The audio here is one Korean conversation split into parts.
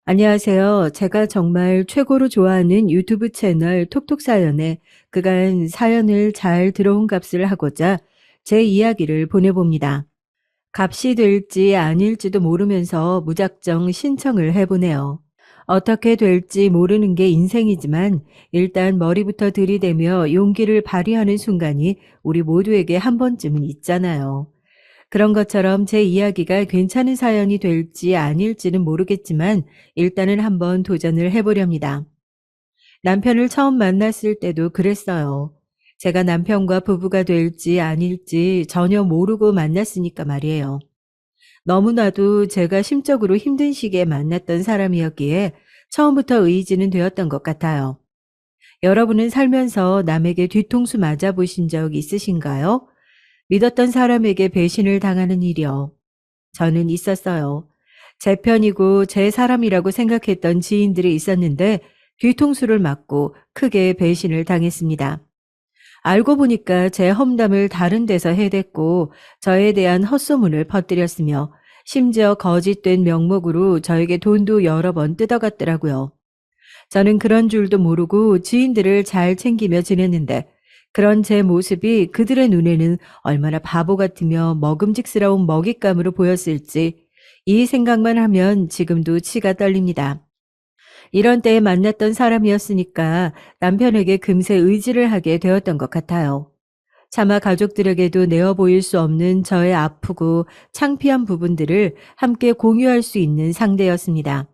안녕하세요. 제가 정말 최고로 좋아하는 유튜브 채널 톡톡사연에 그간 사연을 잘 들어온 값을 하고자 제 이야기를 보내봅니다. 값이 될지 아닐지도 모르면서 무작정 신청을 해보네요. 어떻게 될지 모르는 게 인생이지만 일단 머리부터 들이대며 용기를 발휘하는 순간이 우리 모두에게 한 번쯤은 있잖아요. 그런 것처럼 제 이야기가 괜찮은 사연이 될지 아닐지는 모르겠지만 일단은 한번 도전을 해보렵니다. 남편을 처음 만났을 때도 그랬어요. 제가 남편과 부부가 될지 아닐지 전혀 모르고 만났으니까 말이에요. 너무나도 제가 심적으로 힘든 시기에 만났던 사람이었기에 처음부터 의지는 되었던 것 같아요. 여러분은 살면서 남에게 뒤통수 맞아보신 적 있으신가요? 믿었던 사람에게 배신을 당하는 일이요. 저는 있었어요. 제 편이고 제 사람이라고 생각했던 지인들이 있었는데 뒤통수를 맞고 크게 배신을 당했습니다. 알고 보니까 제 험담을 다른 데서 해댔고 저에 대한 헛소문을 퍼뜨렸으며 심지어 거짓된 명목으로 저에게 돈도 여러 번 뜯어갔더라고요. 저는 그런 줄도 모르고 지인들을 잘 챙기며 지냈는데 그런 제 모습이 그들의 눈에는 얼마나 바보 같으며 먹음직스러운 먹잇감으로 보였을지 이 생각만 하면 지금도 치가 떨립니다. 이런 때에 만났던 사람이었으니까 남편에게 금세 의지를 하게 되었던 것 같아요. 차마 가족들에게도 내어 보일 수 없는 저의 아프고 창피한 부분들을 함께 공유할 수 있는 상대였습니다.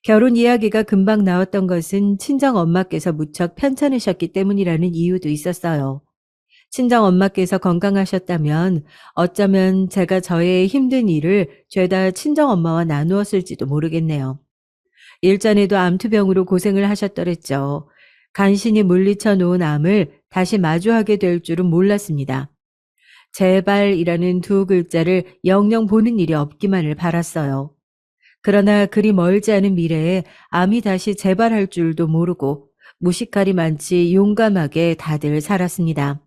결혼 이야기가 금방 나왔던 것은 친정 엄마께서 무척 편찮으셨기 때문이라는 이유도 있었어요. 친정 엄마께서 건강하셨다면 어쩌면 제가 저의 힘든 일을 죄다 친정 엄마와 나누었을지도 모르겠네요. 일전에도 암투병으로 고생을 하셨더랬죠. 간신히 물리쳐 놓은 암을 다시 마주하게 될 줄은 몰랐습니다. 제발이라는 두 글자를 영영 보는 일이 없기만을 바랐어요. 그러나 그리 멀지 않은 미래에 암이 다시 재발할 줄도 모르고 무식할이 많지 용감하게 다들 살았습니다.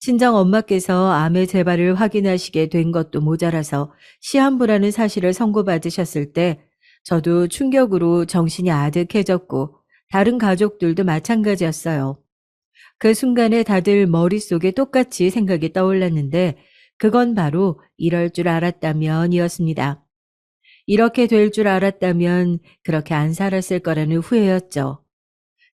친정 엄마께서 암의 재발을 확인하시게 된 것도 모자라서 시한부라는 사실을 선고받으셨을 때 저도 충격으로 정신이 아득해졌고 다른 가족들도 마찬가지였어요. 그 순간에 다들 머릿속에 똑같이 생각이 떠올랐는데 그건 바로 이럴 줄 알았다면이었습니다. 이렇게 될 줄 알았다면 그렇게 안 살았을 거라는 후회였죠.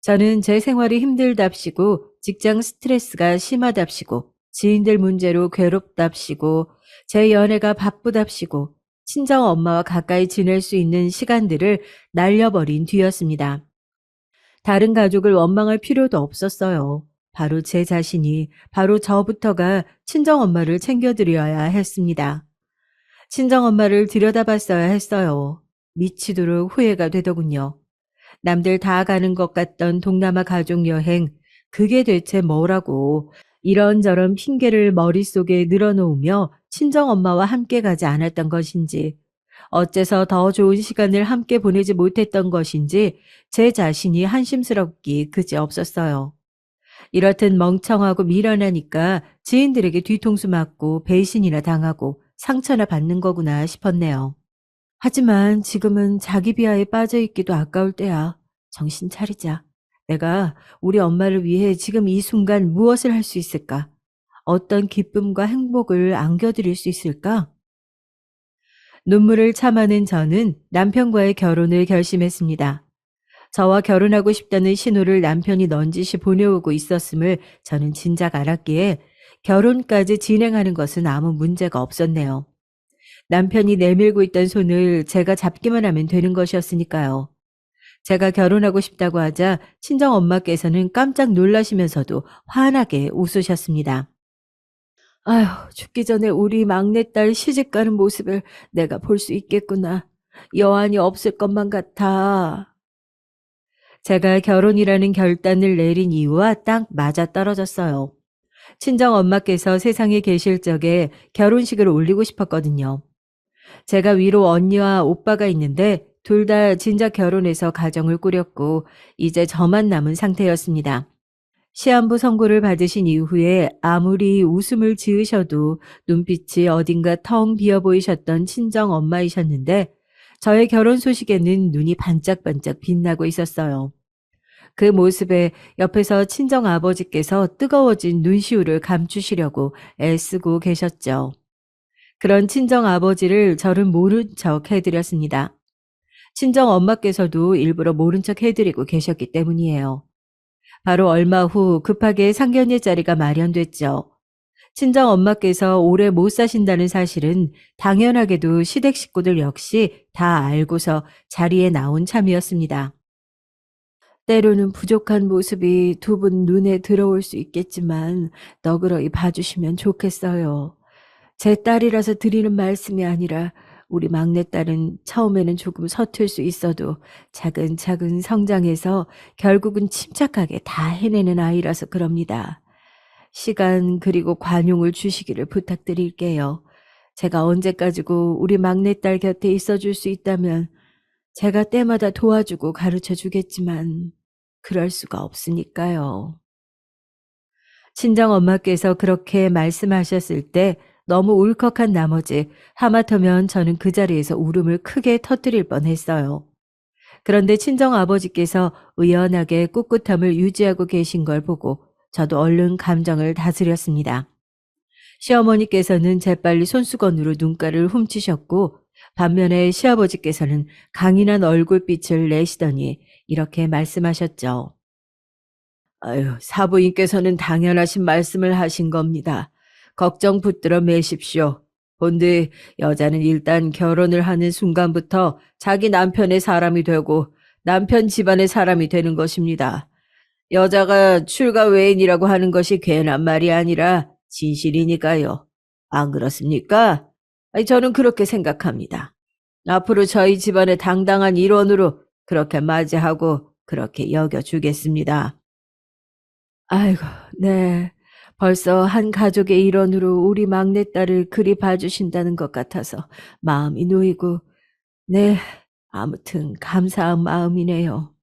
저는 제 생활이 힘들답시고 직장 스트레스가 심하답시고 지인들 문제로 괴롭답시고 제 연애가 바쁘답시고 친정 엄마와 가까이 지낼 수 있는 시간들을 날려버린 뒤였습니다. 다른 가족을 원망할 필요도 없었어요. 바로 제 자신이, 바로 저부터가 친정 엄마를 챙겨드려야 했습니다. 친정 엄마를 들여다봤어야 했어요. 미치도록 후회가 되더군요. 남들 다 가는 것 같던 동남아 가족 여행, 그게 대체 뭐라고 이런저런 핑계를 머릿속에 늘어놓으며 친정엄마와 함께 가지 않았던 것인지, 어째서 더 좋은 시간을 함께 보내지 못했던 것인지 제 자신이 한심스럽기 그지없었어요. 이렇듯 멍청하고 미련하니까 지인들에게 뒤통수 맞고 배신이나 당하고 상처나 받는 거구나 싶었네요. 하지만 지금은 자기 비하에 빠져 있기도 아까울 때야. 정신 차리자. 내가 우리 엄마를 위해 지금 이 순간 무엇을 할 수 있을까? 어떤 기쁨과 행복을 안겨드릴 수 있을까? 눈물을 참아낸 저는 남편과의 결혼을 결심했습니다. 저와 결혼하고 싶다는 신호를 남편이 넌지시 보내오고 있었음을 저는 진작 알았기에 결혼까지 진행하는 것은 아무 문제가 없었네요. 남편이 내밀고 있던 손을 제가 잡기만 하면 되는 것이었으니까요. 제가 결혼하고 싶다고 하자 친정 엄마께서는 깜짝 놀라시면서도 환하게 웃으셨습니다. 아휴, 죽기 전에 우리 막내딸 시집가는 모습을 내가 볼 수 있겠구나. 여한이 없을 것만 같아. 제가 결혼이라는 결단을 내린 이유와 딱 맞아떨어졌어요. 친정 엄마께서 세상에 계실 적에 결혼식을 올리고 싶었거든요. 제가 위로 언니와 오빠가 있는데 둘 다 진작 결혼해서 가정을 꾸렸고 이제 저만 남은 상태였습니다. 시한부 선고를 받으신 이후에 아무리 웃음을 지으셔도 눈빛이 어딘가 텅 비어 보이셨던 친정 엄마이셨는데 저의 결혼 소식에는 눈이 반짝반짝 빛나고 있었어요. 그 모습에 옆에서 친정 아버지께서 뜨거워진 눈시울을 감추시려고 애쓰고 계셨죠. 그런 친정 아버지를 저는 모른 척 해드렸습니다. 친정 엄마께서도 일부러 모른 척 해드리고 계셨기 때문이에요. 바로 얼마 후 급하게 상견례 자리가 마련됐죠. 친정 엄마께서 오래 못 사신다는 사실은 당연하게도 시댁 식구들 역시 다 알고서 자리에 나온 참이었습니다. 때로는 부족한 모습이 두 분 눈에 들어올 수 있겠지만 너그러이 봐주시면 좋겠어요. 제 딸이라서 드리는 말씀이 아니라 우리 막내딸은 처음에는 조금 서툴 수 있어도 차근차근 성장해서 결국은 침착하게 다 해내는 아이라서 그럽니다. 시간 그리고 관용을 주시기를 부탁드릴게요. 제가 언제까지고 우리 막내딸 곁에 있어줄 수 있다면 제가 때마다 도와주고 가르쳐 주겠지만 그럴 수가 없으니까요. 친정엄마께서 그렇게 말씀하셨을 때 너무 울컥한 나머지 하마터면 저는 그 자리에서 울음을 크게 터뜨릴 뻔했어요. 그런데 친정아버지께서 의연하게 꿋꿋함을 유지하고 계신 걸 보고 저도 얼른 감정을 다스렸습니다. 시어머니께서는 재빨리 손수건으로 눈가를 훔치셨고 반면에 시아버지께서는 강인한 얼굴빛을 내시더니 이렇게 말씀하셨죠. 아유, 사부인께서는 당연하신 말씀을 하신 겁니다. 걱정 붙들어 매십시오. 본디 여자는 일단 결혼을 하는 순간부터 자기 남편의 사람이 되고 남편 집안의 사람이 되는 것입니다. 여자가 출가 외인이라고 하는 것이 괜한 말이 아니라 진실이니까요. 안 그렇습니까? 아니, 저는 그렇게 생각합니다. 앞으로 저희 집안의 당당한 일원으로 그렇게 맞이하고 그렇게 여겨주겠습니다. 아이고, 네. 벌써 한 가족의 일원으로 우리 막내딸을 그리 봐주신다는 것 같아서 마음이 놓이고, 네, 아무튼 감사한 마음이네요.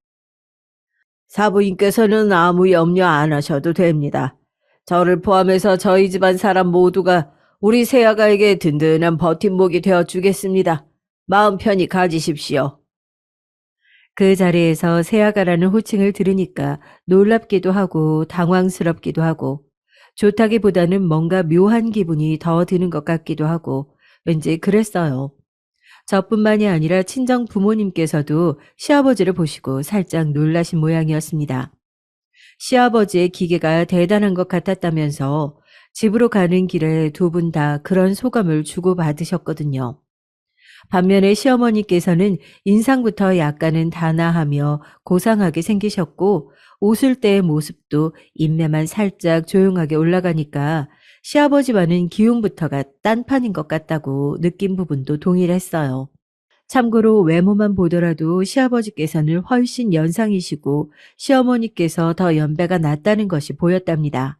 사부인께서는 아무 염려 안 하셔도 됩니다. 저를 포함해서 저희 집안 사람 모두가 우리 새아가에게 든든한 버팀목이 되어 주겠습니다. 마음 편히 가지십시오. 그 자리에서 새아가라는 호칭을 들으니까 놀랍기도 하고 당황스럽기도 하고 좋다기보다는 뭔가 묘한 기분이 더 드는 것 같기도 하고 왠지 그랬어요. 저뿐만이 아니라 친정 부모님께서도 시아버지를 보시고 살짝 놀라신 모양이었습니다. 시아버지의 기계가 대단한 것 같았다면서 집으로 가는 길에 두 분 다 그런 소감을 주고받으셨거든요. 반면에 시어머니께서는 인상부터 약간은 단아하며 고상하게 생기셨고 웃을 때의 모습도 인매만 살짝 조용하게 올라가니까 시아버지와는 기운부터가 딴판인 것 같다고 느낀 부분도 동일했어요. 참고로 외모만 보더라도 시아버지께서는 훨씬 연상이시고 시어머니께서 더 연배가 낮다는 것이 보였답니다.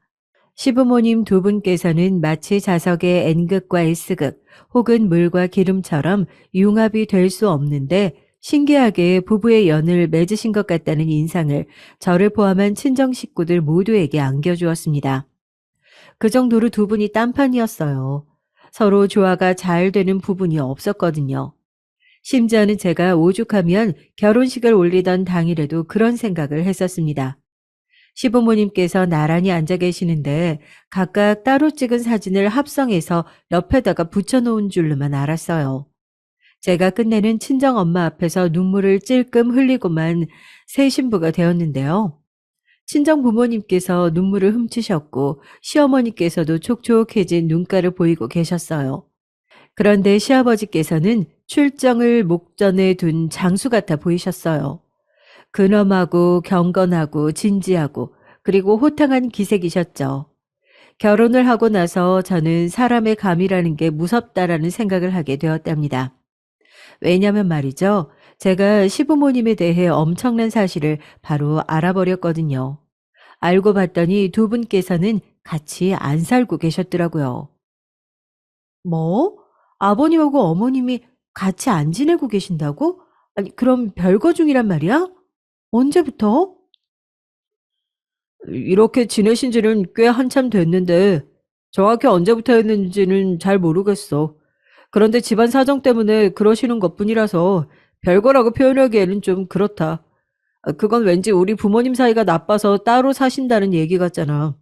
시부모님 두 분께서는 마치 자석의 N극과 S극 혹은 물과 기름처럼 융합이 될 수 없는데 신기하게 부부의 연을 맺으신 것 같다는 인상을 저를 포함한 친정 식구들 모두에게 안겨주었습니다. 그 정도로 두 분이 딴판이었어요. 서로 조화가 잘 되는 부분이 없었거든요. 심지어는 제가 오죽하면 결혼식을 올리던 당일에도 그런 생각을 했었습니다. 시부모님께서 나란히 앉아 계시는데 각각 따로 찍은 사진을 합성해서 옆에다가 붙여놓은 줄로만 알았어요. 제가 끝내는 친정엄마 앞에서 눈물을 찔끔 흘리고만 새 신부가 되었는데요. 친정 부모님께서 눈물을 훔치셨고 시어머니께서도 촉촉해진 눈가를 보이고 계셨어요. 그런데 시아버지께서는 출정을 목전에 둔 장수 같아 보이셨어요. 근엄하고 경건하고 진지하고 그리고 호탕한 기색이셨죠. 결혼을 하고 나서 저는 사람의 감이라는 게 무섭다라는 생각을 하게 되었답니다. 왜냐면 말이죠. 제가 시부모님에 대해 엄청난 사실을 바로 알아버렸거든요. 알고 봤더니 두 분께서는 같이 안 살고 계셨더라고요. 뭐? 아버님하고 어머님이 같이 안 지내고 계신다고? 아니, 그럼 별거 중이란 말이야? 언제부터? 이렇게 지내신 지는 꽤 한참 됐는데 정확히 언제부터였는지는 잘 모르겠어. 그런데 집안 사정 때문에 그러시는 것뿐이라서 별거라고 표현하기에는 좀 그렇다. 그건 왠지 우리 부모님 사이가 나빠서 따로 사신다는 얘기 같잖아.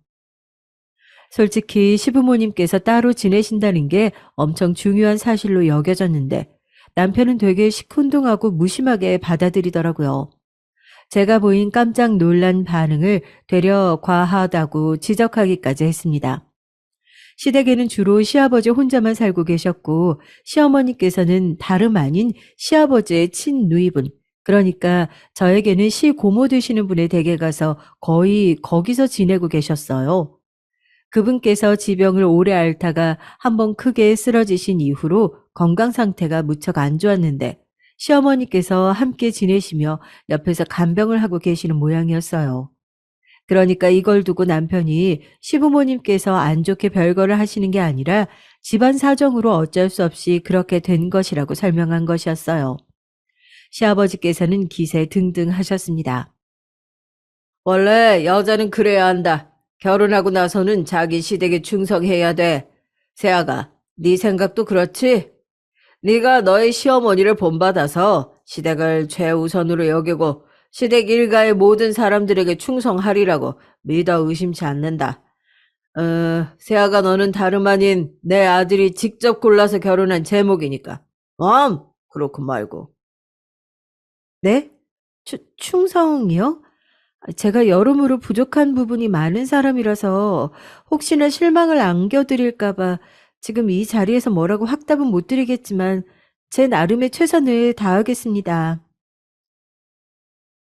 솔직히 시부모님께서 따로 지내신다는 게 엄청 중요한 사실로 여겨졌는데 남편은 되게 시큰둥하고 무심하게 받아들이더라고요. 제가 보인 깜짝 놀란 반응을 되려 과하다고 지적하기까지 했습니다. 시댁에는 주로 시아버지 혼자만 살고 계셨고 시어머니께서는 다름 아닌 시아버지의 친누이분, 그러니까 저에게는 시고모 되시는 분의 댁에 가서 거의 거기서 지내고 계셨어요. 그분께서 지병을 오래 앓다가 한번 크게 쓰러지신 이후로 건강 상태가 무척 안 좋았는데 시어머니께서 함께 지내시며 옆에서 간병을 하고 계시는 모양이었어요. 그러니까 이걸 두고 남편이 시부모님께서 안 좋게 별거를 하시는 게 아니라 집안 사정으로 어쩔 수 없이 그렇게 된 것이라고 설명한 것이었어요. 시아버지께서는 기세 등등 하셨습니다. 원래 여자는 그래야 한다. 결혼하고 나서는 자기 시댁에 충성해야 돼. 세아가, 네 생각도 그렇지? 네가 너의 시어머니를 본받아서 시댁을 최우선으로 여기고 시댁 일가의 모든 사람들에게 충성하리라고 믿어 의심치 않는다. 세아가 너는 다름 아닌 내 아들이 직접 골라서 결혼한 제목이니까. 그렇고 말고. 네? 충성이요? 제가 여러모로 부족한 부분이 많은 사람이라서 혹시나 실망을 안겨드릴까 봐 지금 이 자리에서 뭐라고 확답은 못 드리겠지만 제 나름의 최선을 다하겠습니다.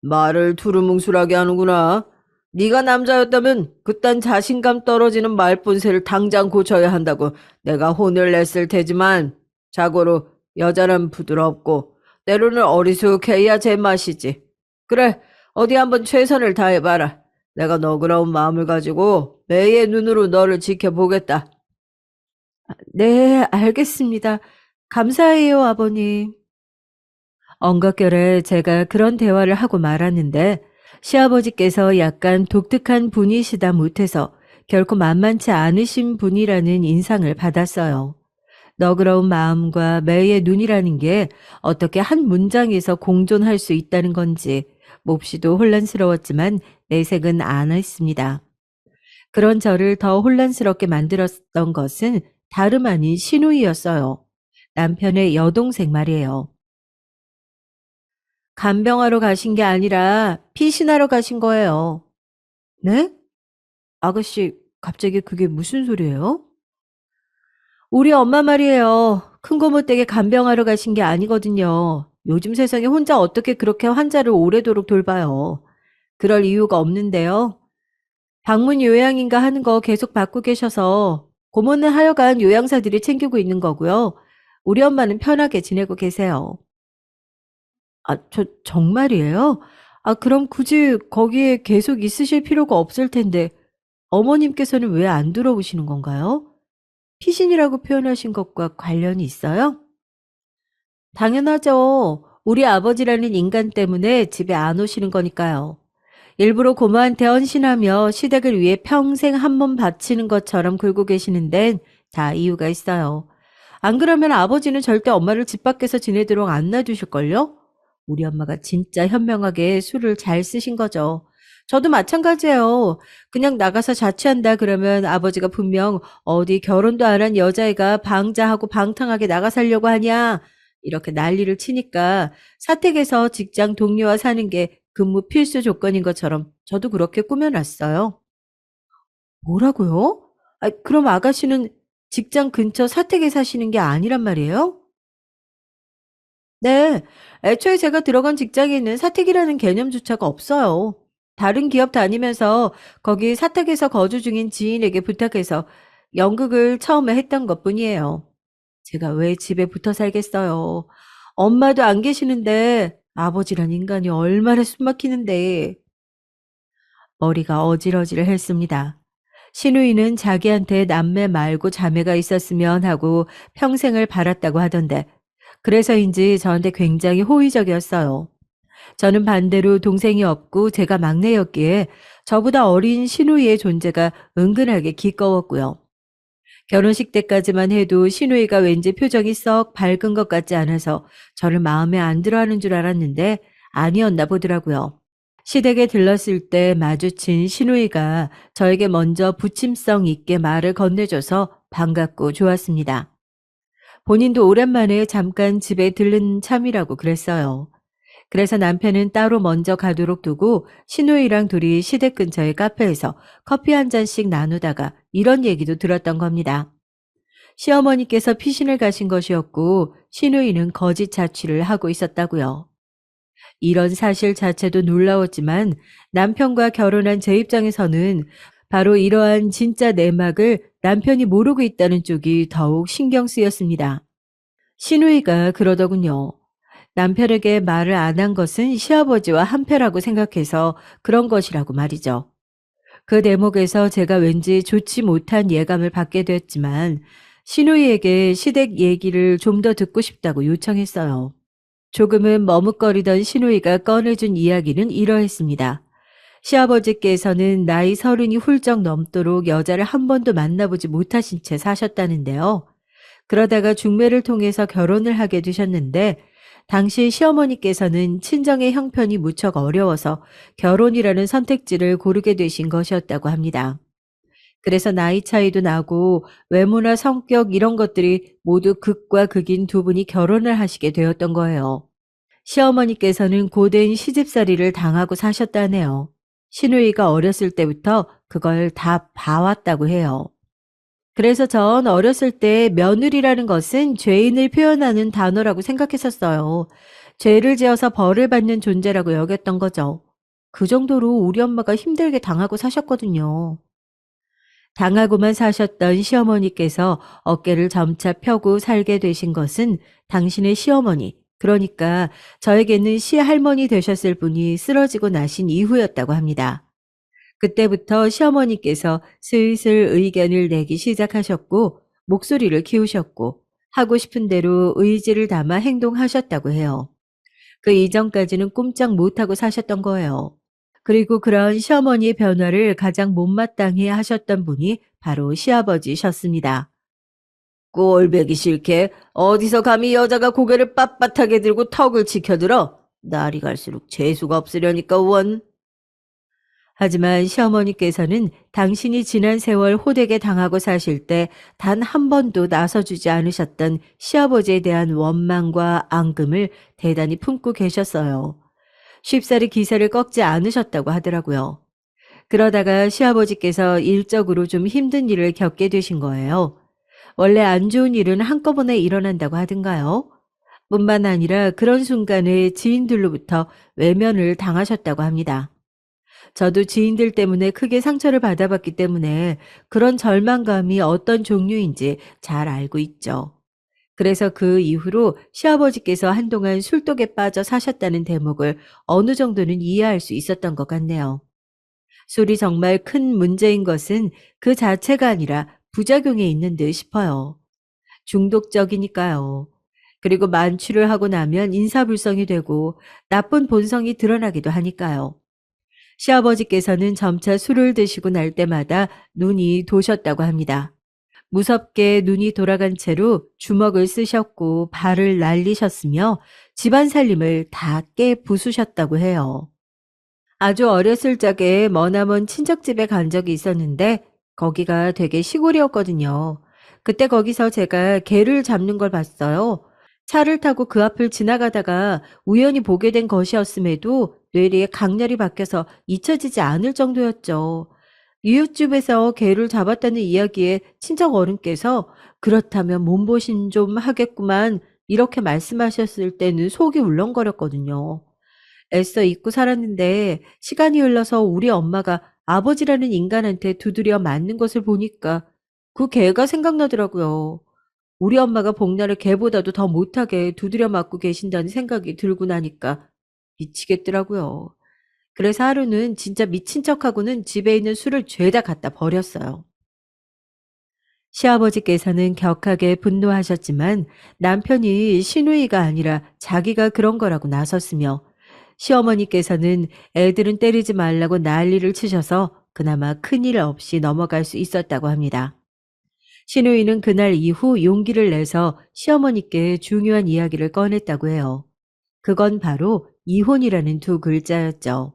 말을 두루뭉술하게 하는구나. 네가 남자였다면 그딴 자신감 떨어지는 말본새를 당장 고쳐야 한다고 내가 혼을 냈을 테지만 자고로 여자는 부드럽고 때로는 어리숙해야 제맛이지. 그래, 어디 한번 최선을 다해봐라. 내가 너그러운 마음을 가지고 매의 눈으로 너를 지켜보겠다. 네, 알겠습니다. 감사해요, 아버님. 엉겁결에 제가 그런 대화를 하고 말았는데 시아버지께서 약간 독특한 분이시다 못해서 결코 만만치 않으신 분이라는 인상을 받았어요. 너그러운 마음과 매의 눈이라는 게 어떻게 한 문장에서 공존할 수 있다는 건지 몹시도 혼란스러웠지만 내색은 안 했습니다. 그런 저를 더 혼란스럽게 만들었던 것은 다름 아닌 신우이였어요. 남편의 여동생 말이에요. 간병하러 가신 게 아니라 피신하러 가신 거예요. 네? 아가씨, 갑자기 그게 무슨 소리예요? 우리 엄마 말이에요. 큰 고모 댁에 간병하러 가신 게 아니거든요. 요즘 세상에 혼자 어떻게 그렇게 환자를 오래도록 돌봐요. 그럴 이유가 없는데요. 방문 요양인가 하는 거 계속 받고 계셔서 고모는 하여간 요양사들이 챙기고 있는 거고요. 우리 엄마는 편하게 지내고 계세요. 정말이에요? 그럼 굳이 거기에 계속 있으실 필요가 없을 텐데 어머님께서는 왜 안 들어오시는 건가요? 피신이라고 표현하신 것과 관련이 있어요? 당연하죠. 우리 아버지라는 인간 때문에 집에 안 오시는 거니까요. 일부러 고모한테 헌신하며 시댁을 위해 평생 한 몸 바치는 것처럼 굴고 계시는 데는 다 이유가 있어요. 안 그러면 아버지는 절대 엄마를 집 밖에서 지내도록 안 놔두실걸요? 우리 엄마가 진짜 현명하게 술을 잘 쓰신 거죠. 저도 마찬가지예요. 그냥 나가서 자취한다 그러면 아버지가 분명 어디 결혼도 안 한 여자애가 방자하고 방탕하게 나가 살려고 하냐 이렇게 난리를 치니까 사택에서 직장 동료와 사는 게 근무 필수 조건인 것처럼 저도 그렇게 꾸며놨어요. 뭐라고요? 그럼 아가씨는 직장 근처 사택에 사시는 게 아니란 말이에요? 네. 애초에 제가 들어간 직장에는 사택이라는 개념조차가 없어요. 다른 기업 다니면서 거기 사택에서 거주 중인 지인에게 부탁해서 연극을 처음에 했던 것뿐이에요. 제가 왜 집에 붙어 살겠어요. 엄마도 안 계시는데 아버지란 인간이 얼마나 숨막히는데. 머리가 어질어질했습니다. 신우이는 자기한테 남매 말고 자매가 있었으면 하고 평생을 바랐다고 하던데 그래서인지 저한테 굉장히 호의적이었어요. 저는 반대로 동생이 없고 제가 막내였기에 저보다 어린 신우이의 존재가 은근하게 기꺼웠고요. 결혼식 때까지만 해도 시누이가 왠지 표정이 썩 밝은 것 같지 않아서 저를 마음에 안 들어 하는 줄 알았는데 아니었나 보더라고요. 시댁에 들렀을 때 마주친 시누이가 저에게 먼저 부침성 있게 말을 건네줘서 반갑고 좋았습니다. 본인도 오랜만에 잠깐 집에 들른 참이라고 그랬어요. 그래서 남편은 따로 먼저 가도록 두고 시누이랑 둘이 시댁 근처의 카페에서 커피 한 잔씩 나누다가 이런 얘기도 들었던 겁니다. 시어머니께서 피신을 가신 것이었고 시누이는 거짓 자취를 하고 있었다고요. 이런 사실 자체도 놀라웠지만 남편과 결혼한 제 입장에서는 바로 이러한 진짜 내막을 남편이 모르고 있다는 쪽이 더욱 신경 쓰였습니다. 시누이가 그러더군요. 남편에게 말을 안 한 것은 시아버지와 한패라고 생각해서 그런 것이라고 말이죠. 그 대목에서 제가 왠지 좋지 못한 예감을 받게 되었지만 시누이에게 시댁 얘기를 좀 더 듣고 싶다고 요청했어요. 조금은 머뭇거리던 시누이가 꺼내준 이야기는 이러했습니다. 시아버지께서는 나이 30이 훌쩍 넘도록 여자를 한 번도 만나보지 못하신 채 사셨다는데요. 그러다가 중매를 통해서 결혼을 하게 되셨는데 당시 시어머니께서는 친정의 형편이 무척 어려워서 결혼이라는 선택지를 고르게 되신 것이었다고 합니다. 그래서 나이 차이도 나고 외모나 성격 이런 것들이 모두 극과 극인 두 분이 결혼을 하시게 되었던 거예요. 시어머니께서는 고된 시집살이를 당하고 사셨다네요. 시누이가 어렸을 때부터 그걸 다 봐왔다고 해요. 그래서 전 어렸을 때 며느리라는 것은 죄인을 표현하는 단어라고 생각했었어요. 죄를 지어서 벌을 받는 존재라고 여겼던 거죠. 그 정도로 우리 엄마가 힘들게 당하고 사셨거든요. 당하고만 사셨던 시어머니께서 어깨를 점차 펴고 살게 되신 것은 당신의 시어머니, 그러니까 저에게는 시할머니 되셨을 분이 쓰러지고 나신 이후였다고 합니다. 그때부터 시어머니께서 슬슬 의견을 내기 시작하셨고 목소리를 키우셨고 하고 싶은 대로 의지를 담아 행동하셨다고 해요. 그 이전까지는 꼼짝 못하고 사셨던 거예요. 그리고 그런 시어머니의 변화를 가장 못마땅해 하셨던 분이 바로 시아버지셨습니다. 꼴배기 싫게 어디서 감히 여자가 고개를 빳빳하게 들고 턱을 치켜들어. 날이 갈수록 재수가 없으려니까 원. 하지만 시어머니께서는 당신이 지난 세월 호되게 당하고 사실 때 단 한 번도 나서주지 않으셨던 시아버지에 대한 원망과 앙금을 대단히 품고 계셨어요. 쉽사리 기세를 꺾지 않으셨다고 하더라고요. 그러다가 시아버지께서 일적으로 좀 힘든 일을 겪게 되신 거예요. 원래 안 좋은 일은 한꺼번에 일어난다고 하던가요? 뿐만 아니라 그런 순간에 지인들로부터 외면을 당하셨다고 합니다. 저도 지인들 때문에 크게 상처를 받아봤기 때문에 그런 절망감이 어떤 종류인지 잘 알고 있죠. 그래서 그 이후로 시아버지께서 한동안 술독에 빠져 사셨다는 대목을 어느 정도는 이해할 수 있었던 것 같네요. 술이 정말 큰 문제인 것은 그 자체가 아니라 부작용에 있는 듯 싶어요. 중독적이니까요. 그리고 만취를 하고 나면 인사불성이 되고 나쁜 본성이 드러나기도 하니까요. 시아버지께서는 점차 술을 드시고 날 때마다 눈이 도셨다고 합니다. 무섭게 눈이 돌아간 채로 주먹을 쓰셨고 발을 날리셨으며 집안 살림을 다 깨 부수셨다고 해요. 아주 어렸을 적에 머나먼 친척집에 간 적이 있었는데 거기가 되게 시골이었거든요. 그때 거기서 제가 개를 잡는 걸 봤어요. 차를 타고 그 앞을 지나가다가 우연히 보게 된 것이었음에도 뇌리에 강렬히 박혀서 잊혀지지 않을 정도였죠. 이웃집에서 개를 잡았다는 이야기에 친척 어른께서 그렇다면 몸보신 좀 하겠구만 이렇게 말씀하셨을 때는 속이 울렁거렸거든요. 애써 잊고 살았는데 시간이 흘러서 우리 엄마가 아버지라는 인간한테 두드려 맞는 것을 보니까 그 개가 생각나더라고요. 우리 엄마가 복날을 개보다도 더 못하게 두드려 맞고 계신다는 생각이 들고 나니까 미치겠더라고요. 그래서 하루는 진짜 미친 척하고는 집에 있는 술을 죄다 갖다 버렸어요. 시아버지께서는 격하게 분노하셨지만 남편이 시누이가 아니라 자기가 그런 거라고 나섰으며 시어머니께서는 애들은 때리지 말라고 난리를 치셔서 그나마 큰일 없이 넘어갈 수 있었다고 합니다. 시누이는 그날 이후 용기를 내서 시어머니께 중요한 이야기를 꺼냈다고 해요. 그건 바로 이혼이라는 두 글자였죠.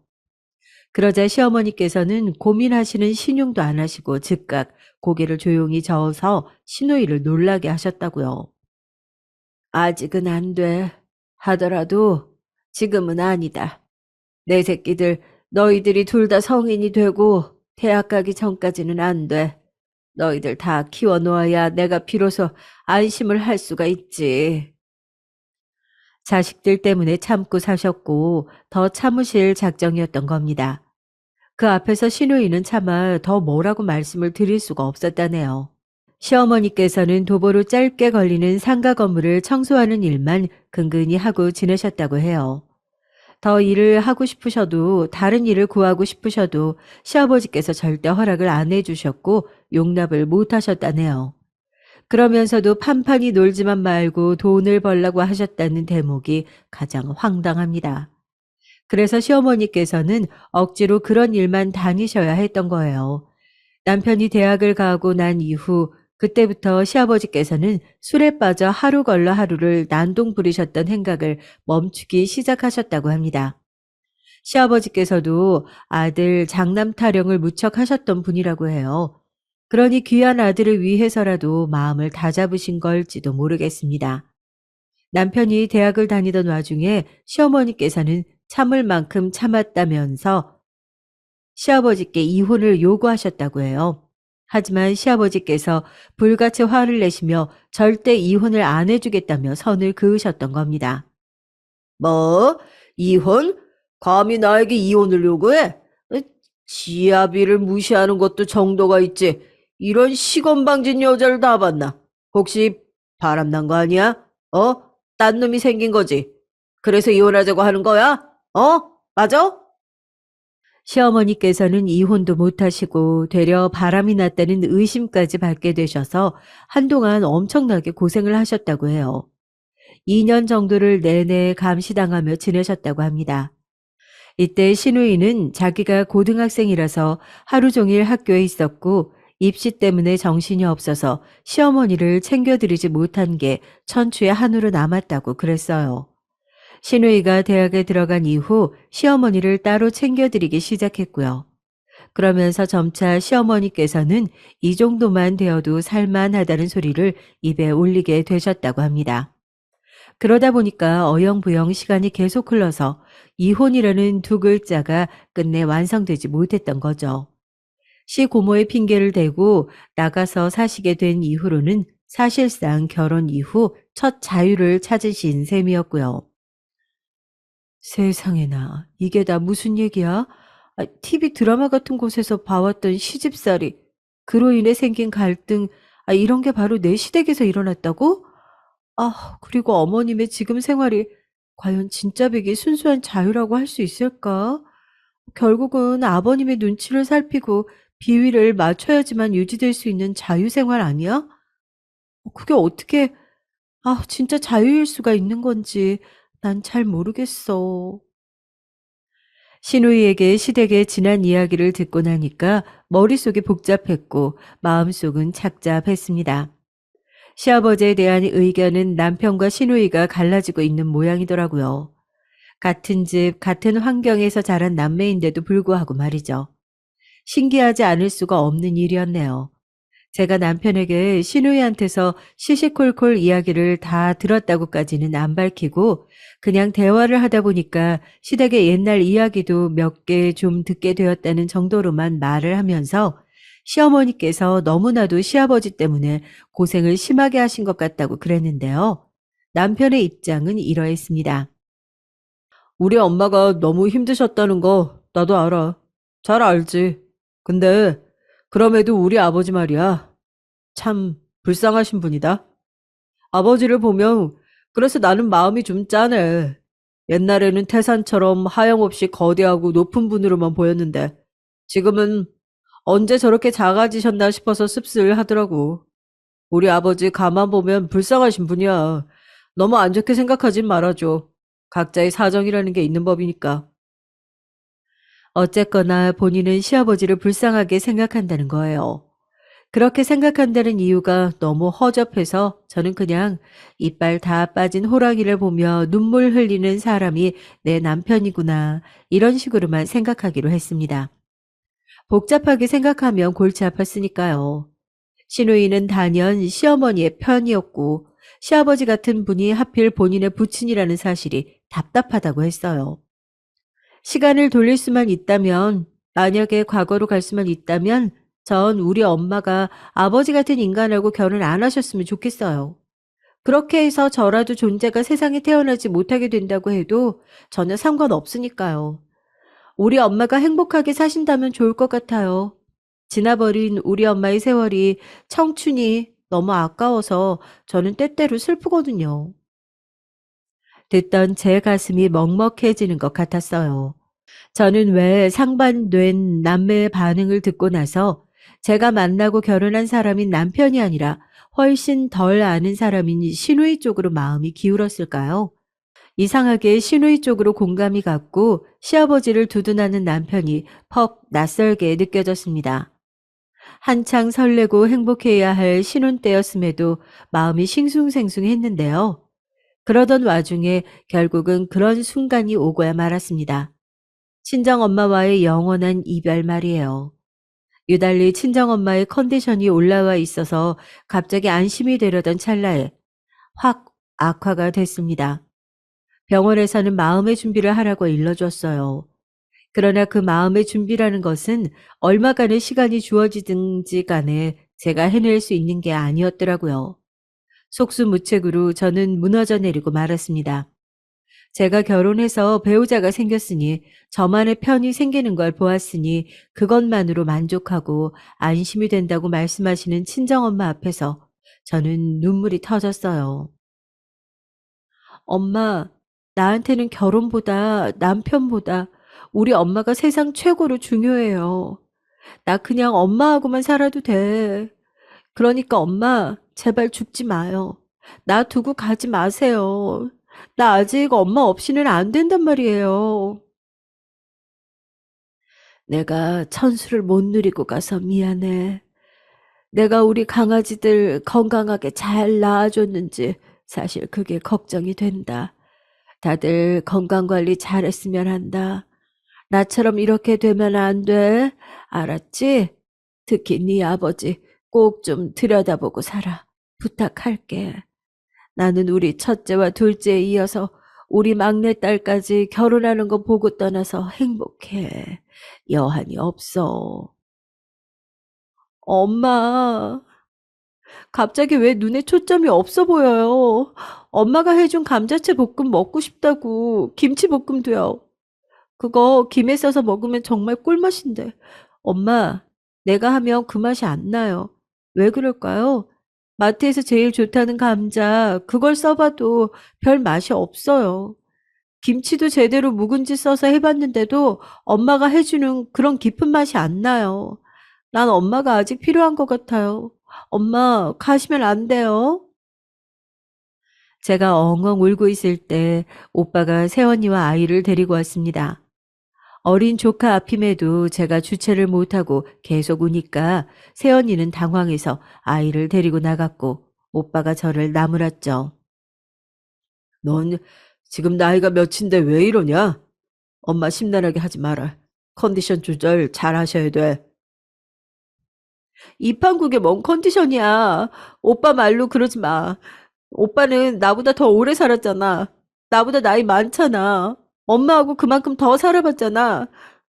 그러자 시어머니께서는 고민하시는 신용도 안 하시고 즉각 고개를 조용히 저어서 시누이를 놀라게 하셨다고요. 아직은 안 돼. 하더라도 지금은 아니다. 내 새끼들, 너희들이 둘 다 성인이 되고 대학 가기 전까지는 안 돼. 너희들 다 키워놓아야 내가 비로소 안심을 할 수가 있지. 자식들 때문에 참고 사셨고 더 참으실 작정이었던 겁니다. 그 앞에서 시누이는 차마 더 뭐라고 말씀을 드릴 수가 없었다네요. 시어머니께서는 도보로 짧게 걸리는 상가 건물을 청소하는 일만 근근히 하고 지내셨다고 해요. 더 일을 하고 싶으셔도 다른 일을 구하고 싶으셔도 시아버지께서 절대 허락을 안 해주셨고 용납을 못 하셨다네요. 그러면서도 판판히 놀지만 말고 돈을 벌라고 하셨다는 대목이 가장 황당합니다. 그래서 시어머니께서는 억지로 그런 일만 다니셔야 했던 거예요. 남편이 대학을 가고 난 이후 그때부터 시아버지께서는 술에 빠져 하루 걸러 하루를 난동 부리셨던 행각을 멈추기 시작하셨다고 합니다. 시아버지께서도 아들 장남 타령을 무척 하셨던 분이라고 해요. 그러니 귀한 아들을 위해서라도 마음을 다잡으신 걸지도 모르겠습니다. 남편이 대학을 다니던 와중에 시어머니께서는 참을 만큼 참았다면서 시아버지께 이혼을 요구하셨다고 해요. 하지만 시아버지께서 불같이 화를 내시며 절대 이혼을 안 해주겠다며 선을 그으셨던 겁니다. 뭐? 이혼? 감히 나에게 이혼을 요구해? 지아비를 무시하는 것도 정도가 있지. 이런 시건방진 여자를 다 봤나? 혹시 바람난 거 아니야? 딴 놈이 생긴 거지. 그래서 이혼하자고 하는 거야? 맞아? 시어머니께서는 이혼도 못하시고 되려 바람이 났다는 의심까지 받게 되셔서 한동안 엄청나게 고생을 하셨다고 해요. 2년 정도를 내내 감시당하며 지내셨다고 합니다. 이때 시누이는 자기가 고등학생이라서 하루 종일 학교에 있었고 입시 때문에 정신이 없어서 시어머니를 챙겨드리지 못한 게 천추의 한으로 남았다고 그랬어요. 시누이가 대학에 들어간 이후 시어머니를 따로 챙겨드리기 시작했고요. 그러면서 점차 시어머니께서는 이 정도만 되어도 살만하다는 소리를 입에 올리게 되셨다고 합니다. 그러다 보니까 어영부영 시간이 계속 흘러서 이혼이라는 두 글자가 끝내 완성되지 못했던 거죠. 시고모의 핑계를 대고 나가서 사시게 된 이후로는 사실상 결혼 이후 첫 자유를 찾으신 셈이었고요. 세상에나, 이게 다 무슨 얘기야? TV 드라마 같은 곳에서 봐왔던 시집살이, 그로 인해 생긴 갈등, 이런 게 바로 내 시댁에서 일어났다고? 그리고 어머님의 지금 생활이 과연 진짜 백이 순수한 자유라고 할 수 있을까? 결국은 아버님의 눈치를 살피고 비위를 맞춰야지만 유지될 수 있는 자유생활 아니야? 그게 어떻게, 진짜 자유일 수가 있는 건지 난 잘 모르겠어. 시누이에게 시댁의 지난 이야기를 듣고 나니까 머릿속이 복잡했고 마음속은 착잡했습니다. 시아버지에 대한 의견은 남편과 시누이가 갈라지고 있는 모양이더라고요. 같은 집, 같은 환경에서 자란 남매인데도 불구하고 말이죠. 신기하지 않을 수가 없는 일이었네요. 제가 남편에게 시누이한테서 시시콜콜 이야기를 다 들었다고까지는 안 밝히고 그냥 대화를 하다 보니까 시댁의 옛날 이야기도 몇 개 좀 듣게 되었다는 정도로만 말을 하면서 시어머니께서 너무나도 시아버지 때문에 고생을 심하게 하신 것 같다고 그랬는데요. 남편의 입장은 이러했습니다. 우리 엄마가 너무 힘드셨다는 거 나도 알아. 잘 알지. 근데 그럼에도 우리 아버지 말이야. 참 불쌍하신 분이다. 아버지를 보면 그래서 나는 마음이 좀 짠해. 옛날에는 태산처럼 하염없이 거대하고 높은 분으로만 보였는데 지금은 언제 저렇게 작아지셨나 싶어서 씁쓸하더라고. 우리 아버지 가만 보면 불쌍하신 분이야. 너무 안 좋게 생각하진 말아줘. 각자의 사정이라는 게 있는 법이니까. 어쨌거나 본인은 시아버지를 불쌍하게 생각한다는 거예요. 그렇게 생각한다는 이유가 너무 허접해서 저는 그냥 이빨 다 빠진 호랑이를 보며 눈물 흘리는 사람이 내 남편이구나, 이런 식으로만 생각하기로 했습니다. 복잡하게 생각하면 골치 아팠으니까요. 시누이는 단연 시어머니의 편이었고 시아버지 같은 분이 하필 본인의 부친이라는 사실이 답답하다고 했어요. 시간을 돌릴 수만 있다면, 만약에 과거로 갈 수만 있다면 전 우리 엄마가 아버지 같은 인간하고 결혼 안 하셨으면 좋겠어요. 그렇게 해서 저라도 존재가 세상에 태어나지 못하게 된다고 해도 전혀 상관없으니까요. 우리 엄마가 행복하게 사신다면 좋을 것 같아요. 지나버린 우리 엄마의 세월이, 청춘이 너무 아까워서 저는 때때로 슬프거든요. 듣던 제 가슴이 먹먹해지는 것 같았어요. 저는 왜 상반된 남매의 반응을 듣고 나서 제가 만나고 결혼한 사람인 남편이 아니라 훨씬 덜 아는 사람인 시누이 쪽으로 마음이 기울었을까요? 이상하게 시누이 쪽으로 공감이 갔고 시아버지를 두둔하는 남편이 퍽 낯설게 느껴졌습니다. 한창 설레고 행복해야 할 신혼 때였음에도 마음이 싱숭생숭했는데요. 그러던 와중에 결국은 그런 순간이 오고야 말았습니다. 친정엄마와의 영원한 이별 말이에요. 유달리 친정엄마의 컨디션이 올라와 있어서 갑자기 안심이 되려던 찰나에 확 악화가 됐습니다. 병원에서는 마음의 준비를 하라고 일러줬어요. 그러나 그 마음의 준비라는 것은 얼마간의 시간이 주어지든지 간에 제가 해낼 수 있는 게 아니었더라고요. 속수무책으로 저는 무너져 내리고 말았습니다. 제가 결혼해서 배우자가 생겼으니, 저만의 편이 생기는 걸 보았으니 그것만으로 만족하고 안심이 된다고 말씀하시는 친정엄마 앞에서 저는 눈물이 터졌어요. 엄마, 나한테는 결혼보다 남편보다 우리 엄마가 세상 최고로 중요해요. 나 그냥 엄마하고만 살아도 돼. 그러니까 엄마, 제발 죽지 마요. 나 두고 가지 마세요. 나 아직 엄마 없이는 안 된단 말이에요. 내가 천수를 못 누리고 가서 미안해. 내가 우리 강아지들 건강하게 잘 낳아줬는지 사실 그게 걱정이 된다. 다들 건강관리 잘했으면 한다. 나처럼 이렇게 되면 안 돼. 알았지? 특히 네 아버지 꼭 좀 들여다보고 살아. 부탁할게. 나는 우리 첫째와 둘째에 이어서 우리 막내딸까지 결혼하는 거 보고 떠나서 행복해. 여한이 없어. 엄마, 갑자기 왜 눈에 초점이 없어 보여요? 엄마가 해준 감자채 볶음 먹고 싶다고. 김치볶음도요. 그거 김에 싸서 먹으면 정말 꿀맛인데. 엄마, 내가 하면 그 맛이 안 나요. 왜 그럴까요? 마트에서 제일 좋다는 감자, 그걸 써봐도 별 맛이 없어요. 김치도 제대로 묵은지 써서 해봤는데도 엄마가 해주는 그런 깊은 맛이 안 나요. 난 엄마가 아직 필요한 것 같아요. 엄마, 가시면 안 돼요. 제가 엉엉 울고 있을 때 오빠가 새언니와 아이를 데리고 왔습니다. 어린 조카 앞임에도 제가 주체를 못하고 계속 우니까 새언니는 당황해서 아이를 데리고 나갔고 오빠가 저를 나무랐죠. 넌 지금 나이가 몇인데 왜 이러냐? 엄마 심란하게 하지 마라. 컨디션 조절 잘 하셔야 돼. 이판국에 뭔 컨디션이야. 오빠 말로 그러지 마. 오빠는 나보다 더 오래 살았잖아. 나보다 나이 많잖아. 엄마하고 그만큼 더 살아봤잖아.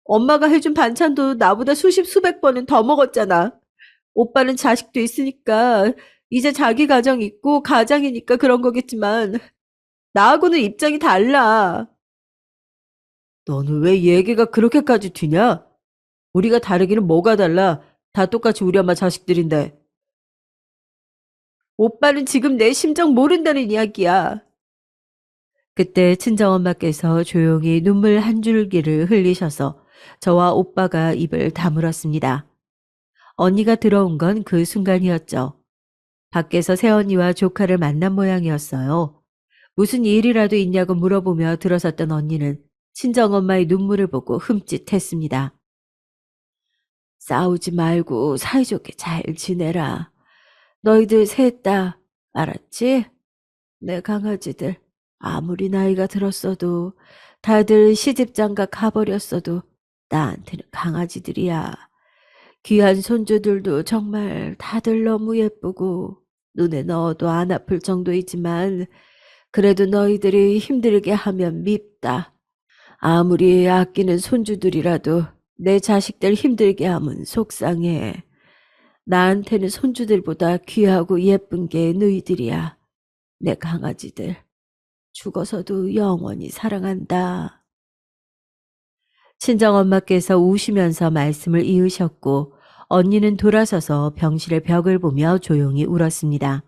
엄마가 해준 반찬도 나보다 수십 수백 번은 더 먹었잖아. 오빠는 자식도 있으니까 이제 자기 가정 있고 가장이니까 그런 거겠지만 나하고는 입장이 달라. 너는 왜 얘기가 그렇게까지 튀냐? 우리가 다르기는 뭐가 달라? 다 똑같이 우리 엄마 자식들인데. 오빠는 지금 내 심정 모른다는 이야기야. 그때 친정엄마께서 조용히 눈물 한 줄기를 흘리셔서 저와 오빠가 입을 다물었습니다. 언니가 들어온 건 그 순간이었죠. 밖에서 새언니와 조카를 만난 모양이었어요. 무슨 일이라도 있냐고 물어보며 들어섰던 언니는 친정엄마의 눈물을 보고 흠칫했습니다. 싸우지 말고 사이좋게 잘 지내라. 너희들 셋 다, 알았지? 내 강아지들, 아무리 나이가 들었어도, 다들 시집장가 가버렸어도, 나한테는 강아지들이야. 귀한 손주들도 정말 다들 너무 예쁘고, 눈에 넣어도 안 아플 정도이지만, 그래도 너희들이 힘들게 하면 밉다. 아무리 아끼는 손주들이라도 내 자식들 힘들게 하면 속상해. 나한테는 손주들보다 귀하고 예쁜 게 너희들이야. 내 강아지들. 죽어서도 영원히 사랑한다. 친정엄마께서 우시면서 말씀을 이으셨고 언니는 돌아서서 병실의 벽을 보며 조용히 울었습니다.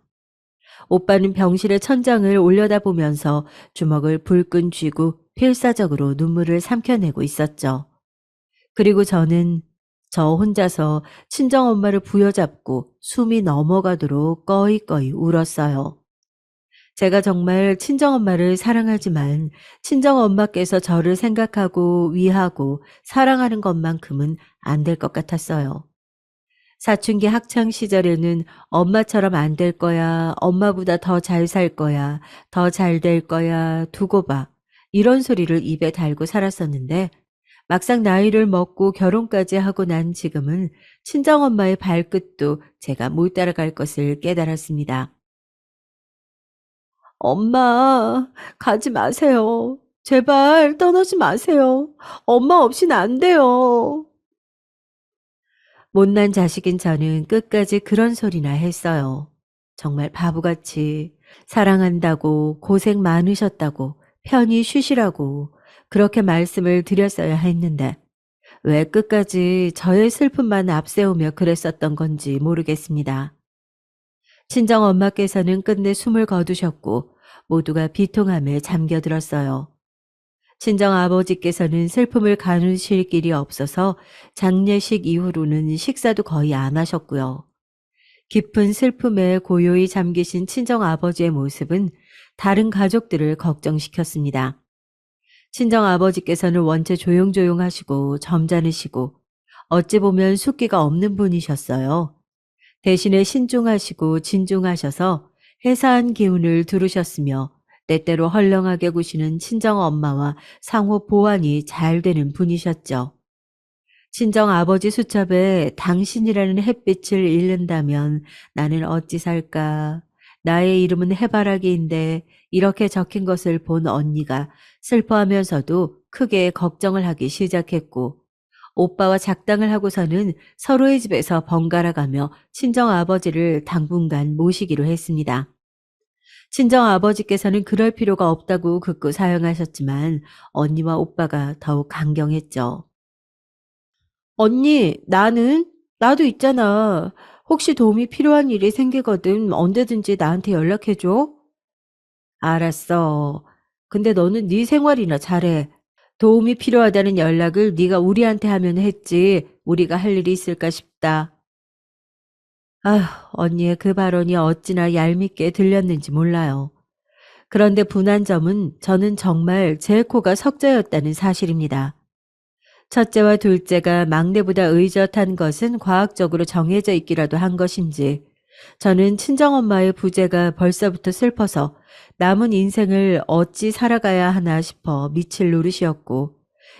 오빠는 병실의 천장을 올려다보면서 주먹을 불끈 쥐고 필사적으로 눈물을 삼켜내고 있었죠. 그리고 저는 저 혼자서 친정엄마를 부여잡고 숨이 넘어가도록 꺼이꺼이 울었어요. 제가 정말 친정엄마를 사랑하지만 친정엄마께서 저를 생각하고 위하고 사랑하는 것만큼은 안 될 것 같았어요. 사춘기 학창 시절에는 엄마처럼 안 될 거야, 엄마보다 더 잘 살 거야, 더 잘 될 거야, 두고 봐. 이런 소리를 입에 달고 살았었는데 막상 나이를 먹고 결혼까지 하고 난 지금은 친정엄마의 발끝도 제가 못 따라갈 것을 깨달았습니다. 엄마, 가지 마세요. 제발 떠나지 마세요. 엄마 없이는 안 돼요. 못난 자식인 저는 끝까지 그런 소리나 했어요. 정말 바보같이 사랑한다고 고생 많으셨다고 편히 쉬시라고 그렇게 말씀을 드렸어야 했는데 왜 끝까지 저의 슬픔만 앞세우며 그랬었던 건지 모르겠습니다. 친정엄마께서는 끝내 숨을 거두셨고 모두가 비통함에 잠겨들었어요. 친정아버지께서는 슬픔을 가누실 길이 없어서 장례식 이후로는 식사도 거의 안 하셨고요. 깊은 슬픔에 고요히 잠기신 친정아버지의 모습은 다른 가족들을 걱정시켰습니다. 친정아버지께서는 원체 조용조용하시고 점잖으시고 어찌 보면 숫기가 없는 분이셨어요. 대신에 신중하시고 진중하셔서 해사한 기운을 두르셨으며 때때로 헐렁하게 구시는 친정엄마와 상호 보완이 잘 되는 분이셨죠. 친정아버지 수첩에 당신이라는 햇빛을 잃는다면 나는 어찌 살까. 나의 이름은 해바라기인데 이렇게 적힌 것을 본 언니가 슬퍼하면서도 크게 걱정을 하기 시작했고 오빠와 작당을 하고서는 서로의 집에서 번갈아 가며 친정아버지를 당분간 모시기로 했습니다. 친정아버지께서는 그럴 필요가 없다고 극구 사양하셨지만 언니와 오빠가 더욱 강경했죠. 언니, 나도 있잖아. 혹시 도움이 필요한 일이 생기거든 언제든지 나한테 연락해줘. 알았어. 근데 너는 네 생활이나 잘해. 도움이 필요하다는 연락을 네가 우리한테 하면 했지. 우리가 할 일이 있을까 싶다. 아휴, 언니의 그 발언이 어찌나 얄밉게 들렸는지 몰라요. 그런데 분한 점은 저는 정말 제 코가 석자였다는 사실입니다. 첫째와 둘째가 막내보다 의젓한 것은 과학적으로 정해져 있기라도 한 것인지 저는 친정엄마의 부재가 벌써부터 슬퍼서 남은 인생을 어찌 살아가야 하나 싶어 미칠 노릇이었고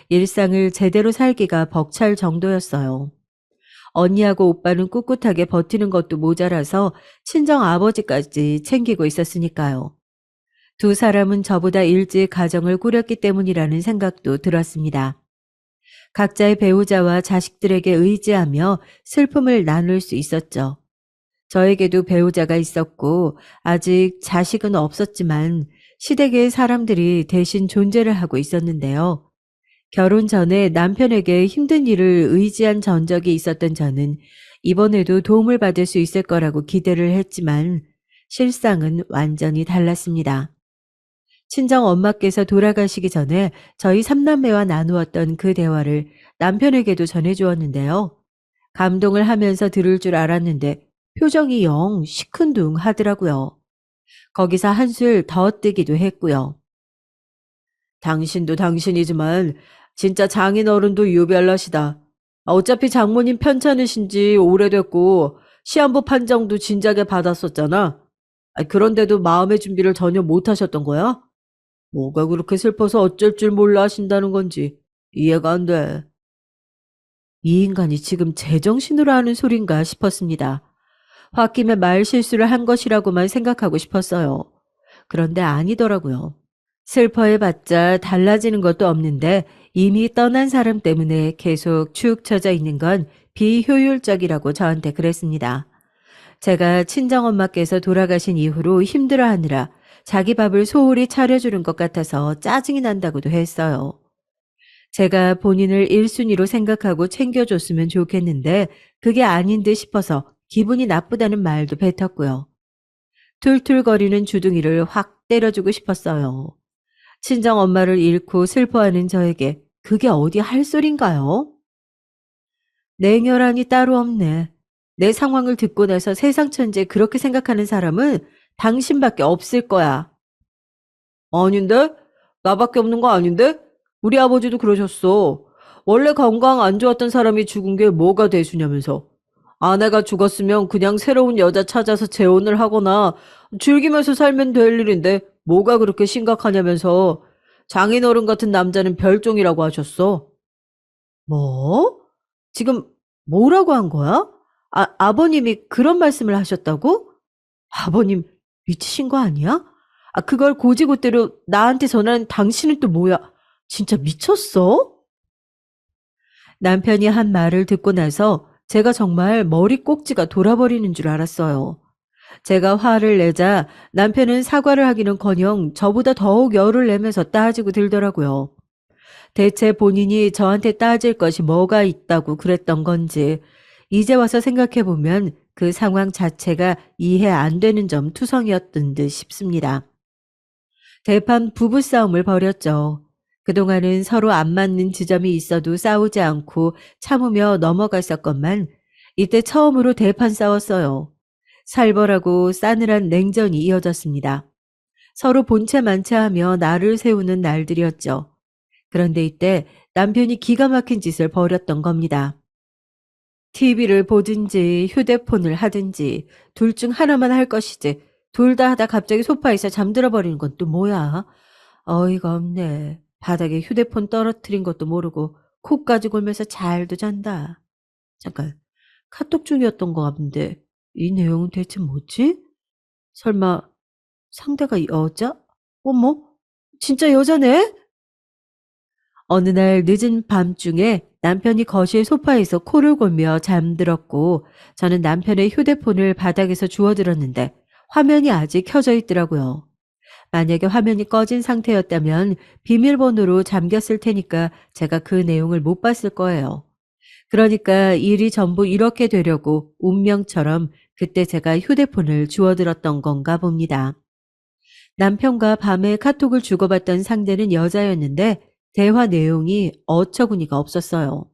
일상을 제대로 살기가 벅찰 정도였어요. 언니하고 오빠는 꿋꿋하게 버티는 것도 모자라서 친정 아버지까지 챙기고 있었으니까요. 두 사람은 저보다 일찍 가정을 꾸렸기 때문이라는 생각도 들었습니다. 각자의 배우자와 자식들에게 의지하며 슬픔을 나눌 수 있었죠. 저에게도 배우자가 있었고 아직 자식은 없었지만 시댁의 사람들이 대신 존재를 하고 있었는데요. 결혼 전에 남편에게 힘든 일을 의지한 전적이 있었던 저는 이번에도 도움을 받을 수 있을 거라고 기대를 했지만 실상은 완전히 달랐습니다. 친정 엄마께서 돌아가시기 전에 저희 삼남매와 나누었던 그 대화를 남편에게도 전해주었는데요. 감동을 하면서 들을 줄 알았는데 표정이 영 시큰둥 하더라고요. 거기서 한술 더 뜨기도 했고요. 당신도 당신이지만 진짜 장인어른도 유별나시다. 어차피 장모님 편찮으신지 오래됐고 시한부 판정도 진작에 받았었잖아. 그런데도 마음의 준비를 전혀 못 하셨던 거야? 뭐가 그렇게 슬퍼서 어쩔 줄 몰라 하신다는 건지 이해가 안 돼. 이 인간이 지금 제정신으로 하는 소린가 싶었습니다. 홧김에 말 실수를 한 것이라고만 생각하고 싶었어요. 그런데 아니더라고요. 슬퍼해봤자 달라지는 것도 없는데 이미 떠난 사람 때문에 계속 축 처져 있는 건 비효율적이라고 저한테 그랬습니다. 제가 친정엄마께서 돌아가신 이후로 힘들어하느라 자기 밥을 소홀히 차려주는 것 같아서 짜증이 난다고도 했어요. 제가 본인을 1순위로 생각하고 챙겨줬으면 좋겠는데 그게 아닌 듯 싶어서 기분이 나쁘다는 말도 뱉었고요. 툴툴거리는 주둥이를 확 때려주고 싶었어요. 친정엄마를 잃고 슬퍼하는 저에게 그게 어디 할 소린가요? 냉혈한이 따로 없네. 내 상황을 듣고 나서 세상 천지에 그렇게 생각하는 사람은 당신밖에 없을 거야. 아닌데? 나밖에 없는 거 아닌데? 우리 아버지도 그러셨어. 원래 건강 안 좋았던 사람이 죽은 게 뭐가 대수냐면서. 아내가 죽었으면 그냥 새로운 여자 찾아서 재혼을 하거나 즐기면서 살면 될 일인데 뭐가 그렇게 심각하냐면서. 장인어른 같은 남자는 별종이라고 하셨어. 뭐? 지금 뭐라고 한 거야? 아버님이 그런 말씀을 하셨다고? 아버님 미치신 거 아니야? 그걸 고지고대로 나한테 전하는 당신은 또 뭐야? 진짜 미쳤어? 남편이 한 말을 듣고 나서 제가 정말 머리 꼭지가 돌아버리는 줄 알았어요. 제가 화를 내자 남편은 사과를 하기는커녕 저보다 더욱 열을 내면서 따지고 들더라고요. 대체 본인이 저한테 따질 것이 뭐가 있다고 그랬던 건지 이제 와서 생각해보면 그 상황 자체가 이해 안 되는 점 투성이었던 듯 싶습니다. 대판 부부싸움을 벌였죠. 그동안은 서로 안 맞는 지점이 있어도 싸우지 않고 참으며 넘어갔었건만 이때 처음으로 대판 싸웠어요. 살벌하고 싸늘한 냉전이 이어졌습니다. 서로 본체 만체하며 날을 세우는 날들이었죠. 그런데 이때 남편이 기가 막힌 짓을 벌였던 겁니다. TV를 보든지 휴대폰을 하든지 둘 중 하나만 할 것이지 둘 다 하다 갑자기 소파에서 잠들어 버리는 건 또 뭐야? 어이가 없네. 바닥에 휴대폰 떨어뜨린 것도 모르고 코까지 골면서 잘도 잔다. 잠깐, 카톡 중이었던 것 같은데 이 내용은 대체 뭐지? 설마 상대가 여자? 어머, 진짜 여자네? 어느 날 늦은 밤중에 남편이 거실 소파에서 코를 골며 잠들었고 저는 남편의 휴대폰을 바닥에서 주워들었는데 화면이 아직 켜져 있더라고요. 만약에 화면이 꺼진 상태였다면 비밀번호로 잠겼을 테니까 제가 그 내용을 못 봤을 거예요. 그러니까 일이 전부 이렇게 되려고 운명처럼 그때 제가 휴대폰을 주워들었던 건가 봅니다. 남편과 밤에 카톡을 주고받던 상대는 여자였는데 대화 내용이 어처구니가 없었어요.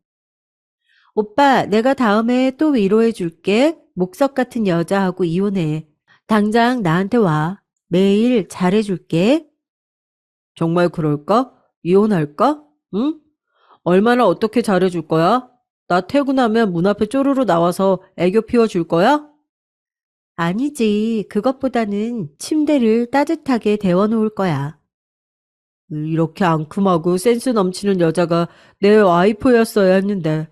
오빠, 내가 다음에 또 위로해 줄게. 목석 같은 여자하고 이혼해. 당장 나한테 와. 매일 잘해 줄게. 정말 그럴까? 이혼할까? 응? 얼마나 어떻게 잘해 줄 거야? 나 퇴근하면 문 앞에 쪼르르 나와서 애교 피워 줄 거야? 아니지. 그것보다는 침대를 따뜻하게 데워 놓을 거야. 이렇게 앙큼하고 센스 넘치는 여자가 내 와이프였어야 했는데.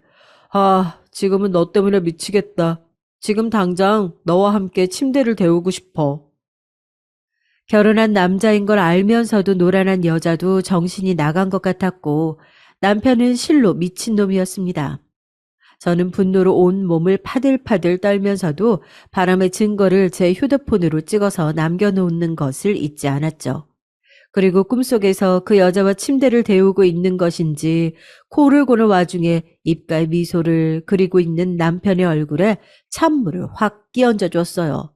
지금은 너 때문에 미치겠다. 지금 당장 너와 함께 침대를 데우고 싶어. 결혼한 남자인 걸 알면서도 노란한 여자도 정신이 나간 것 같았고 남편은 실로 미친놈이었습니다. 저는 분노로 온 몸을 파들파들 떨면서도 바람의 증거를 제 휴대폰으로 찍어서 남겨놓는 것을 잊지 않았죠. 그리고 꿈속에서 그 여자와 침대를 데우고 있는 것인지 코를 고는 와중에 입가에 미소를 그리고 있는 남편의 얼굴에 찬물을 확 끼얹어 줬어요.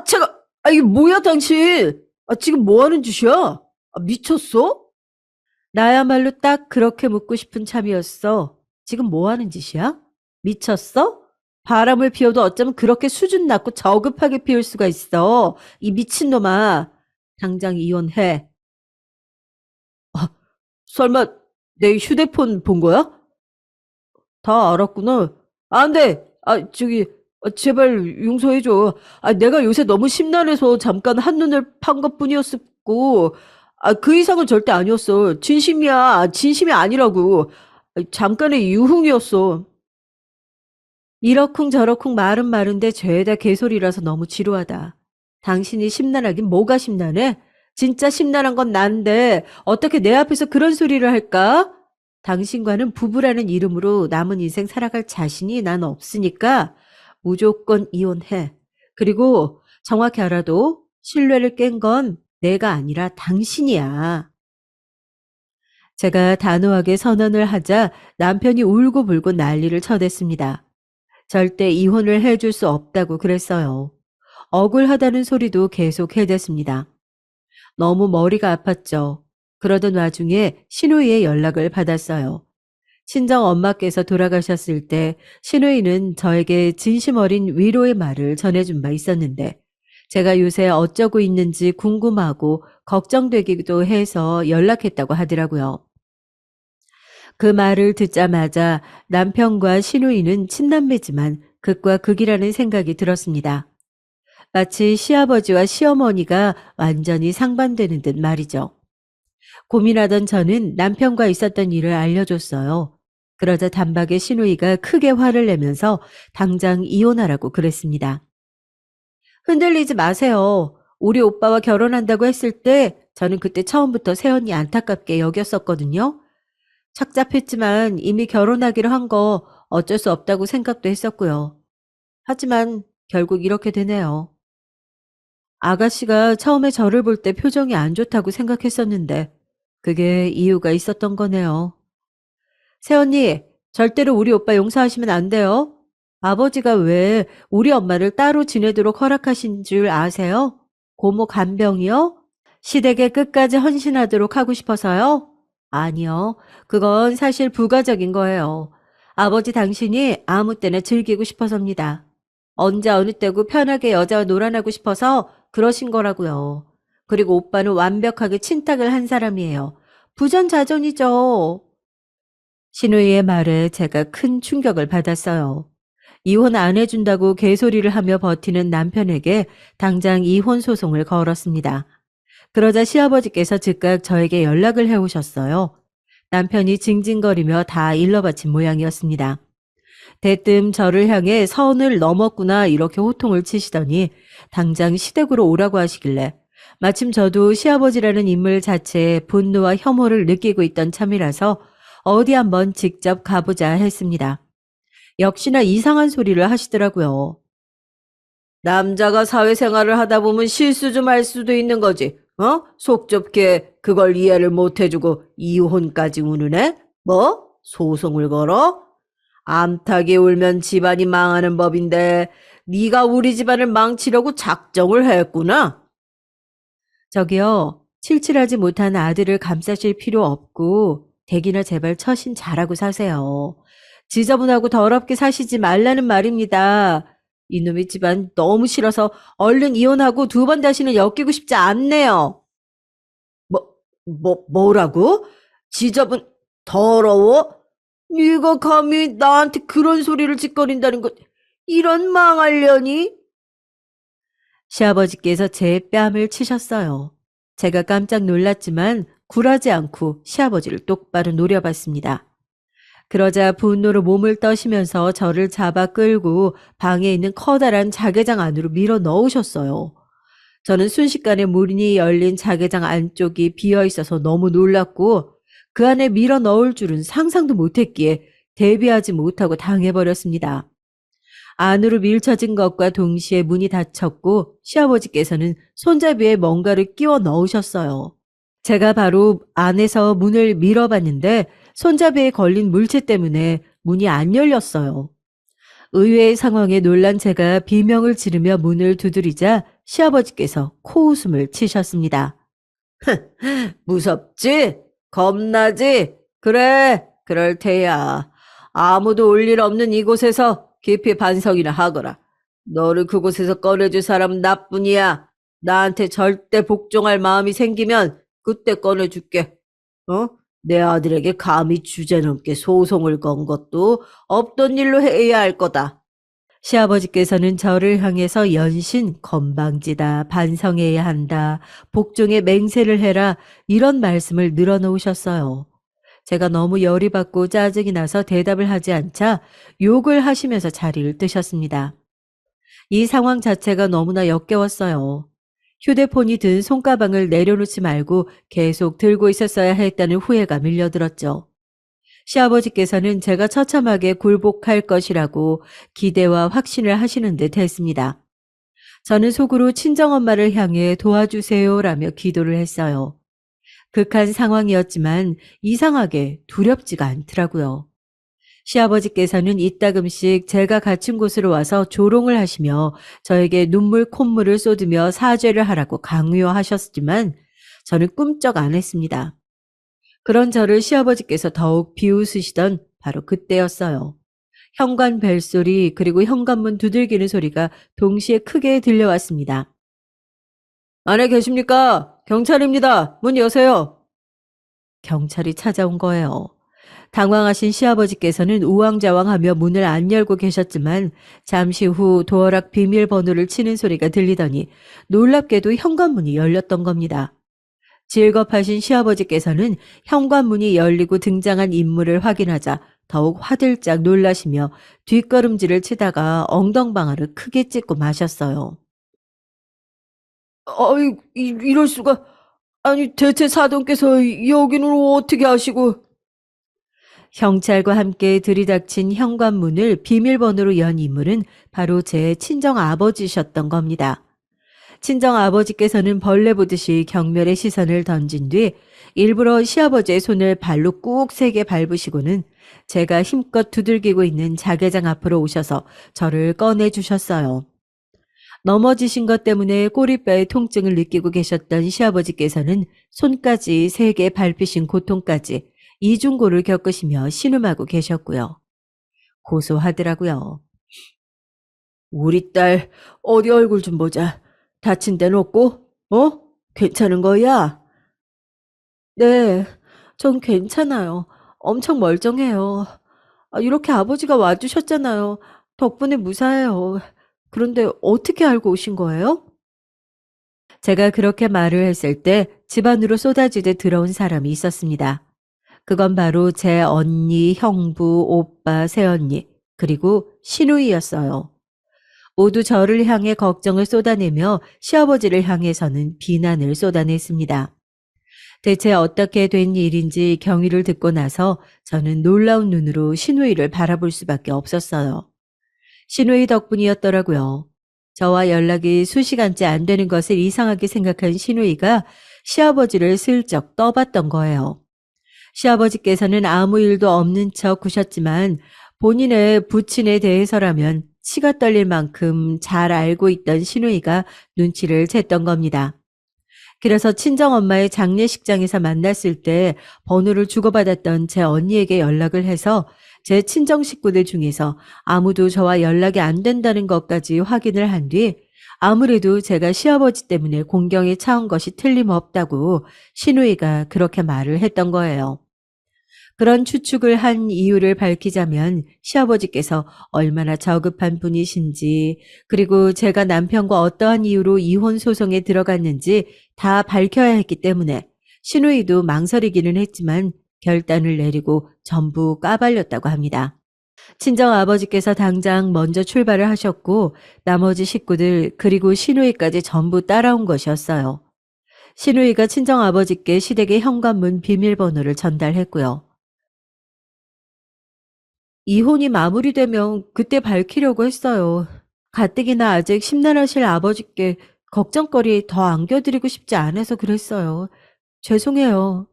제가, 이게 뭐야 당신? 지금 뭐 하는 짓이야? 미쳤어? 나야말로 딱 그렇게 묻고 싶은 참이었어. 지금 뭐 하는 짓이야? 미쳤어? 바람을 피워도 어쩌면 그렇게 수준 낮고 저급하게 피울 수가 있어. 이 미친놈아. 당장 이혼해. 설마 내 휴대폰 본 거야? 다 알았구나. 안 돼! 제발 용서해줘. 내가 요새 너무 심란해서 잠깐 한눈을 판 것뿐이었고, 그 이상은 절대 아니었어. 진심이야. 진심이 아니라고. 잠깐의 유흥이었어. 이러쿵저러쿵 말은 많은데 죄다 개소리라서 너무 지루하다. 당신이 심란하긴 뭐가 심란해? 진짜 심란한 건 난데 어떻게 내 앞에서 그런 소리를 할까? 당신과는 부부라는 이름으로 남은 인생 살아갈 자신이 난 없으니까 무조건 이혼해. 그리고 정확히 알아도 신뢰를 깬 건 내가 아니라 당신이야. 제가 단호하게 선언을 하자 남편이 울고불고 난리를 쳐댔습니다. 절대 이혼을 해줄 수 없다고 그랬어요. 억울하다는 소리도 계속 해댔습니다. 너무 머리가 아팠죠. 그러던 와중에 신우이의 연락을 받았어요. 친정 엄마께서 돌아가셨을 때 신우이는 저에게 진심 어린 위로의 말을 전해준 바 있었는데 제가 요새 어쩌고 있는지 궁금하고 걱정되기도 해서 연락했다고 하더라고요. 그 말을 듣자마자 남편과 신우이는 친남매지만 극과 극이라는 생각이 들었습니다. 마치 시아버지와 시어머니가 완전히 상반되는 듯 말이죠. 고민하던 저는 남편과 있었던 일을 알려줬어요. 그러자 단박에 신우이가 크게 화를 내면서 당장 이혼하라고 그랬습니다. 흔들리지 마세요. 우리 오빠와 결혼한다고 했을 때 저는 그때 처음부터 새언니 안타깝게 여겼었거든요. 착잡했지만 이미 결혼하기로 한 거 어쩔 수 없다고 생각도 했었고요. 하지만 결국 이렇게 되네요. 아가씨가 처음에 저를 볼 때 표정이 안 좋다고 생각했었는데 그게 이유가 있었던 거네요. 새언니, 절대로 우리 오빠 용서하시면 안 돼요. 아버지가 왜 우리 엄마를 따로 지내도록 허락하신 줄 아세요? 고모 간병이요? 시댁에 끝까지 헌신하도록 하고 싶어서요? 아니요. 그건 사실 부가적인 거예요. 아버지 당신이 아무 때나 즐기고 싶어서입니다. 언제 어느 때고 편하게 여자와 놀아나고 싶어서 그러신 거라고요. 그리고 오빠는 완벽하게 친탁을 한 사람이에요. 부전자전이죠. 신우이의 말에 제가 큰 충격을 받았어요. 이혼 안 해준다고 개소리를 하며 버티는 남편에게 당장 이혼 소송을 걸었습니다. 그러자 시아버지께서 즉각 저에게 연락을 해오셨어요. 남편이 징징거리며 다 일러바친 모양이었습니다. 대뜸 저를 향해 선을 넘었구나 이렇게 호통을 치시더니 당장 시댁으로 오라고 하시길래 마침 저도 시아버지라는 인물 자체에 분노와 혐오를 느끼고 있던 참이라서 어디 한번 직접 가보자 했습니다. 역시나 이상한 소리를 하시더라고요. 남자가 사회생활을 하다 보면 실수 좀 할 수도 있는 거지. 속 좁게 그걸 이해를 못 해주고 이혼까지 우는애? 뭐? 소송을 걸어? 암탉이 울면 집안이 망하는 법인데 네가 우리 집안을 망치려고 작정을 했구나. 저기요. 칠칠하지 못한 아들을 감싸실 필요 없고 댁이나 제발 처신 잘하고 사세요. 지저분하고 더럽게 사시지 말라는 말입니다. 이놈의 집안 너무 싫어서 얼른 이혼하고 두 번 다시는 엮이고 싶지 않네요. 뭐라고? 지저분, 더러워? 네가 감히 나한테 그런 소리를 짓거린다는 것, 이런 망할려니? 시아버지께서 제 뺨을 치셨어요. 제가 깜짝 놀랐지만 굴하지 않고 시아버지를 똑바로 노려봤습니다. 그러자 분노로 몸을 떠시면서 저를 잡아 끌고 방에 있는 커다란 자개장 안으로 밀어 넣으셨어요. 저는 순식간에 문이 열린 자개장 안쪽이 비어 있어서 너무 놀랐고 그 안에 밀어 넣을 줄은 상상도 못했기에 대비하지 못하고 당해버렸습니다. 안으로 밀쳐진 것과 동시에 문이 닫혔고 시아버지께서는 손잡이에 뭔가를 끼워 넣으셨어요. 제가 바로 안에서 문을 밀어봤는데 손잡이에 걸린 물체 때문에 문이 안 열렸어요. 의외의 상황에 놀란 제가 비명을 지르며 문을 두드리자 시아버지께서 코웃음을 치셨습니다. 무섭지? 겁나지? 그래, 그럴 테야. 아무도 올 일 없는 이곳에서 깊이 반성이나 하거라. 너를 그곳에서 꺼내줄 사람은 나뿐이야. 나한테 절대 복종할 마음이 생기면 그때 꺼내줄게. 내 아들에게 감히 주제넘게 소송을 건 것도 없던 일로 해야 할 거다. 시아버지께서는 저를 향해서 연신 건방지다, 반성해야 한다, 복종에 맹세를 해라 이런 말씀을 늘어놓으셨어요. 제가 너무 열이 받고 짜증이 나서 대답을 하지 않자 욕을 하시면서 자리를 뜨셨습니다. 이 상황 자체가 너무나 역겨웠어요. 휴대폰이 든 손가방을 내려놓지 말고 계속 들고 있었어야 했다는 후회가 밀려들었죠. 시아버지께서는 제가 처참하게 굴복할 것이라고 기대와 확신을 하시는 듯 했습니다. 저는 속으로 친정엄마를 향해 도와주세요라며 기도를 했어요. 극한 상황이었지만 이상하게 두렵지가 않더라고요. 시아버지께서는 이따금씩 제가 갇힌 곳으로 와서 조롱을 하시며 저에게 눈물 콧물을 쏟으며 사죄를 하라고 강요하셨지만 저는 꿈쩍 안 했습니다. 그런 저를 시아버지께서 더욱 비웃으시던 바로 그때였어요. 현관 벨소리 그리고 현관문 두들기는 소리가 동시에 크게 들려왔습니다. 안에 계십니까? 경찰입니다. 문 여세요. 경찰이 찾아온 거예요. 당황하신 시아버지께서는 우왕좌왕하며 문을 안 열고 계셨지만 잠시 후 도어락 비밀번호를 치는 소리가 들리더니 놀랍게도 현관문이 열렸던 겁니다. 질겁하신 시아버지께서는 현관문이 열리고 등장한 인물을 확인하자 더욱 화들짝 놀라시며 뒷걸음질을 치다가 엉덩방아를 크게 찢고 마셨어요. 아이, 이럴 수가. 아니, 대체 사돈께서 여기는 어떻게 하시고. 경찰과 함께 들이닥친 현관문을 비밀번호로 연 인물은 바로 제 친정 아버지셨던 겁니다. 친정 아버지께서는 벌레 보듯이 경멸의 시선을 던진 뒤 일부러 시아버지의 손을 발로 꾹 세게 밟으시고는 제가 힘껏 두들기고 있는 자개장 앞으로 오셔서 저를 꺼내주셨어요. 넘어지신 것 때문에 꼬리뼈의 통증을 느끼고 계셨던 시아버지께서는 손까지 세게 밟히신 고통까지 이중고를 겪으시며 신음하고 계셨고요. 고소하더라고요. 우리 딸 어디 얼굴 좀 보자. 다친 데는 없고? 괜찮은 거야? 네, 전 괜찮아요. 엄청 멀쩡해요. 이렇게 아버지가 와주셨잖아요. 덕분에 무사해요. 그런데 어떻게 알고 오신 거예요? 제가 그렇게 말을 했을 때 집안으로 쏟아지듯 들어온 사람이 있었습니다. 그건 바로 제 언니, 형부, 오빠, 새언니, 그리고 시누이였어요. 모두 저를 향해 걱정을 쏟아내며 시아버지를 향해서는 비난을 쏟아냈습니다. 대체 어떻게 된 일인지 경위를 듣고 나서 저는 놀라운 눈으로 시누이를 바라볼 수밖에 없었어요. 시누이 덕분이었더라고요. 저와 연락이 수시간째 안 되는 것을 이상하게 생각한 시누이가 시아버지를 슬쩍 떠봤던 거예요. 시아버지께서는 아무 일도 없는 척 구셨지만 본인의 부친에 대해서라면 치가 떨릴 만큼 잘 알고 있던 시누이가 눈치를 챘던 겁니다. 그래서 친정엄마의 장례식장에서 만났을 때 번호를 주고받았던 제 언니에게 연락을 해서 제 친정 식구들 중에서 아무도 저와 연락이 안 된다는 것까지 확인을 한 뒤 아무래도 제가 시아버지 때문에 공경에 차온 것이 틀림없다고 시누이가 그렇게 말을 했던 거예요. 그런 추측을 한 이유를 밝히자면 시아버지께서 얼마나 저급한 분이신지 그리고 제가 남편과 어떠한 이유로 이혼 소송에 들어갔는지 다 밝혀야 했기 때문에 시누이도 망설이기는 했지만 결단을 내리고 전부 까발렸다고 합니다. 친정 아버지께서 당장 먼저 출발을 하셨고 나머지 식구들 그리고 시누이까지 전부 따라온 것이었어요. 시누이가 친정 아버지께 시댁의 현관문 비밀번호를 전달했고요. 이혼이 마무리되면 그때 밝히려고 했어요. 가뜩이나 아직 심란하실 아버지께 걱정거리 더 안겨드리고 싶지 않아서 그랬어요. 죄송해요.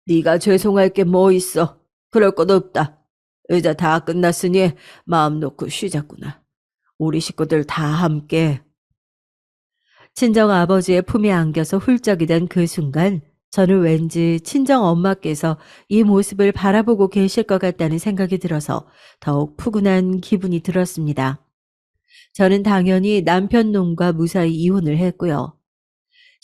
네가 죄송할 게 뭐 있어. 그럴 것 없다. 이제 다 끝났으니 마음 놓고 쉬자꾸나. 우리 식구들 다 함께. 친정 아버지의 품에 안겨서 훌쩍이 된 그 순간 저는 왠지 친정 엄마께서 이 모습을 바라보고 계실 것 같다는 생각이 들어서 더욱 푸근한 기분이 들었습니다. 저는 당연히 남편 놈과 무사히 이혼을 했고요.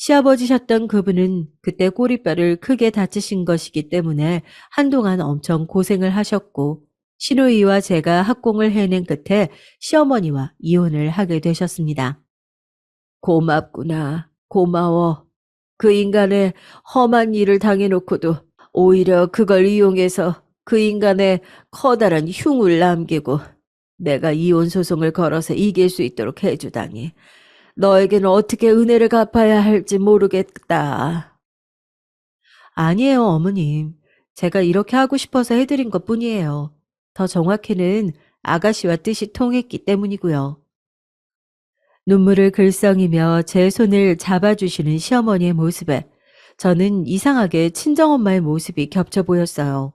시아버지셨던 그분은 그때 꼬리뼈를 크게 다치신 것이기 때문에 한동안 엄청 고생을 하셨고, 시누이와 제가 학공을 해낸 끝에 시어머니와 이혼을 하게 되셨습니다. 고맙구나. 고마워. 그 인간의 험한 일을 당해놓고도 오히려 그걸 이용해서 그 인간의 커다란 흉을 남기고 내가 이혼 소송을 걸어서 이길 수 있도록 해주다니. 너에게는 어떻게 은혜를 갚아야 할지 모르겠다. 아니에요, 어머님. 제가 이렇게 하고 싶어서 해드린 것뿐이에요. 더 정확히는 아가씨와 뜻이 통했기 때문이고요. 눈물을 글썽이며 제 손을 잡아주시는 시어머니의 모습에 저는 이상하게 친정엄마의 모습이 겹쳐 보였어요.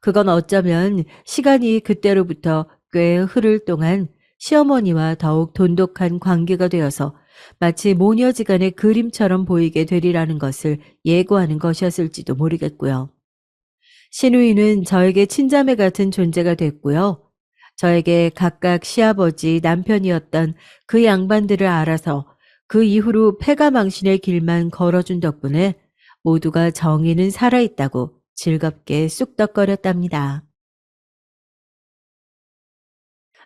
그건 어쩌면 시간이 그때로부터 꽤 흐를 동안 시어머니와 더욱 돈독한 관계가 되어서 마치 모녀지간의 그림처럼 보이게 되리라는 것을 예고하는 것이었을지도 모르겠고요. 시누이는 저에게 친자매 같은 존재가 됐고요. 저에게 각각 시아버지, 남편이었던 그 양반들을 알아서 그 이후로 패가망신의 길만 걸어준 덕분에 모두가 정의는 살아있다고 즐겁게 쑥덕거렸답니다.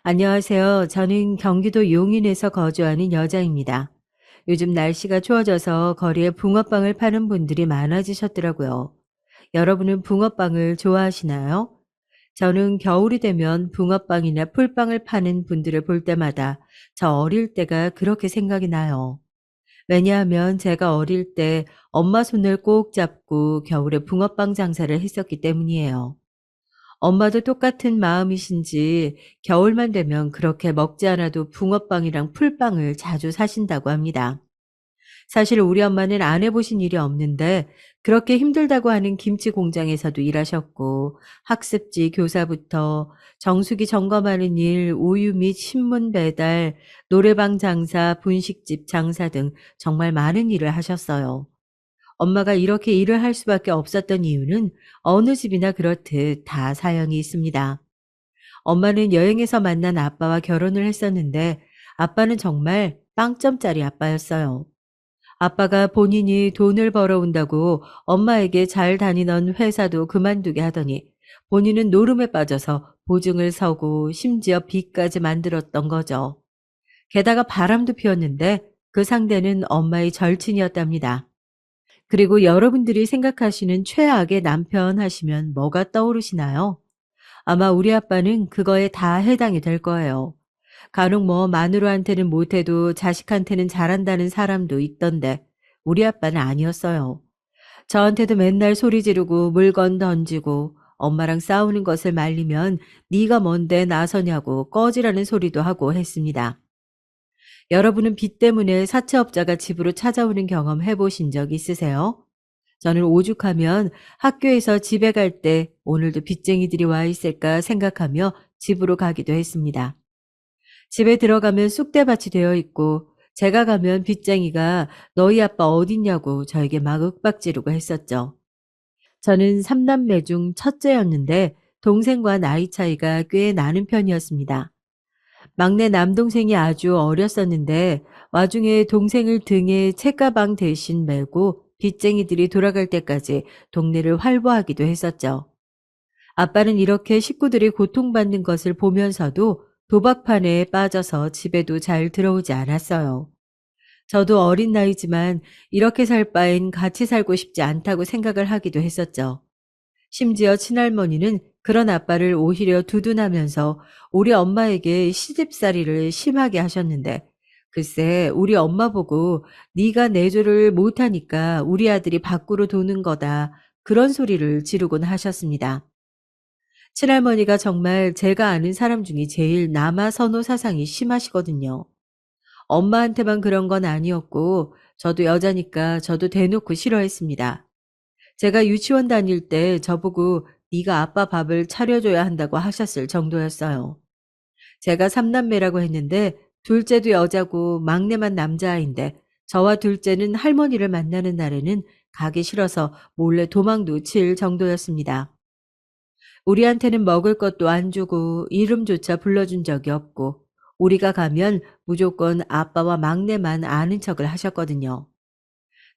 안녕하세요. 저는 경기도 용인에서 거주하는 여자입니다. 요즘 날씨가 추워져서 거리에 붕어빵을 파는 분들이 많아지셨더라고요. 여러분은 붕어빵을 좋아하시나요? 저는 겨울이 되면 붕어빵이나 풀빵을 파는 분들을 볼 때마다 저 어릴 때가 그렇게 생각이 나요. 왜냐하면 제가 어릴 때 엄마 손을 꼭 잡고 겨울에 붕어빵 장사를 했었기 때문이에요. 엄마도 똑같은 마음이신지 겨울만 되면 그렇게 먹지 않아도 붕어빵이랑 풀빵을 자주 사신다고 합니다. 사실 우리 엄마는 안 해보신 일이 없는데 그렇게 힘들다고 하는 김치 공장에서도 일하셨고 학습지 교사부터 정수기 점검하는 일, 우유 및 신문 배달, 노래방 장사, 분식집 장사 등 정말 많은 일을 하셨어요. 엄마가 이렇게 일을 할 수밖에 없었던 이유는 어느 집이나 그렇듯 다 사연이 있습니다. 엄마는 여행에서 만난 아빠와 결혼을 했었는데 아빠는 정말 빵점짜리 아빠였어요. 아빠가 본인이 돈을 벌어온다고 엄마에게 잘 다니던 회사도 그만두게 하더니 본인은 노름에 빠져서 보증을 서고 심지어 빚까지 만들었던 거죠. 게다가 바람도 피웠는데 그 상대는 엄마의 절친이었답니다. 그리고 여러분들이 생각하시는 최악의 남편 하시면 뭐가 떠오르시나요? 아마 우리 아빠는 그거에 다 해당이 될 거예요. 간혹 뭐 마누라한테는 못해도 자식한테는 잘한다는 사람도 있던데 우리 아빠는 아니었어요. 저한테도 맨날 소리 지르고 물건 던지고 엄마랑 싸우는 것을 말리면 네가 뭔데 나서냐고 꺼지라는 소리도 하고 했습니다. 여러분은 빚 때문에 사채업자가 집으로 찾아오는 경험 해보신 적 있으세요? 저는 오죽하면 학교에서 집에 갈 때 오늘도 빚쟁이들이 와 있을까 생각하며 집으로 가기도 했습니다. 집에 들어가면 쑥대밭이 되어 있고 제가 가면 빚쟁이가 너희 아빠 어딨냐고 저에게 막 윽박지르고 했었죠. 저는 3남매 중 첫째였는데 동생과 나이 차이가 꽤 나는 편이었습니다. 막내 남동생이 아주 어렸었는데 와중에 동생을 등에 책가방 대신 메고 빚쟁이들이 돌아갈 때까지 동네를 활보하기도 했었죠. 아빠는 이렇게 식구들이 고통받는 것을 보면서도 도박판에 빠져서 집에도 잘 들어오지 않았어요. 저도 어린 나이지만 이렇게 살 바엔 같이 살고 싶지 않다고 생각을 하기도 했었죠. 심지어 친할머니는 그런 아빠를 오히려 두둔하면서 우리 엄마에게 시집살이를 심하게 하셨는데 글쎄 우리 엄마 보고 네가 내조를 못하니까 우리 아들이 밖으로 도는 거다 그런 소리를 지르곤 하셨습니다. 친할머니가 정말 제가 아는 사람 중에 제일 남아 선호 사상이 심하시거든요. 엄마한테만 그런 건 아니었고 저도 여자니까 저도 대놓고 싫어했습니다. 제가 유치원 다닐 때 저보고 네가 아빠 밥을 차려줘야 한다고 하셨을 정도였어요. 제가 삼남매라고 했는데 둘째도 여자고 막내만 남자아이인데 저와 둘째는 할머니를 만나는 날에는 가기 싫어서 몰래 도망도 칠 정도였습니다. 우리한테는 먹을 것도 안 주고 이름조차 불러준 적이 없고 우리가 가면 무조건 아빠와 막내만 아는 척을 하셨거든요.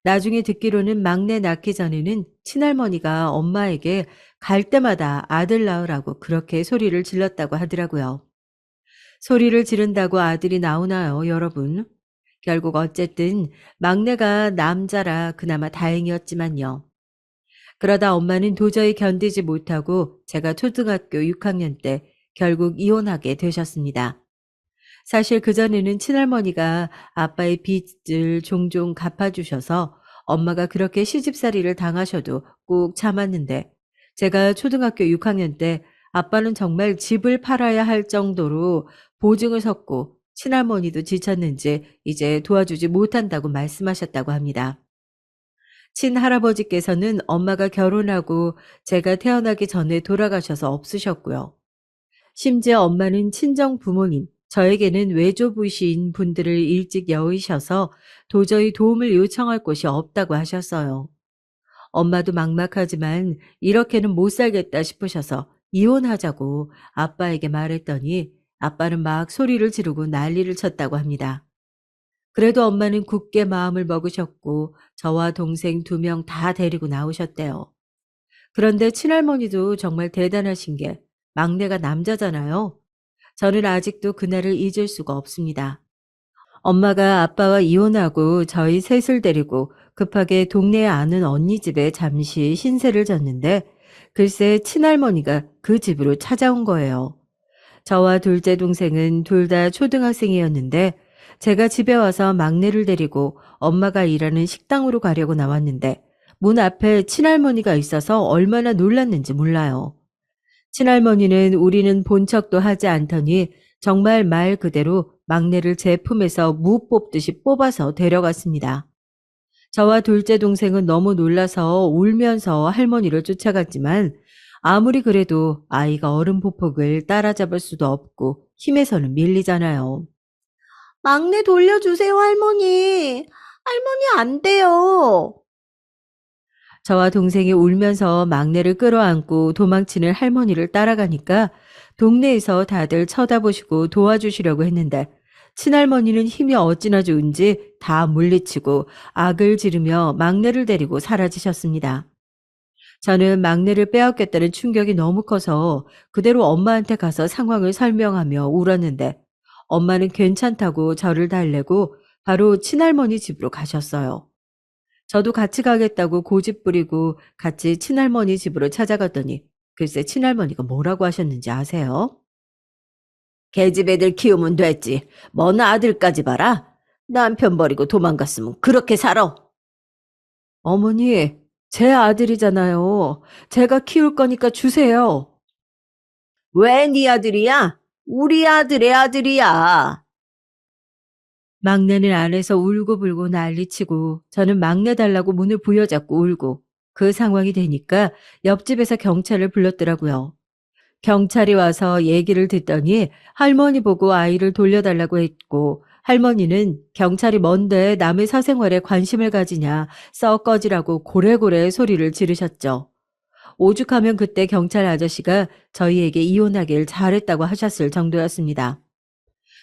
나중에 듣기로는 막내 낳기 전에는 친할머니가 엄마에게 갈 때마다 아들 낳으라고 그렇게 소리를 질렀다고 하더라고요. 소리를 지른다고 아들이 나오나요, 여러분? 결국 어쨌든 막내가 남자라 그나마 다행이었지만요. 그러다 엄마는 도저히 견디지 못하고 제가 초등학교 6학년 때 결국 이혼하게 되셨습니다. 사실 그전에는 친할머니가 아빠의 빚을 종종 갚아주셔서 엄마가 그렇게 시집살이를 당하셔도 꾹 참았는데, 제가 초등학교 6학년 때 아빠는 정말 집을 팔아야 할 정도로 보증을 섰고 친할머니도 지쳤는지 이제 도와주지 못한다고 말씀하셨다고 합니다. 친할아버지께서는 엄마가 결혼하고 제가 태어나기 전에 돌아가셔서 없으셨고요. 심지어 엄마는 친정 부모님, 저에게는 외조부신 분들을 일찍 여의셔서 도저히 도움을 요청할 곳이 없다고 하셨어요. 엄마도 막막하지만 이렇게는 못 살겠다 싶으셔서 이혼하자고 아빠에게 말했더니 아빠는 막 소리를 지르고 난리를 쳤다고 합니다. 그래도 엄마는 굳게 마음을 먹으셨고 저와 동생 2명 다 데리고 나오셨대요. 그런데 친할머니도 정말 대단하신 게 막내가 남자잖아요. 저는 아직도 그날을 잊을 수가 없습니다. 엄마가 아빠와 이혼하고 저희 셋을 데리고 급하게 동네에 아는 언니 집에 잠시 신세를 졌는데, 글쎄 친할머니가 그 집으로 찾아온 거예요. 저와 둘째 동생은 둘 다 초등학생이었는데 제가 집에 와서 막내를 데리고 엄마가 일하는 식당으로 가려고 나왔는데 문 앞에 친할머니가 있어서 얼마나 놀랐는지 몰라요. 친할머니는 우리는 본 척도 하지 않더니 정말 말 그대로 막내를 제 품에서 무 뽑듯이 뽑아서 데려갔습니다. 저와 둘째 동생은 너무 놀라서 울면서 할머니를 쫓아갔지만 아무리 그래도 아이가 어른 보폭을 따라잡을 수도 없고 힘에서는 밀리잖아요. 막내 돌려주세요, 할머니. 할머니 안 돼요. 저와 동생이 울면서 막내를 끌어안고 도망치는 할머니를 따라가니까 동네에서 다들 쳐다보시고 도와주시려고 했는데 친할머니는 힘이 어찌나 좋은지 다 물리치고 악을 지르며 막내를 데리고 사라지셨습니다. 저는 막내를 빼앗겼다는 충격이 너무 커서 그대로 엄마한테 가서 상황을 설명하며 울었는데 엄마는 괜찮다고 저를 달래고 바로 친할머니 집으로 가셨어요. 저도 같이 가겠다고 고집 부리고 같이 친할머니 집으로 찾아갔더니 글쎄 친할머니가 뭐라고 하셨는지 아세요? "계집 애들 키우면 됐지. 뭔 아들까지 봐라. 남편 버리고 도망갔으면 그렇게 살아." 어머니, 제 아들이잖아요. 제가 키울 거니까 주세요. "왜 네 아들이야? 우리 아들의 아들이야." 막내는 안에서 울고불고 난리치고 저는 막내 달라고 문을 부여잡고 울고, 그 상황이 되니까 옆집에서 경찰을 불렀더라고요. 경찰이 와서 얘기를 듣더니 할머니 보고 아이를 돌려달라고 했고, 할머니는 경찰이 뭔데 남의 사생활에 관심을 가지냐, 썩 꺼지라고 고래고래 소리를 지르셨죠. 오죽하면 그때 경찰 아저씨가 저희에게 이혼하길 잘했다고 하셨을 정도였습니다.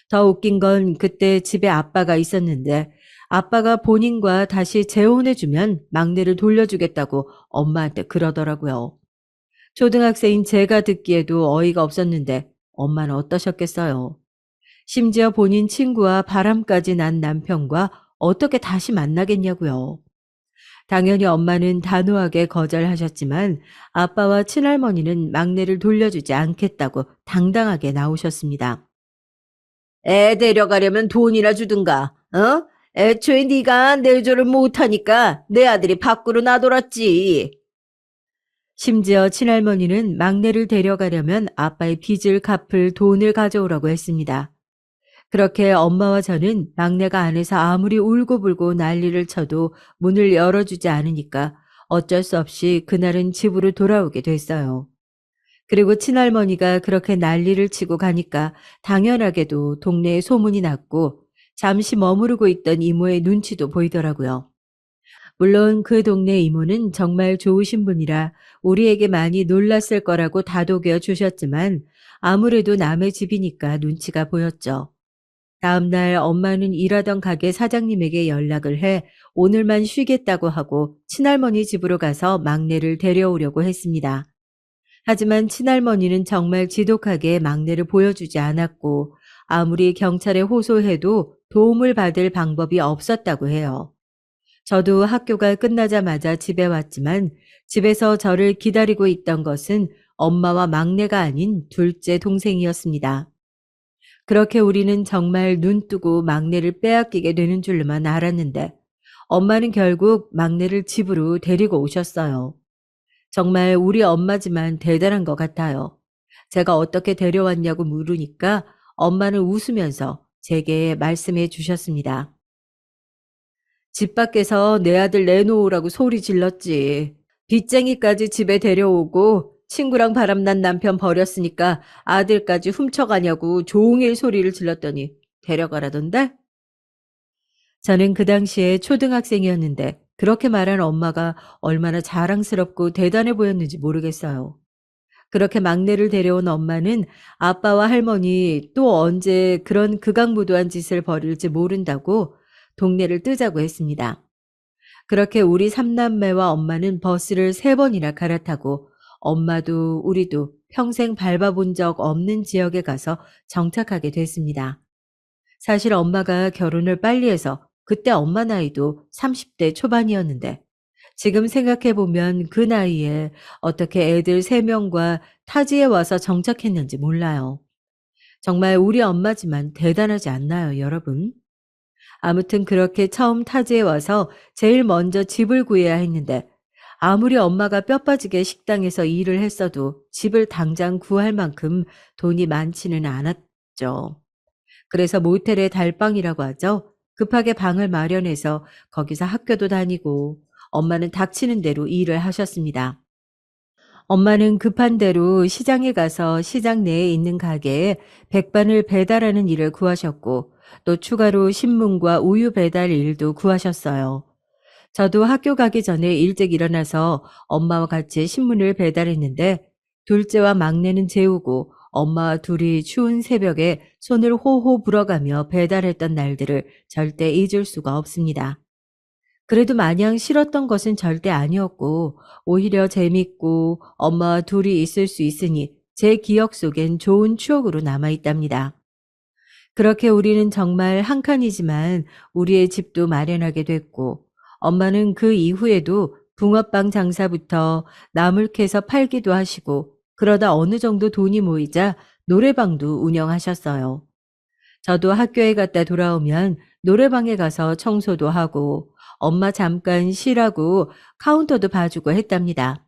더 웃긴 건 그때 집에 아빠가 있었는데 아빠가 본인과 다시 재혼해주면 막내를 돌려주겠다고 엄마한테 그러더라고요. 초등학생인 제가 듣기에도 어이가 없었는데 엄마는 어떠셨겠어요? 심지어 본인 친구와 바람까지 난 남편과 어떻게 다시 만나겠냐고요. 당연히 엄마는 단호하게 거절하셨지만 아빠와 친할머니는 막내를 돌려주지 않겠다고 당당하게 나오셨습니다. 애 데려가려면 돈이나 주든가, 어? 애초에 네가 내조를 못하니까 내 아들이 밖으로 나돌았지. 심지어 친할머니는 막내를 데려가려면 아빠의 빚을 갚을 돈을 가져오라고 했습니다. 그렇게 엄마와 저는 막내가 안에서 아무리 울고불고 난리를 쳐도 문을 열어주지 않으니까 어쩔 수 없이 그날은 집으로 돌아오게 됐어요. 그리고 친할머니가 그렇게 난리를 치고 가니까 당연하게도 동네에 소문이 났고 잠시 머무르고 있던 이모의 눈치도 보이더라고요. 물론 그 동네 이모는 정말 좋으신 분이라 우리에게 많이 놀랐을 거라고 다독여 주셨지만 아무래도 남의 집이니까 눈치가 보였죠. 다음날 엄마는 일하던 가게 사장님에게 연락을 해 오늘만 쉬겠다고 하고 친할머니 집으로 가서 막내를 데려오려고 했습니다. 하지만 친할머니는 정말 지독하게 막내를 보여주지 않았고 아무리 경찰에 호소해도 도움을 받을 방법이 없었다고 해요. 저도 학교가 끝나자마자 집에 왔지만 집에서 저를 기다리고 있던 것은 엄마와 막내가 아닌 둘째 동생이었습니다. 그렇게 우리는 정말 눈 뜨고 막내를 빼앗기게 되는 줄만 알았는데 엄마는 결국 막내를 집으로 데리고 오셨어요. 정말 우리 엄마지만 대단한 것 같아요. 제가 어떻게 데려왔냐고 물으니까 엄마는 웃으면서 제게 말씀해 주셨습니다. 집 밖에서 내 아들 내놓으라고 소리 질렀지. 빚쟁이까지 집에 데려오고 친구랑 바람난 남편 버렸으니까 아들까지 훔쳐가냐고 종일 소리를 질렀더니 데려가라던데? 저는 그 당시에 초등학생이었는데 그렇게 말한 엄마가 얼마나 자랑스럽고 대단해 보였는지 모르겠어요. 그렇게 막내를 데려온 엄마는 아빠와 할머니 또 언제 그런 극악무도한 짓을 벌일지 모른다고 동네를 뜨자고 했습니다. 그렇게 우리 삼남매와 엄마는 버스를 3번이나 갈아타고 엄마도 우리도 평생 밟아본 적 없는 지역에 가서 정착하게 됐습니다. 사실 엄마가 결혼을 빨리 해서 그때 엄마 나이도 30대 초반이었는데 지금 생각해보면 그 나이에 어떻게 애들 3명과 타지에 와서 정착했는지 몰라요. 정말 우리 엄마지만 대단하지 않나요, 여러분? 아무튼 그렇게 처음 타지에 와서 제일 먼저 집을 구해야 했는데 아무리 엄마가 뼈 빠지게 식당에서 일을 했어도 집을 당장 구할 만큼 돈이 많지는 않았죠. 그래서 모텔의 달방이라고 하죠. 급하게 방을 마련해서 거기서 학교도 다니고 엄마는 닥치는 대로 일을 하셨습니다. 엄마는 급한 대로 시장에 가서 시장 내에 있는 가게에 백반을 배달하는 일을 구하셨고 또 추가로 신문과 우유 배달 일도 구하셨어요. 저도 학교 가기 전에 일찍 일어나서 엄마와 같이 신문을 배달했는데 둘째와 막내는 재우고 엄마와 둘이 추운 새벽에 손을 호호 불어가며 배달했던 날들을 절대 잊을 수가 없습니다. 그래도 마냥 싫었던 것은 절대 아니었고 오히려 재밌고 엄마와 둘이 있을 수 있으니 제 기억 속엔 좋은 추억으로 남아 있답니다. 그렇게 우리는 정말 한 칸이지만 우리의 집도 마련하게 됐고 엄마는 그 이후에도 붕어빵 장사부터 나물 캐서 팔기도 하시고 그러다 어느 정도 돈이 모이자 노래방도 운영하셨어요. 저도 학교에 갔다 돌아오면 노래방에 가서 청소도 하고 엄마 잠깐 쉬라고 카운터도 봐주고 했답니다.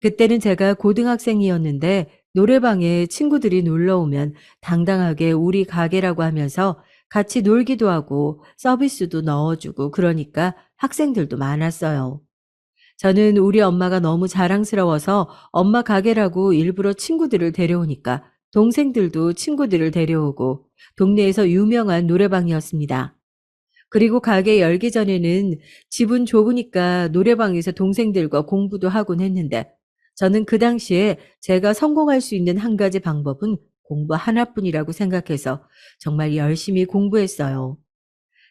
그때는 제가 고등학생이었는데 노래방에 친구들이 놀러 오면 당당하게 우리 가게라고 하면서 같이 놀기도 하고 서비스도 넣어주고 그러니까 학생들도 많았어요. 저는 우리 엄마가 너무 자랑스러워서 엄마 가게라고 일부러 친구들을 데려오니까 동생들도 친구들을 데려오고 동네에서 유명한 노래방이었습니다. 그리고 가게 열기 전에는 집은 좁으니까 노래방에서 동생들과 공부도 하곤 했는데 저는 그 당시에 제가 성공할 수 있는 한 가지 방법은 공부 하나뿐이라고 생각해서 정말 열심히 공부했어요.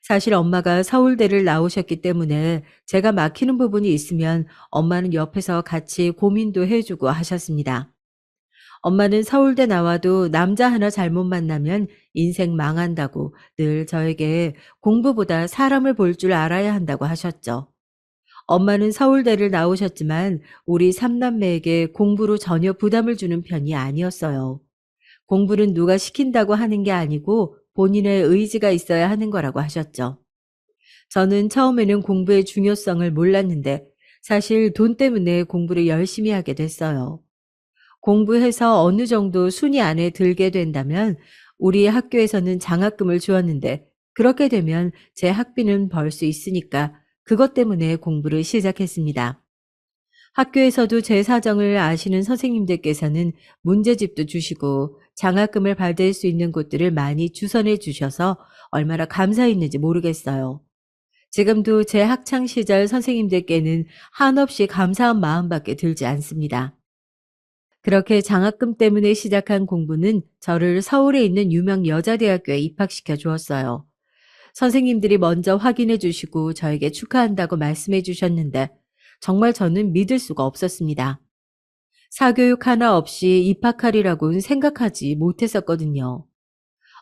사실 엄마가 서울대를 나오셨기 때문에 제가 막히는 부분이 있으면 엄마는 옆에서 같이 고민도 해주고 하셨습니다. 엄마는 서울대 나와도 남자 하나 잘못 만나면 인생 망한다고 늘 저에게 공부보다 사람을 볼 줄 알아야 한다고 하셨죠. 엄마는 서울대를 나오셨지만 우리 삼남매에게 공부로 전혀 부담을 주는 편이 아니었어요. 공부는 누가 시킨다고 하는 게 아니고 본인의 의지가 있어야 하는 거라고 하셨죠. 저는 처음에는 공부의 중요성을 몰랐는데 사실 돈 때문에 공부를 열심히 하게 됐어요. 공부해서 어느 정도 순위 안에 들게 된다면 우리 학교에서는 장학금을 주었는데 그렇게 되면 제 학비는 벌 수 있으니까 그것 때문에 공부를 시작했습니다. 학교에서도 제 사정을 아시는 선생님들께서는 문제집도 주시고 장학금을 받을 수 있는 곳들을 많이 주선해 주셔서 얼마나 감사했는지 모르겠어요. 지금도 제 학창 시절 선생님들께는 한없이 감사한 마음밖에 들지 않습니다. 그렇게 장학금 때문에 시작한 공부는 저를 서울에 있는 유명 여자대학교에 입학시켜 주었어요. 선생님들이 먼저 확인해 주시고 저에게 축하한다고 말씀해 주셨는데 정말 저는 믿을 수가 없었습니다. 사교육 하나 없이 입학하리라고는 생각하지 못했었거든요.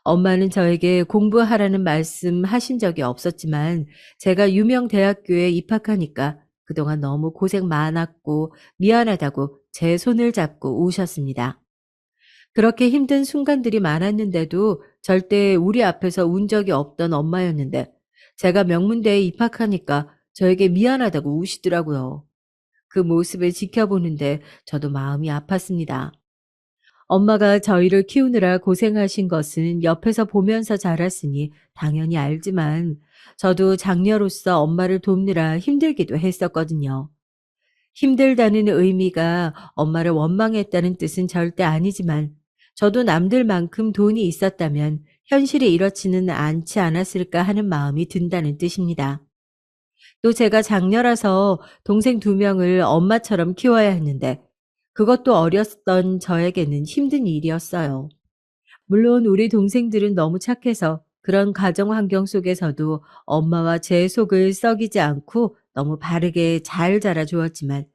엄마는 저에게 공부하라는 말씀 하신 적이 없었지만 제가 유명 대학교에 입학하니까 그동안 너무 고생 많았고 미안하다고 제 손을 잡고 우셨습니다. 그렇게 힘든 순간들이 많았는데도 절대 우리 앞에서 운 적이 없던 엄마였는데 제가 명문대에 입학하니까 저에게 미안하다고 우시더라고요. 그 모습을 지켜보는데 저도 마음이 아팠습니다. 엄마가 저희를 키우느라 고생하신 것은 옆에서 보면서 자랐으니 당연히 알지만 저도 장녀로서 엄마를 돕느라 힘들기도 했었거든요. 힘들다는 의미가 엄마를 원망했다는 뜻은 절대 아니지만 저도 남들만큼 돈이 있었다면 현실이 이렇지는 않지 않았을까 하는 마음이 든다는 뜻입니다. 또 제가 장녀라서 동생 두 명을 엄마처럼 키워야 했는데 그것도 어렸던 저에게는 힘든 일이었어요. 물론 우리 동생들은 너무 착해서 그런 가정 환경 속에서도 엄마와 제 속을 썩이지 않고 너무 바르게 잘 자라주었지만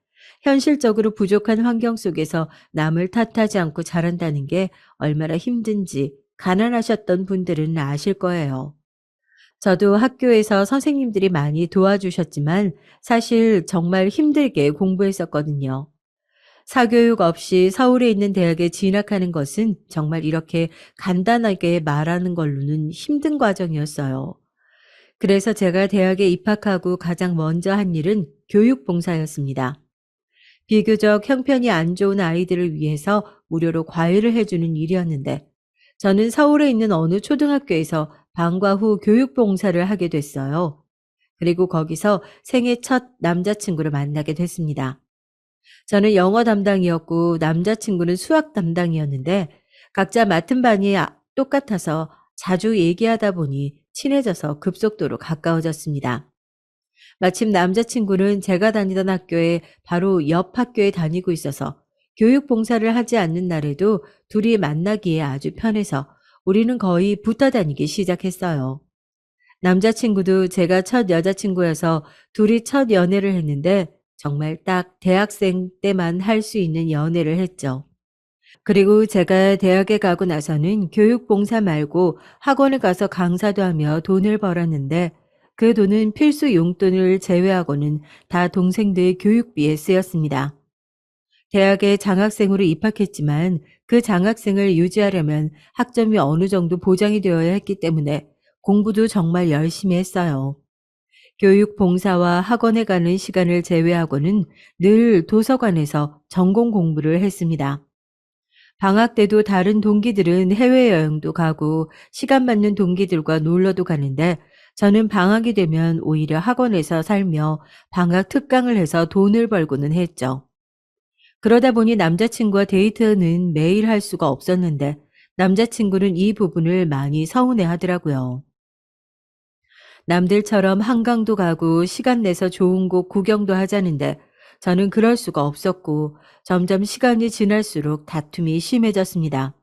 현실적으로 부족한 환경 속에서 남을 탓하지 않고 자란다는 게 얼마나 힘든지 가난하셨던 분들은 아실 거예요. 저도 학교에서 선생님들이 많이 도와주셨지만 사실 정말 힘들게 공부했었거든요. 사교육 없이 서울에 있는 대학에 진학하는 것은 정말 이렇게 간단하게 말하는 걸로는 힘든 과정이었어요. 그래서 제가 대학에 입학하고 가장 먼저 한 일은 교육봉사였습니다. 비교적 형편이 안 좋은 아이들을 위해서 무료로 과외를 해주는 일이었는데 저는 서울에 있는 어느 초등학교에서 방과 후 교육봉사를 하게 됐어요. 그리고 거기서 생애 첫 남자친구를 만나게 됐습니다. 저는 영어 담당이었고 남자친구는 수학 담당이었는데 각자 맡은 반이 똑같아서 자주 얘기하다 보니 친해져서 급속도로 가까워졌습니다. 마침 남자친구는 제가 다니던 학교에 바로 옆 학교에 다니고 있어서 교육 봉사를 하지 않는 날에도 둘이 만나기에 아주 편해서 우리는 거의 붙어 다니기 시작했어요. 남자친구도 제가 첫 여자친구여서 둘이 첫 연애를 했는데 정말 딱 대학생 때만 할 수 있는 연애를 했죠. 그리고 제가 대학에 가고 나서는 교육 봉사 말고 학원에 가서 강사도 하며 돈을 벌었는데 그 돈은 필수 용돈을 제외하고는 다 동생들 교육비에 쓰였습니다. 대학에 장학생으로 입학했지만 그 장학생을 유지하려면 학점이 어느 정도 보장이 되어야 했기 때문에 공부도 정말 열심히 했어요. 교육 봉사와 학원에 가는 시간을 제외하고는 늘 도서관에서 전공 공부를 했습니다. 방학 때도 다른 동기들은 해외여행도 가고 시간 맞는 동기들과 놀러도 가는데 저는 방학이 되면 오히려 학원에서 살며 방학 특강을 해서 돈을 벌고는 했죠. 그러다 보니 남자친구와 데이트는 매일 할 수가 없었는데 남자친구는 이 부분을 많이 서운해 하더라고요. 남들처럼 한강도 가고 시간 내서 좋은 곳 구경도 하자는데 저는 그럴 수가 없었고 점점 시간이 지날수록 다툼이 심해졌습니다.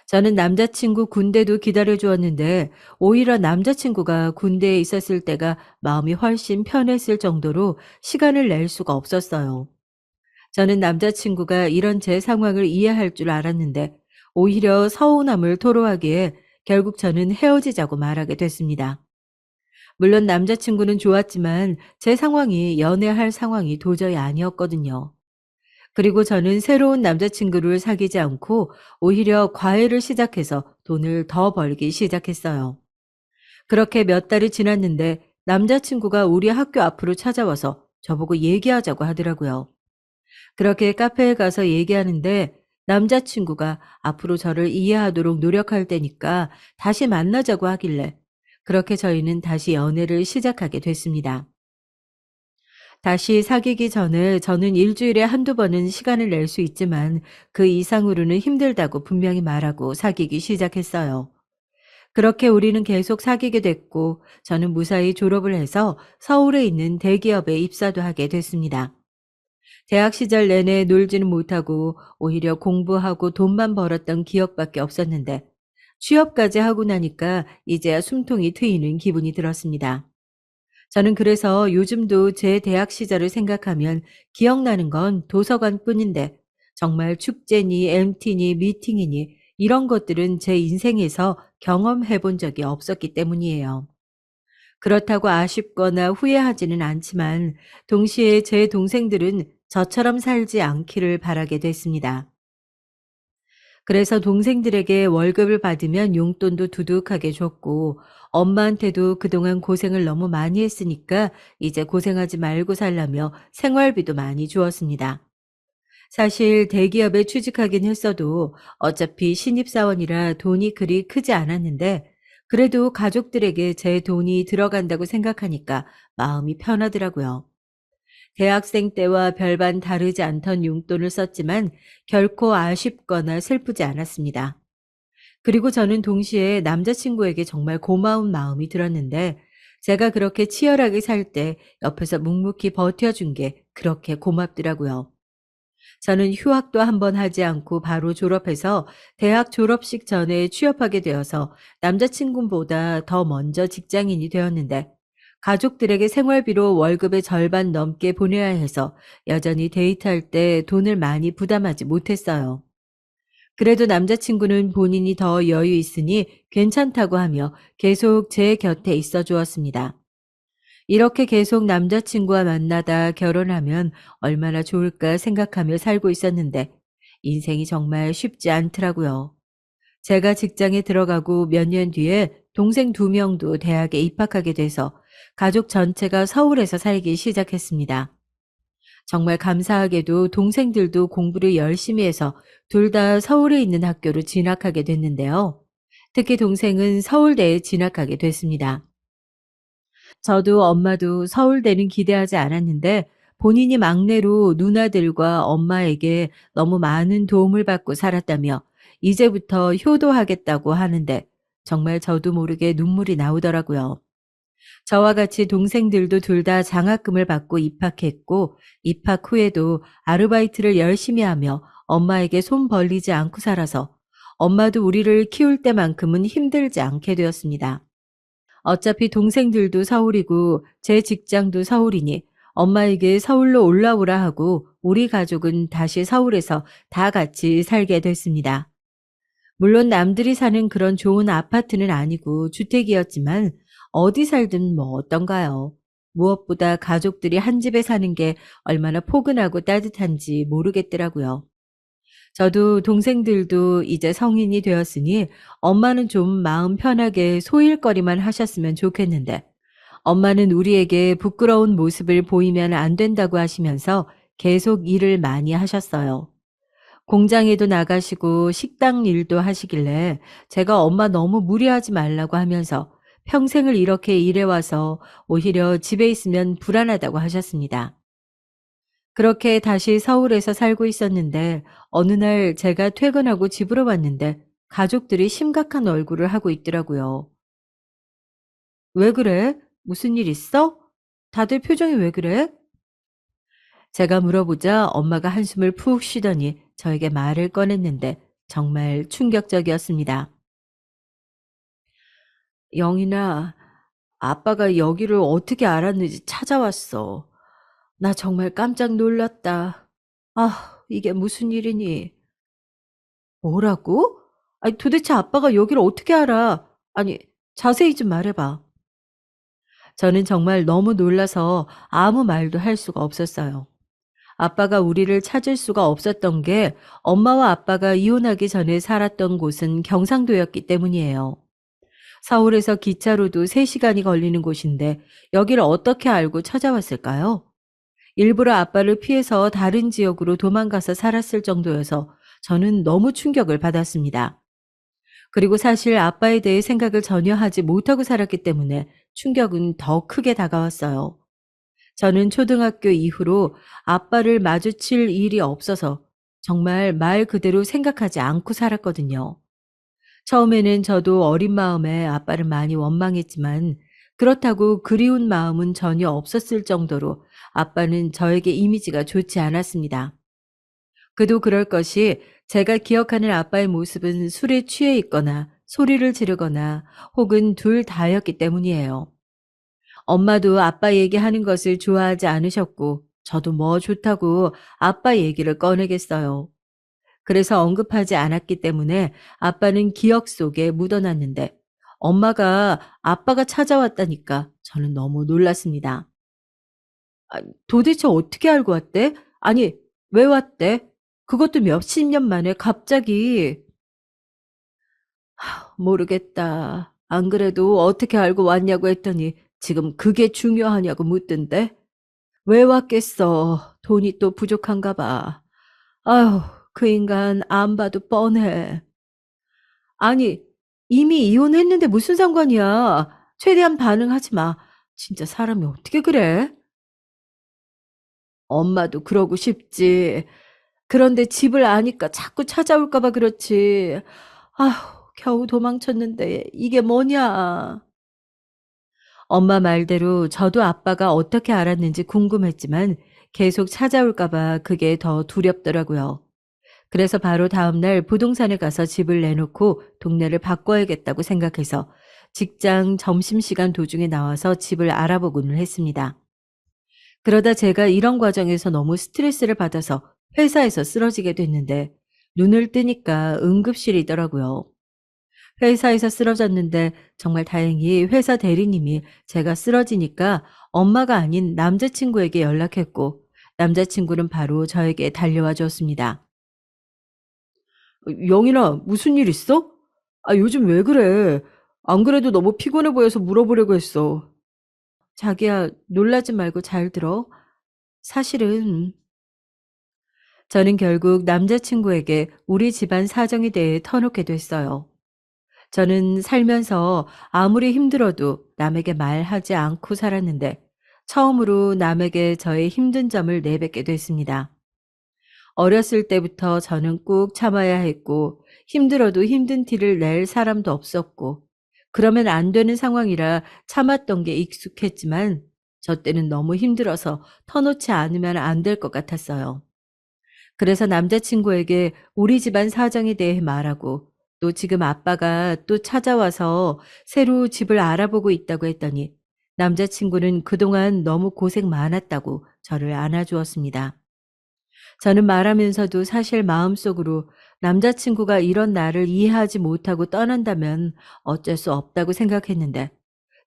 저는 남자친구 군대도 기다려 주었는데 오히려 남자친구가 군대에 있었을 때가 마음이 훨씬 편했을 정도로 시간을 낼 수가 없었어요. 저는 남자친구가 이런 제 상황을 이해할 줄 알았는데 오히려 서운함을 토로하기에 결국 저는 헤어지자고 말하게 됐습니다. 물론 남자친구는 좋았지만 제 상황이 연애할 상황이 도저히 아니었거든요. 그리고 저는 새로운 남자친구를 사귀지 않고 오히려 과외를 시작해서 돈을 더 벌기 시작했어요. 그렇게 몇 달이 지났는데 남자친구가 우리 학교 앞으로 찾아와서 저보고 얘기하자고 하더라고요. 그렇게 카페에 가서 얘기하는데 남자친구가 앞으로 저를 이해하도록 노력할 테니까 다시 만나자고 하길래 그렇게 저희는 다시 연애를 시작하게 됐습니다. 다시 사귀기 전에 저는 일주일에 한두 번은 시간을 낼 수 있지만 그 이상으로는 힘들다고 분명히 말하고 사귀기 시작했어요. 그렇게 우리는 계속 사귀게 됐고 저는 무사히 졸업을 해서 서울에 있는 대기업에 입사도 하게 됐습니다. 대학 시절 내내 놀지는 못하고 오히려 공부하고 돈만 벌었던 기억밖에 없었는데 취업까지 하고 나니까 이제야 숨통이 트이는 기분이 들었습니다. 저는 그래서 요즘도 제 대학 시절을 생각하면 기억나는 건 도서관 뿐인데 정말 축제니 MT니 미팅이니 이런 것들은 제 인생에서 경험해 본 적이 없었기 때문이에요. 그렇다고 아쉽거나 후회하지는 않지만 동시에 제 동생들은 저처럼 살지 않기를 바라게 됐습니다. 그래서 동생들에게 월급을 받으면 용돈도 두둑하게 줬고 엄마한테도 그동안 고생을 너무 많이 했으니까 이제 고생하지 말고 살라며 생활비도 많이 주었습니다. 사실 대기업에 취직하긴 했어도 어차피 신입사원이라 돈이 그리 크지 않았는데 그래도 가족들에게 제 돈이 들어간다고 생각하니까 마음이 편하더라고요. 대학생 때와 별반 다르지 않던 용돈을 썼지만 결코 아쉽거나 슬프지 않았습니다. 그리고 저는 동시에 남자친구에게 정말 고마운 마음이 들었는데 제가 그렇게 치열하게 살 때 옆에서 묵묵히 버텨준 게 그렇게 고맙더라고요. 저는 휴학도 한번 하지 않고 바로 졸업해서 대학 졸업식 전에 취업하게 되어서 남자친구보다 더 먼저 직장인이 되었는데 가족들에게 생활비로 월급의 절반 넘게 보내야 해서 여전히 데이트할 때 돈을 많이 부담하지 못했어요. 그래도 남자친구는 본인이 더 여유 있으니 괜찮다고 하며 계속 제 곁에 있어 주었습니다. 이렇게 계속 남자친구와 만나다 결혼하면 얼마나 좋을까 생각하며 살고 있었는데 인생이 정말 쉽지 않더라고요. 제가 직장에 들어가고 몇 년 뒤에 동생 두 명도 대학에 입학하게 돼서 가족 전체가 서울에서 살기 시작했습니다. 정말 감사하게도 동생들도 공부를 열심히 해서 둘 다 서울에 있는 학교로 진학하게 됐는데요. 특히 동생은 서울대에 진학하게 됐습니다. 저도 엄마도 서울대는 기대하지 않았는데 본인이 막내로 누나들과 엄마에게 너무 많은 도움을 받고 살았다며 이제부터 효도하겠다고 하는데 정말 저도 모르게 눈물이 나오더라고요. 저와 같이 동생들도 둘 다 장학금을 받고 입학했고 입학 후에도 아르바이트를 열심히 하며 엄마에게 손 벌리지 않고 살아서 엄마도 우리를 키울 때만큼은 힘들지 않게 되었습니다. 어차피 동생들도 서울이고 제 직장도 서울이니 엄마에게 서울로 올라오라 하고 우리 가족은 다시 서울에서 다 같이 살게 됐습니다. 물론 남들이 사는 그런 좋은 아파트는 아니고 주택이었지만 어디 살든 뭐 어떤가요? 무엇보다 가족들이 한 집에 사는 게 얼마나 포근하고 따뜻한지 모르겠더라고요. 저도 동생들도 이제 성인이 되었으니 엄마는 좀 마음 편하게 소일거리만 하셨으면 좋겠는데 엄마는 우리에게 부끄러운 모습을 보이면 안 된다고 하시면서 계속 일을 많이 하셨어요. 공장에도 나가시고 식당 일도 하시길래 제가 엄마 너무 무리하지 말라고 하면서 평생을 이렇게 일해와서 오히려 집에 있으면 불안하다고 하셨습니다. 그렇게 다시 서울에서 살고 있었는데 어느 날 제가 퇴근하고 집으로 왔는데 가족들이 심각한 얼굴을 하고 있더라고요. "왜 그래? 무슨 일 있어? 다들 표정이 왜 그래?" 제가 물어보자 엄마가 한숨을 푹 쉬더니 저에게 말을 꺼냈는데 정말 충격적이었습니다. "영희나, 아빠가 여기를 어떻게 알았는지 찾아왔어. 나 정말 깜짝 놀랐다. 아, 이게 무슨 일이니?" "뭐라고? 아니 도대체 아빠가 여기를 어떻게 알아? 아니 자세히 좀 말해 봐." 저는 정말 너무 놀라서 아무 말도 할 수가 없었어요. 아빠가 우리를 찾을 수가 없었던 게 엄마와 아빠가 이혼하기 전에 살았던 곳은 경상도였기 때문이에요. 서울에서 기차로도 3시간이 걸리는 곳인데 여기를 어떻게 알고 찾아왔을까요? 일부러 아빠를 피해서 다른 지역으로 도망가서 살았을 정도여서 저는 너무 충격을 받았습니다. 그리고 사실 아빠에 대해 생각을 전혀 하지 못하고 살았기 때문에 충격은 더 크게 다가왔어요. 저는 초등학교 이후로 아빠를 마주칠 일이 없어서 정말 말 그대로 생각하지 않고 살았거든요. 처음에는 저도 어린 마음에 아빠를 많이 원망했지만 그렇다고 그리운 마음은 전혀 없었을 정도로 아빠는 저에게 이미지가 좋지 않았습니다. 그도 그럴 것이 제가 기억하는 아빠의 모습은 술에 취해 있거나 소리를 지르거나 혹은 둘 다였기 때문이에요. 엄마도 아빠 얘기하는 것을 좋아하지 않으셨고 저도 뭐 좋다고 아빠 얘기를 꺼내겠어요. 그래서 언급하지 않았기 때문에 아빠는 기억 속에 묻어놨는데 엄마가 아빠가 찾아왔다니까 저는 너무 놀랐습니다. 아, 도대체 어떻게 알고 왔대? 아니, 왜 왔대? 그것도 몇십 년 만에 갑자기. 모르겠다. 안 그래도 어떻게 알고 왔냐고 했더니 지금 그게 중요하냐고 묻던데? 왜 왔겠어? 돈이 또 부족한가 봐. 아휴, 그 인간 안 봐도 뻔해. 아니, 이미 이혼했는데 무슨 상관이야. 최대한 반응하지 마. 진짜 사람이 어떻게 그래? 엄마도 그러고 싶지. 그런데 집을 아니까 자꾸 찾아올까 봐 그렇지. 아휴, 겨우 도망쳤는데 이게 뭐냐. 엄마 말대로 저도 아빠가 어떻게 알았는지 궁금했지만 계속 찾아올까 봐 그게 더 두렵더라고요. 그래서 바로 다음날 부동산에 가서 집을 내놓고 동네를 바꿔야겠다고 생각해서 직장 점심시간 도중에 나와서 집을 알아보고는 했습니다. 그러다 제가 이런 과정에서 너무 스트레스를 받아서 회사에서 쓰러지게 됐는데 눈을 뜨니까 응급실이더라고요. 회사에서 쓰러졌는데 정말 다행히 회사 대리님이 제가 쓰러지니까 엄마가 아닌 남자친구에게 연락했고 남자친구는 바로 저에게 달려와 줬습니다. 영희나, 무슨 일 있어? 아, 요즘 왜 그래? 안 그래도 너무 피곤해 보여서 물어보려고 했어. 자기야, 놀라지 말고 잘 들어. 사실은 저는 결국 남자친구에게 우리 집안 사정에 대해 터놓게 됐어요. 저는 살면서 아무리 힘들어도 남에게 말하지 않고 살았는데 처음으로 남에게 저의 힘든 점을 내뱉게 됐습니다. 어렸을 때부터 저는 꾹 참아야 했고 힘들어도 힘든 티를 낼 사람도 없었고 그러면 안 되는 상황이라 참았던 게 익숙했지만 저 때는 너무 힘들어서 터놓지 않으면 안 될 것 같았어요. 그래서 남자친구에게 우리 집안 사정에 대해 말하고 또 지금 아빠가 또 찾아와서 새로 집을 알아보고 있다고 했더니 남자친구는 그동안 너무 고생 많았다고 저를 안아주었습니다. 저는 말하면서도 사실 마음속으로 남자친구가 이런 나를 이해하지 못하고 떠난다면 어쩔 수 없다고 생각했는데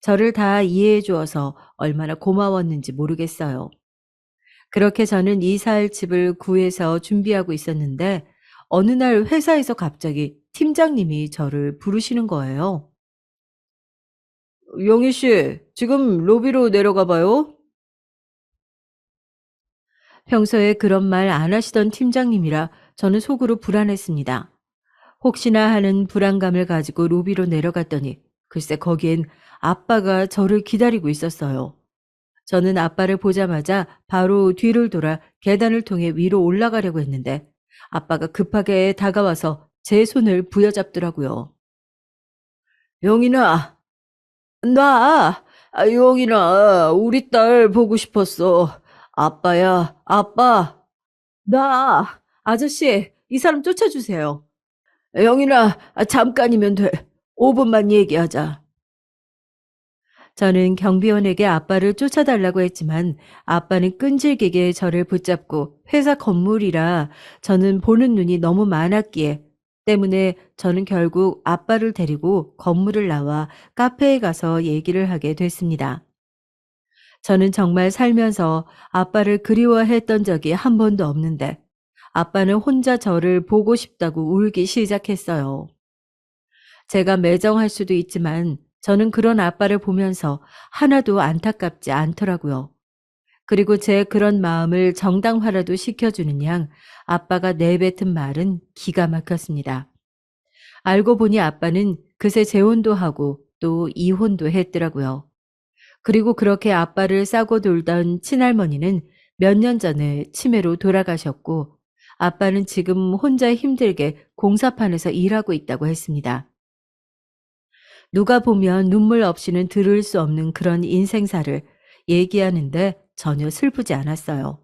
저를 다 이해해 주어서 얼마나 고마웠는지 모르겠어요. 그렇게 저는 이사할 집을 구해서 준비하고 있었는데 어느 날 회사에서 갑자기 팀장님이 저를 부르시는 거예요. 영희 씨, 지금 로비로 내려가 봐요. 평소에 그런 말 안 하시던 팀장님이라 저는 속으로 불안했습니다. 혹시나 하는 불안감을 가지고 로비로 내려갔더니 글쎄 거기엔 아빠가 저를 기다리고 있었어요. 저는 아빠를 보자마자 바로 뒤를 돌아 계단을 통해 위로 올라가려고 했는데 아빠가 급하게 다가와서 제 손을 부여잡더라고요. 영희나, 나, 영희나, 우리 딸 보고 싶었어. 아빠야, 아빠, 나, 아저씨, 이 사람 쫓아주세요. 영희나, 잠깐이면 돼. 5분만 얘기하자. 저는 경비원에게 아빠를 쫓아달라고 했지만 아빠는 끈질기게 저를 붙잡고 회사 건물이라 저는 보는 눈이 너무 많았기에 때문에 저는 결국 아빠를 데리고 건물을 나와 카페에 가서 얘기를 하게 됐습니다. 저는 정말 살면서 아빠를 그리워했던 적이 한 번도 없는데 아빠는 혼자 저를 보고 싶다고 울기 시작했어요. 제가 매정할 수도 있지만 저는 그런 아빠를 보면서 하나도 안타깝지 않더라고요. 그리고 제 그런 마음을 정당화라도 시켜주는 양 아빠가 내뱉은 말은 기가 막혔습니다. 알고 보니 아빠는 그새 재혼도 하고 또 이혼도 했더라고요. 그리고 그렇게 아빠를 싸고 돌던 친할머니는 몇 년 전에 치매로 돌아가셨고 아빠는 지금 혼자 힘들게 공사판에서 일하고 있다고 했습니다. 누가 보면 눈물 없이는 들을 수 없는 그런 인생사를 얘기하는데 전혀 슬프지 않았어요.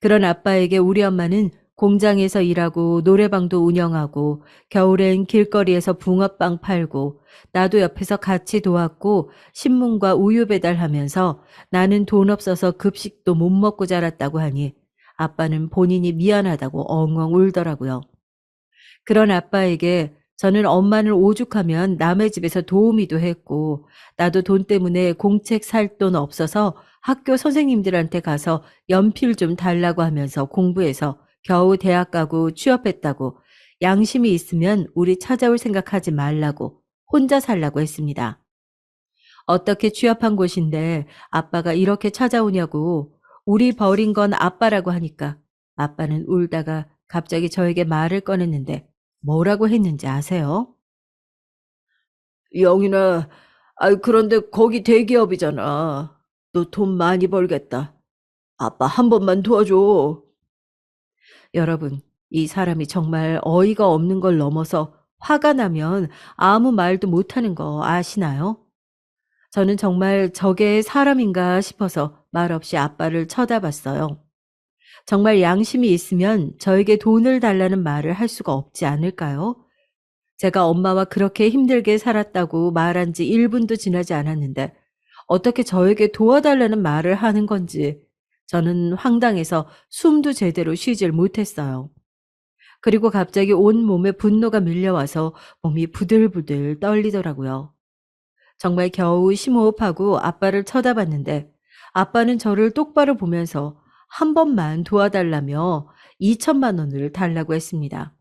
그런 아빠에게 우리 엄마는 공장에서 일하고 노래방도 운영하고 겨울엔 길거리에서 붕어빵 팔고 나도 옆에서 같이 도왔고 신문과 우유 배달하면서 나는 돈 없어서 급식도 못 먹고 자랐다고 하니 아빠는 본인이 미안하다고 엉엉 울더라고요. 그런 아빠에게 저는 엄마는 오죽하면 남의 집에서 도우미도 했고 나도 돈 때문에 공책 살 돈 없어서 학교 선생님들한테 가서 연필 좀 달라고 하면서 공부해서 겨우 대학 가고 취업했다고 양심이 있으면 우리 찾아올 생각하지 말라고 혼자 살라고 했습니다. 어떻게 취업한 곳인데 아빠가 이렇게 찾아오냐고 우리 버린 건 아빠라고 하니까 아빠는 울다가 갑자기 저에게 말을 꺼냈는데 뭐라고 했는지 아세요? 영희나, 그런데 거기 대기업이잖아. 너 돈 많이 벌겠다. 아빠 한 번만 도와줘. 여러분, 이 사람이 정말 어이가 없는 걸 넘어서 화가 나면 아무 말도 못하는 거 아시나요? 저는 정말 저게 사람인가 싶어서 말없이 아빠를 쳐다봤어요. 정말 양심이 있으면 저에게 돈을 달라는 말을 할 수가 없지 않을까요? 제가 엄마와 그렇게 힘들게 살았다고 말한 지 1분도 지나지 않았는데 어떻게 저에게 도와달라는 말을 하는 건지 저는 황당해서 숨도 제대로 쉬질 못했어요. 그리고 갑자기 온몸에 분노가 밀려와서 몸이 부들부들 떨리더라고요. 정말 겨우 심호흡하고 아빠를 쳐다봤는데 아빠는 저를 똑바로 보면서 한 번만 도와달라며 2천만 원을 달라고 했습니다.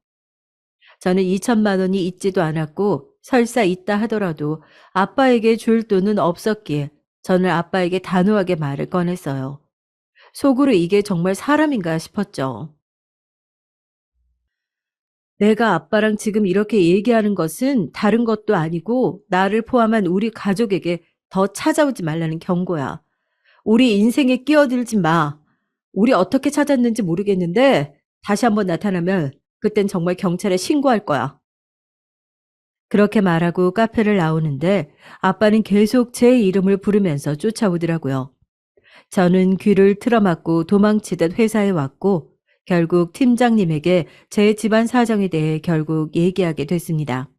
저는 2천만 원이 있지도 않았고 설사 있다 하더라도 아빠에게 줄 돈은 없었기에 저는 아빠에게 단호하게 말을 꺼냈어요. 속으로 이게 정말 사람인가 싶었죠. 내가 아빠랑 지금 이렇게 얘기하는 것은 다른 것도 아니고 나를 포함한 우리 가족에게 더 찾아오지 말라는 경고야. 우리 인생에 끼어들지 마. 우리 어떻게 찾았는지 모르겠는데 다시 한번 나타나면 그땐 정말 경찰에 신고할 거야. 그렇게 말하고 카페를 나오는데 아빠는 계속 제 이름을 부르면서 쫓아오더라고요. 저는 귀를 틀어막고 도망치듯 회사에 왔고 결국 팀장님에게 제 집안 사정에 대해 결국 얘기하게 됐습니다.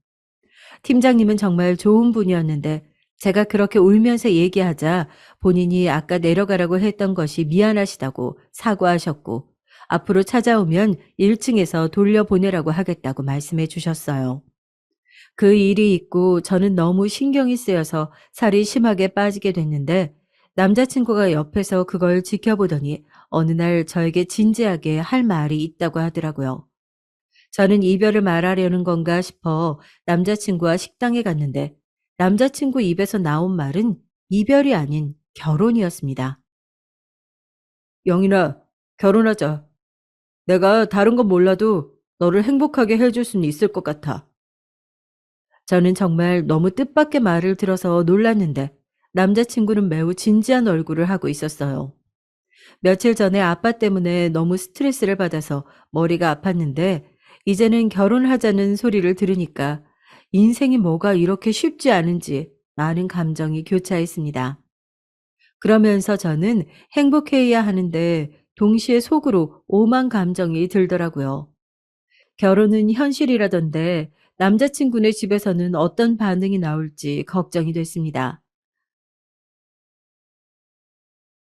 팀장님은 정말 좋은 분이었는데 제가 그렇게 울면서 얘기하자 본인이 아까 내려가라고 했던 것이 미안하시다고 사과하셨고 앞으로 찾아오면 1층에서 돌려보내라고 하겠다고 말씀해 주셨어요. 그 일이 있고 저는 너무 신경이 쓰여서 살이 심하게 빠지게 됐는데 남자친구가 옆에서 그걸 지켜보더니 어느 날 저에게 진지하게 할 말이 있다고 하더라고요. 저는 이별을 말하려는 건가 싶어 남자친구와 식당에 갔는데 남자친구 입에서 나온 말은 이별이 아닌 결혼이었습니다. 영인아, 결혼하자. 내가 다른 건 몰라도 너를 행복하게 해줄 수는 있을 것 같아. 저는 정말 너무 뜻밖의 말을 들어서 놀랐는데 남자친구는 매우 진지한 얼굴을 하고 있었어요. 며칠 전에 아빠 때문에 너무 스트레스를 받아서 머리가 아팠는데 이제는 결혼하자는 소리를 들으니까 인생이 뭐가 이렇게 쉽지 않은지 많은 감정이 교차했습니다. 그러면서 저는 행복해야 하는데 동시에 속으로 오만 감정이 들더라고요. 결혼은 현실이라던데 남자친구네 집에서는 어떤 반응이 나올지 걱정이 됐습니다.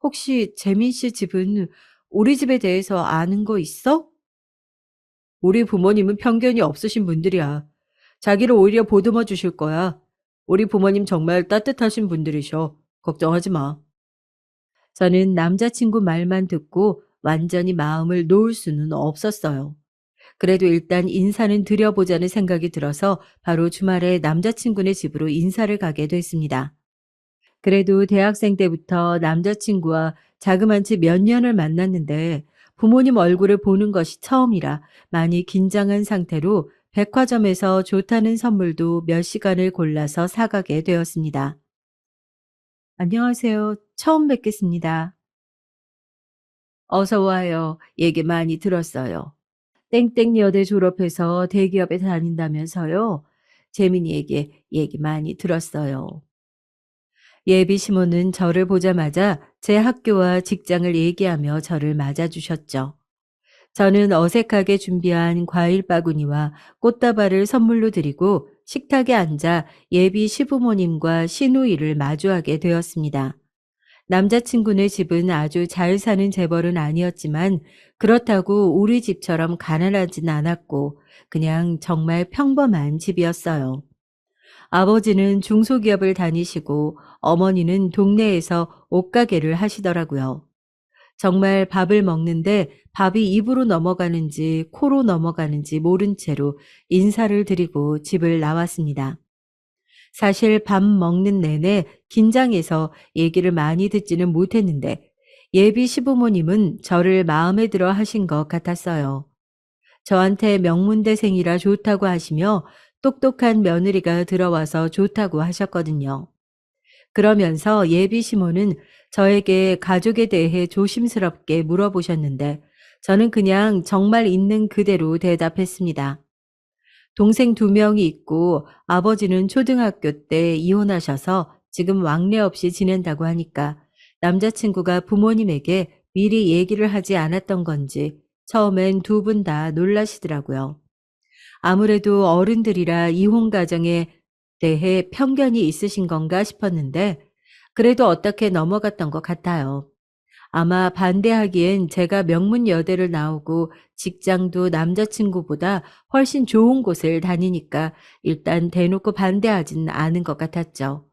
혹시 재민 씨 집은 우리 집에 대해서 아는 거 있어? 우리 부모님은 편견이 없으신 분들이야. 자기를 오히려 보듬어 주실 거야. 우리 부모님 정말 따뜻하신 분들이셔. 걱정하지 마. 저는 남자친구 말만 듣고 완전히 마음을 놓을 수는 없었어요. 그래도 일단 인사는 드려보자는 생각이 들어서 바로 주말에 남자친구네 집으로 인사를 가게 됐습니다. 그래도 대학생 때부터 남자친구와 자그만치 몇 년을 만났는데 부모님 얼굴을 보는 것이 처음이라 많이 긴장한 상태로 백화점에서 좋다는 선물도 몇 시간을 골라서 사가게 되었습니다. 안녕하세요. 처음 뵙겠습니다. 어서 와요. 얘기 많이 들었어요. 땡땡 여대 졸업해서 대기업에 다닌다면서요. 재민이에게 얘기 많이 들었어요. 예비 시모는 저를 보자마자 제 학교와 직장을 얘기하며 저를 맞아주셨죠. 저는 어색하게 준비한 과일 바구니와 꽃다발을 선물로 드리고 식탁에 앉아 예비 시부모님과 시누이를 마주하게 되었습니다. 남자친구네 집은 아주 잘 사는 재벌은 아니었지만 그렇다고 우리 집처럼 가난하진 않았고 그냥 정말 평범한 집이었어요. 아버지는 중소기업을 다니시고 어머니는 동네에서 옷가게를 하시더라고요. 정말 밥을 먹는데 밥이 입으로 넘어가는지 코로 넘어가는지 모른 채로 인사를 드리고 집을 나왔습니다. 사실 밥 먹는 내내 긴장해서 얘기를 많이 듣지는 못했는데 예비 시부모님은 저를 마음에 들어 하신 것 같았어요. 저한테 명문대생이라 좋다고 하시며 똑똑한 며느리가 들어와서 좋다고 하셨거든요. 그러면서 예비 시모는 저에게 가족에 대해 조심스럽게 물어보셨는데 저는 그냥 정말 있는 그대로 대답했습니다. 동생 2명이 있고 아버지는 초등학교 때 이혼하셔서 지금 왕래 없이 지낸다고 하니까 남자친구가 부모님에게 미리 얘기를 하지 않았던 건지 처음엔 2분 다 놀라시더라고요. 아무래도 어른들이라 이혼 가정에 대해 편견이 있으신 건가 싶었는데 그래도 어떻게 넘어갔던 것 같아요. 아마 반대하기엔 제가 명문 여대를 나오고 직장도 남자친구보다 훨씬 좋은 곳을 다니니까 일단 대놓고 반대하진 않은 것 같았죠.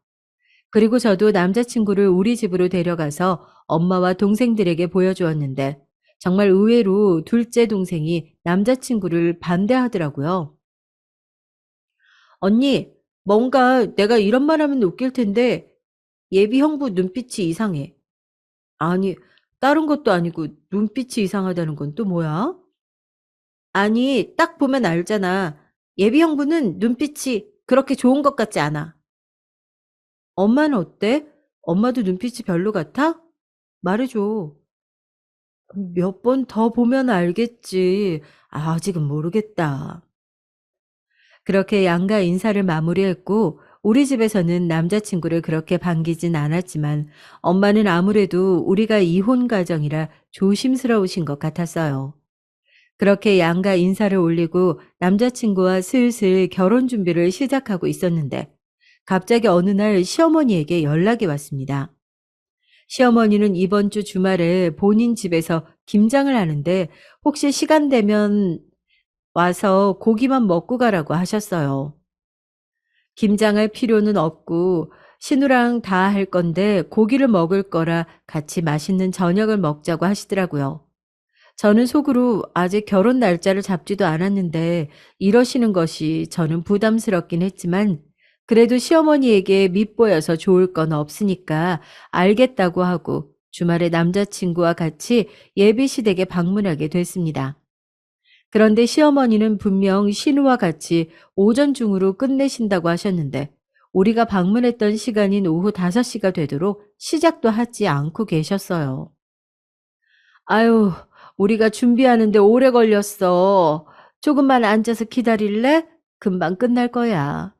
그리고 저도 남자친구를 우리 집으로 데려가서 엄마와 동생들에게 보여주었는데 정말 의외로 둘째 동생이 남자친구를 반대하더라고요. 언니, 뭔가 내가 이런 말 하면 웃길 텐데 예비 형부 눈빛이 이상해. 아니, 다른 것도 아니고 눈빛이 이상하다는 건 또 뭐야? 아니, 딱 보면 알잖아. 예비 형부는 눈빛이 그렇게 좋은 것 같지 않아. 엄마는 어때? 엄마도 눈빛이 별로 같아? 말해줘. 몇 번 더 보면 알겠지. 아직은 모르겠다. 그렇게 양가 인사를 마무리했고 우리 집에서는 남자친구를 그렇게 반기진 않았지만 엄마는 아무래도 우리가 이혼 가정이라 조심스러우신 것 같았어요. 그렇게 양가 인사를 올리고 남자친구와 슬슬 결혼 준비를 시작하고 있었는데 갑자기 어느 날 시어머니에게 연락이 왔습니다. 시어머니는 이번 주 주말에 본인 집에서 김장을 하는데 혹시 시간 되면 와서 고기만 먹고 가라고 하셨어요. 김장할 필요는 없고 신우랑 다 할 건데 고기를 먹을 거라 같이 맛있는 저녁을 먹자고 하시더라고요. 저는 속으로 아직 결혼 날짜를 잡지도 않았는데 이러시는 것이 저는 부담스럽긴 했지만 그래도 시어머니에게 밉보여서 좋을 건 없으니까 알겠다고 하고 주말에 남자친구와 같이 예비시댁에 방문하게 됐습니다. 그런데 시어머니는 분명 신우와 같이 오전 중으로 끝내신다고 하셨는데 우리가 방문했던 시간인 오후 5시가 되도록 시작도 하지 않고 계셨어요. 아유, 우리가 준비하는데 오래 걸렸어. 조금만 앉아서 기다릴래? 금방 끝날 거야.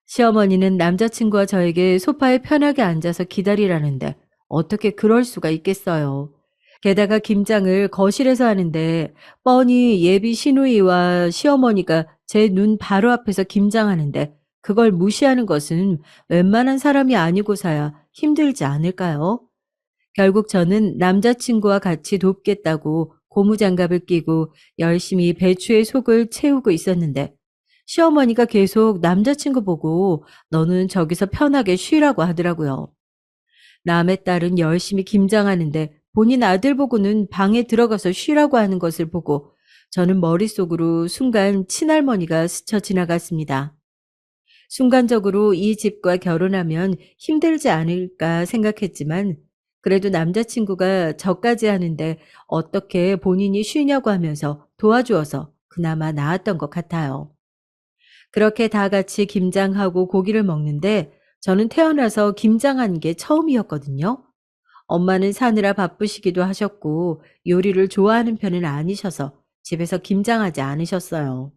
시어머니는 남자친구와 저에게 소파에 편하게 앉아서 기다리라는데 어떻게 그럴 수가 있겠어요. 게다가 김장을 거실에서 하는데 뻔히 예비 시누이와 시어머니가 제 눈 바로 앞에서 김장하는데 그걸 무시하는 것은 웬만한 사람이 아니고서야 힘들지 않을까요? 결국 저는 남자친구와 같이 돕겠다고 고무장갑을 끼고 열심히 배추의 속을 채우고 있었는데 시어머니가 계속 남자친구 보고 너는 저기서 편하게 쉬라고 하더라고요. 남의 딸은 열심히 김장하는데 본인 아들 보고는 방에 들어가서 쉬라고 하는 것을 보고 저는 머릿속으로 순간 친할머니가 스쳐 지나갔습니다. 순간적으로 이 집과 결혼하면 힘들지 않을까 생각했지만 그래도 남자친구가 저까지 하는데 어떻게 본인이 쉬냐고 하면서 도와주어서 그나마 나았던 것 같아요. 그렇게 다 같이 김장하고 고기를 먹는데 저는 태어나서 김장한 게 처음이었거든요. 엄마는 사느라 바쁘시기도 하셨고 요리를 좋아하는 편은 아니셔서 집에서 김장하지 않으셨어요.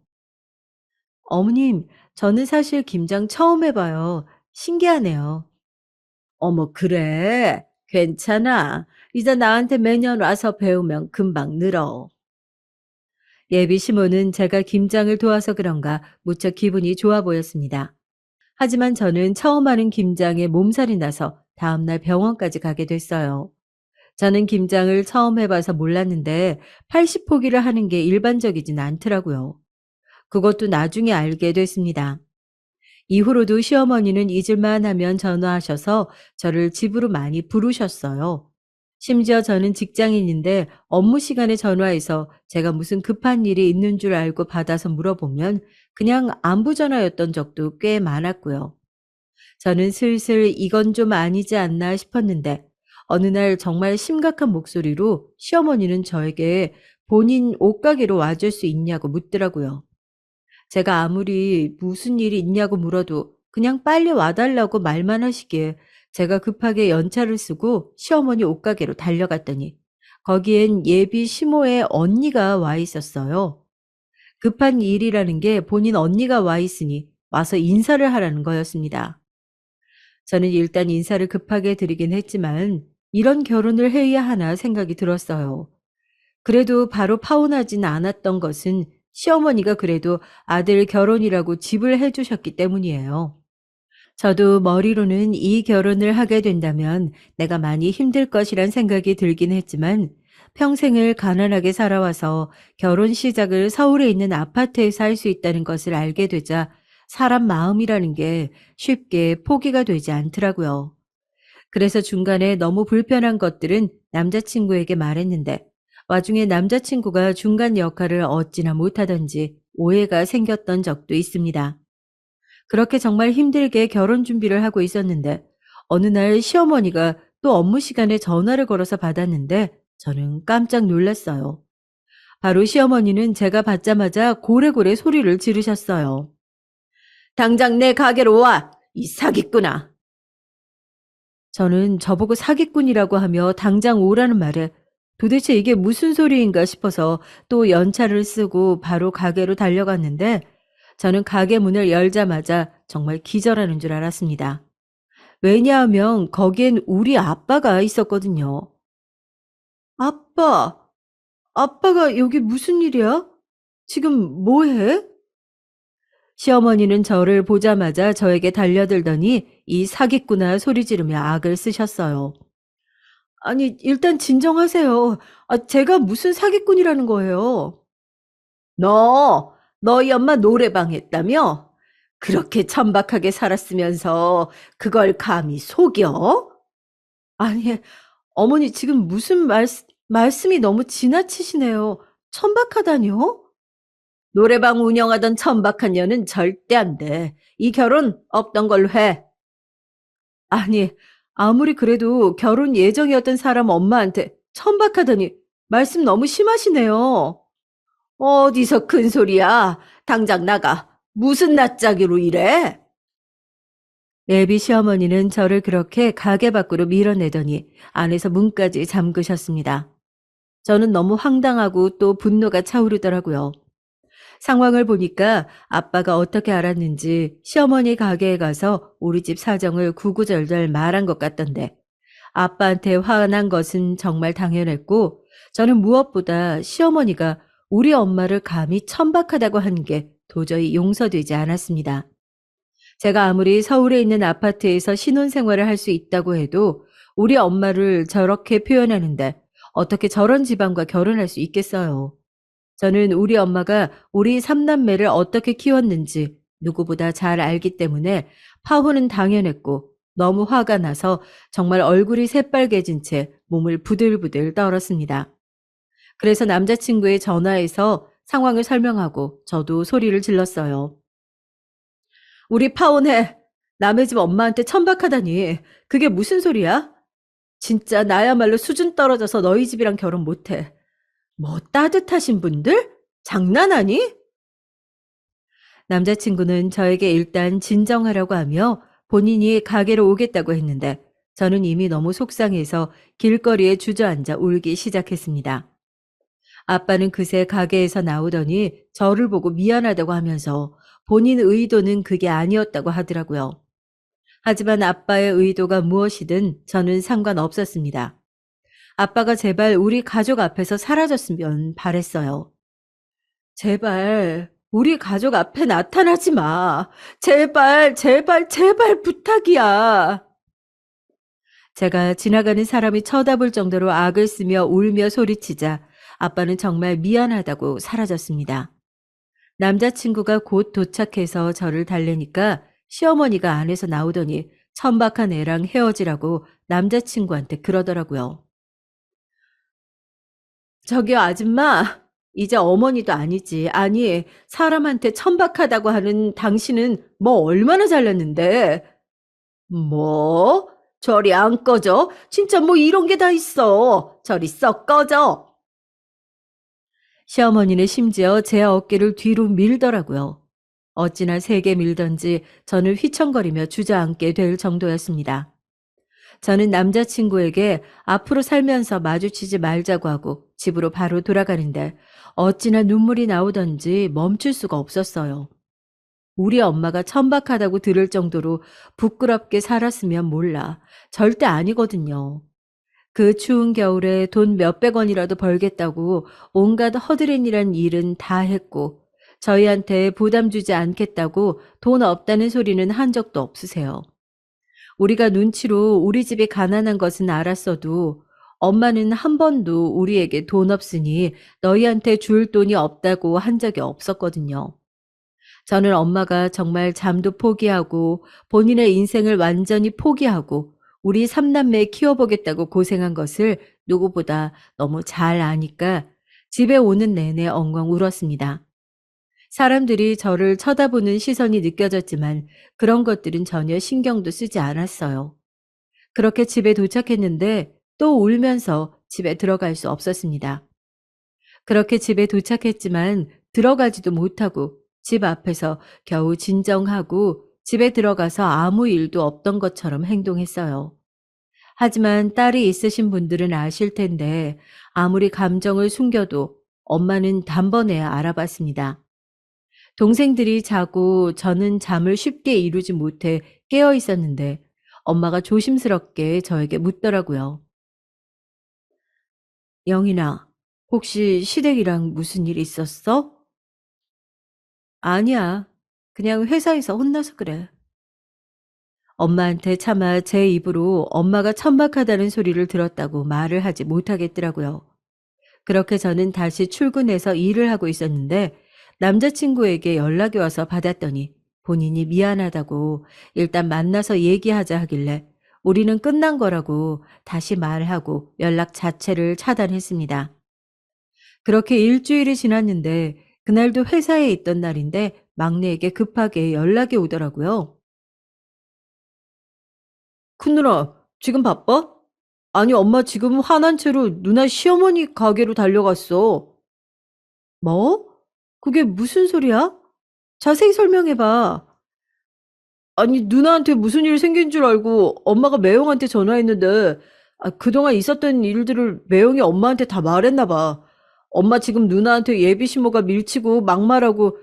어머님, 저는 사실 김장 처음 해봐요. 신기하네요. 어머, 그래? 괜찮아. 이제 나한테 매년 와서 배우면 금방 늘어. 예비 시모는 제가 김장을 도와서 그런가 무척 기분이 좋아 보였습니다. 하지만 저는 처음 하는 김장에 몸살이 나서 다음날 병원까지 가게 됐어요. 저는 김장을 처음 해봐서 몰랐는데 80포기를 하는 게 일반적이진 않더라고요. 그것도 나중에 알게 됐습니다. 이후로도 시어머니는 잊을만 하면 전화하셔서 저를 집으로 많이 부르셨어요. 심지어 저는 직장인인데 업무 시간에 전화해서 제가 무슨 급한 일이 있는 줄 알고 받아서 물어보면 그냥 안부 전화였던 적도 꽤 많았고요. 저는 슬슬 이건 좀 아니지 않나 싶었는데 어느 날 정말 심각한 목소리로 시어머니는 저에게 본인 옷가게로 와줄 수 있냐고 묻더라고요. 제가 아무리 무슨 일이 있냐고 물어도 그냥 빨리 와달라고 말만 하시기에 제가 급하게 연차를 쓰고 시어머니 옷가게로 달려갔더니 거기엔 예비 시모의 언니가 와 있었어요. 급한 일이라는 게 본인 언니가 와 있으니 와서 인사를 하라는 거였습니다. 저는 일단 인사를 급하게 드리긴 했지만 이런 결혼을 해야 하나 생각이 들었어요. 그래도 바로 파혼하진 않았던 것은 시어머니가 그래도 아들 결혼이라고 집을 해주셨기 때문이에요. 저도 머리로는 이 결혼을 하게 된다면 내가 많이 힘들 것이란 생각이 들긴 했지만 평생을 가난하게 살아와서 결혼 시작을 서울에 있는 아파트에서 할 수 있다는 것을 알게 되자 사람 마음이라는 게 쉽게 포기가 되지 않더라고요. 그래서 중간에 너무 불편한 것들은 남자친구에게 말했는데 와중에 남자친구가 중간 역할을 어찌나 못하던지 오해가 생겼던 적도 있습니다. 그렇게 정말 힘들게 결혼 준비를 하고 있었는데 어느 날 시어머니가 또 업무 시간에 전화를 걸어서 받았는데 저는 깜짝 놀랐어요. 바로 시어머니는 제가 받자마자 고래고래 소리를 지르셨어요. 당장 내 가게로 와! 이 사기꾼아! 저는 저보고 사기꾼이라고 하며 당장 오라는 말에 도대체 이게 무슨 소리인가 싶어서 또 연차를 쓰고 바로 가게로 달려갔는데 저는 가게 문을 열자마자 정말 기절하는 줄 알았습니다. 왜냐하면 거기엔 우리 아빠가 있었거든요. 아빠, 아빠가 여기 무슨 일이야? 지금 뭐 해? 시어머니는 저를 보자마자 저에게 달려들더니 이 사기꾼아 소리 지르며 악을 쓰셨어요. 아니, 일단 진정하세요. 제가 무슨 사기꾼이라는 거예요. 너, 너희 엄마 노래방 했다며? 그렇게 천박하게 살았으면서 그걸 감히 속여? 아니, 어머니 지금 무슨 말씀이 너무 지나치시네요. 천박하다뇨? 노래방 운영하던 천박한 년은 절대 안 돼. 이 결혼 없던 걸로 해. 아니, 아무리 그래도 결혼 예정이었던 사람 엄마한테 천박하다니 말씀 너무 심하시네요. 어디서 큰 소리야? 당장 나가. 무슨 낯짝이로 이래? 예비 시어머니는 저를 그렇게 가게 밖으로 밀어내더니 안에서 문까지 잠그셨습니다. 저는 너무 황당하고 또 분노가 차오르더라고요. 상황을 보니까 아빠가 어떻게 알았는지 시어머니 가게에 가서 우리 집 사정을 구구절절 말한 것 같던데 아빠한테 화난 것은 정말 당연했고 저는 무엇보다 시어머니가 우리 엄마를 감히 천박하다고 한 게 도저히 용서되지 않았습니다. 제가 아무리 서울에 있는 아파트에서 신혼생활을 할 수 있다고 해도 우리 엄마를 저렇게 표현하는데 어떻게 저런 집안과 결혼할 수 있겠어요. 저는 우리 엄마가 우리 삼남매를 어떻게 키웠는지 누구보다 잘 알기 때문에 파혼은 당연했고 너무 화가 나서 정말 얼굴이 새빨개진 채 몸을 부들부들 떨었습니다. 그래서 남자친구의 전화해서 상황을 설명하고 저도 소리를 질렀어요. 우리 파혼해. 남의 집 엄마한테 천박하다니. 그게 무슨 소리야? 진짜 나야말로 수준 떨어져서 너희 집이랑 결혼 못해. 뭐 따뜻하신 분들? 장난하니? 남자친구는 저에게 일단 진정하라고 하며 본인이 가게로 오겠다고 했는데 저는 이미 너무 속상해서 길거리에 주저앉아 울기 시작했습니다. 아빠는 그새 가게에서 나오더니 저를 보고 미안하다고 하면서 본인 의도는 그게 아니었다고 하더라고요. 하지만 아빠의 의도가 무엇이든 저는 상관없었습니다. 아빠가 제발 우리 가족 앞에서 사라졌으면 바랬어요. 제발 우리 가족 앞에 나타나지 마. 제발, 제발, 제발 부탁이야. 제가 지나가는 사람이 쳐다볼 정도로 악을 쓰며 울며 소리치자 아빠는 정말 미안하다고 사라졌습니다. 남자친구가 곧 도착해서 저를 달래니까 시어머니가 안에서 나오더니 천박한 애랑 헤어지라고 남자친구한테 그러더라고요. 저기요, 아줌마. 이제 어머니도 아니지. 아니, 사람한테 천박하다고 하는 당신은 뭐 얼마나 잘났는데. 뭐? 저리 안 꺼져? 진짜 뭐 이런 게 다 있어. 저리 썩 꺼져. 시어머니는 심지어 제 어깨를 뒤로 밀더라고요. 어찌나 세게 밀던지 저는 휘청거리며 주저앉게 될 정도였습니다. 저는 남자친구에게 앞으로 살면서 마주치지 말자고 하고 집으로 바로 돌아가는데 어찌나 눈물이 나오던지 멈출 수가 없었어요. 우리 엄마가 천박하다고 들을 정도로 부끄럽게 살았으면 몰라. 절대 아니거든요. 그 추운 겨울에 돈 몇백 원이라도 벌겠다고 온갖 허드렛이란 일은 다 했고 저희한테 부담 주지 않겠다고 돈 없다는 소리는 한 적도 없으세요. 우리가 눈치로 우리 집이 가난한 것은 알았어도 엄마는 한 번도 우리에게 돈 없으니 너희한테 줄 돈이 없다고 한 적이 없었거든요. 저는 엄마가 정말 잠도 포기하고 본인의 인생을 완전히 포기하고 우리 삼남매 키워보겠다고 고생한 것을 누구보다 너무 잘 아니까 집에 오는 내내 엉엉 울었습니다. 사람들이 저를 쳐다보는 시선이 느껴졌지만 그런 것들은 전혀 신경도 쓰지 않았어요. 그렇게 집에 도착했는데 또 울면서 집에 들어갈 수 없었습니다. 그렇게 집에 도착했지만 들어가지도 못하고 집 앞에서 겨우 진정하고 집에 들어가서 아무 일도 없던 것처럼 행동했어요. 하지만 딸이 있으신 분들은 아실 텐데 아무리 감정을 숨겨도 엄마는 단번에 알아봤습니다. 동생들이 자고 저는 잠을 쉽게 이루지 못해 깨어 있었는데 엄마가 조심스럽게 저에게 묻더라고요. 영희나, 혹시 시댁이랑 무슨 일 있었어? 아니야. 그냥 회사에서 혼나서 그래. 엄마한테 차마 제 입으로 엄마가 천박하다는 소리를 들었다고 말을 하지 못하겠더라고요. 그렇게 저는 다시 출근해서 일을 하고 있었는데 남자친구에게 연락이 와서 받았더니 본인이 미안하다고 일단 만나서 얘기하자 하길래 우리는 끝난 거라고 다시 말하고 연락 자체를 차단했습니다. 그렇게 일주일이 지났는데 그날도 회사에 있던 날인데 막내에게 급하게 연락이 오더라고요. 큰 누나, 지금 바빠? 아니, 엄마 지금 화난 채로 누나 시어머니 가게로 달려갔어. 뭐? 그게 무슨 소리야? 자세히 설명해봐. 아니, 누나한테 무슨 일 생긴 줄 알고 엄마가 매형한테 전화했는데, 그동안 있었던 일들을 매형이 엄마한테 다 말했나 봐. 엄마 지금 누나한테 예비 신모가 밀치고 막말하고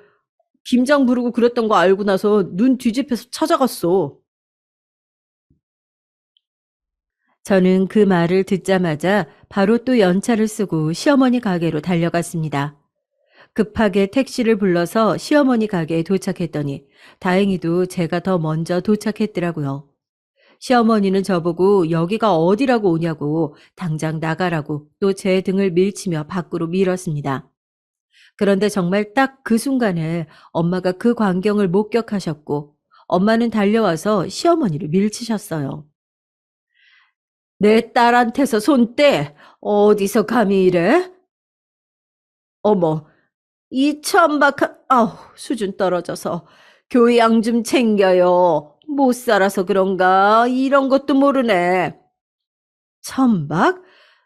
김장 부르고 그랬던 거 알고 나서 눈 뒤집혀서 찾아갔어. 저는 그 말을 듣자마자 바로 또 연차를 쓰고 시어머니 가게로 달려갔습니다. 급하게 택시를 불러서 시어머니 가게에 도착했더니 다행히도 제가 더 먼저 도착했더라고요. 시어머니는 저보고 여기가 어디라고 오냐고 당장 나가라고 또 제 등을 밀치며 밖으로 밀었습니다. 그런데 정말 딱 그 순간에 엄마가 그 광경을 목격하셨고 엄마는 달려와서 시어머니를 밀치셨어요. 내 딸한테서 손 떼! 어디서 감히 이래? 어머, 이 천박한, 아우, 수준 떨어져서 교양 좀 챙겨요. 못 살아서 그런가? 이런 것도 모르네. 천박?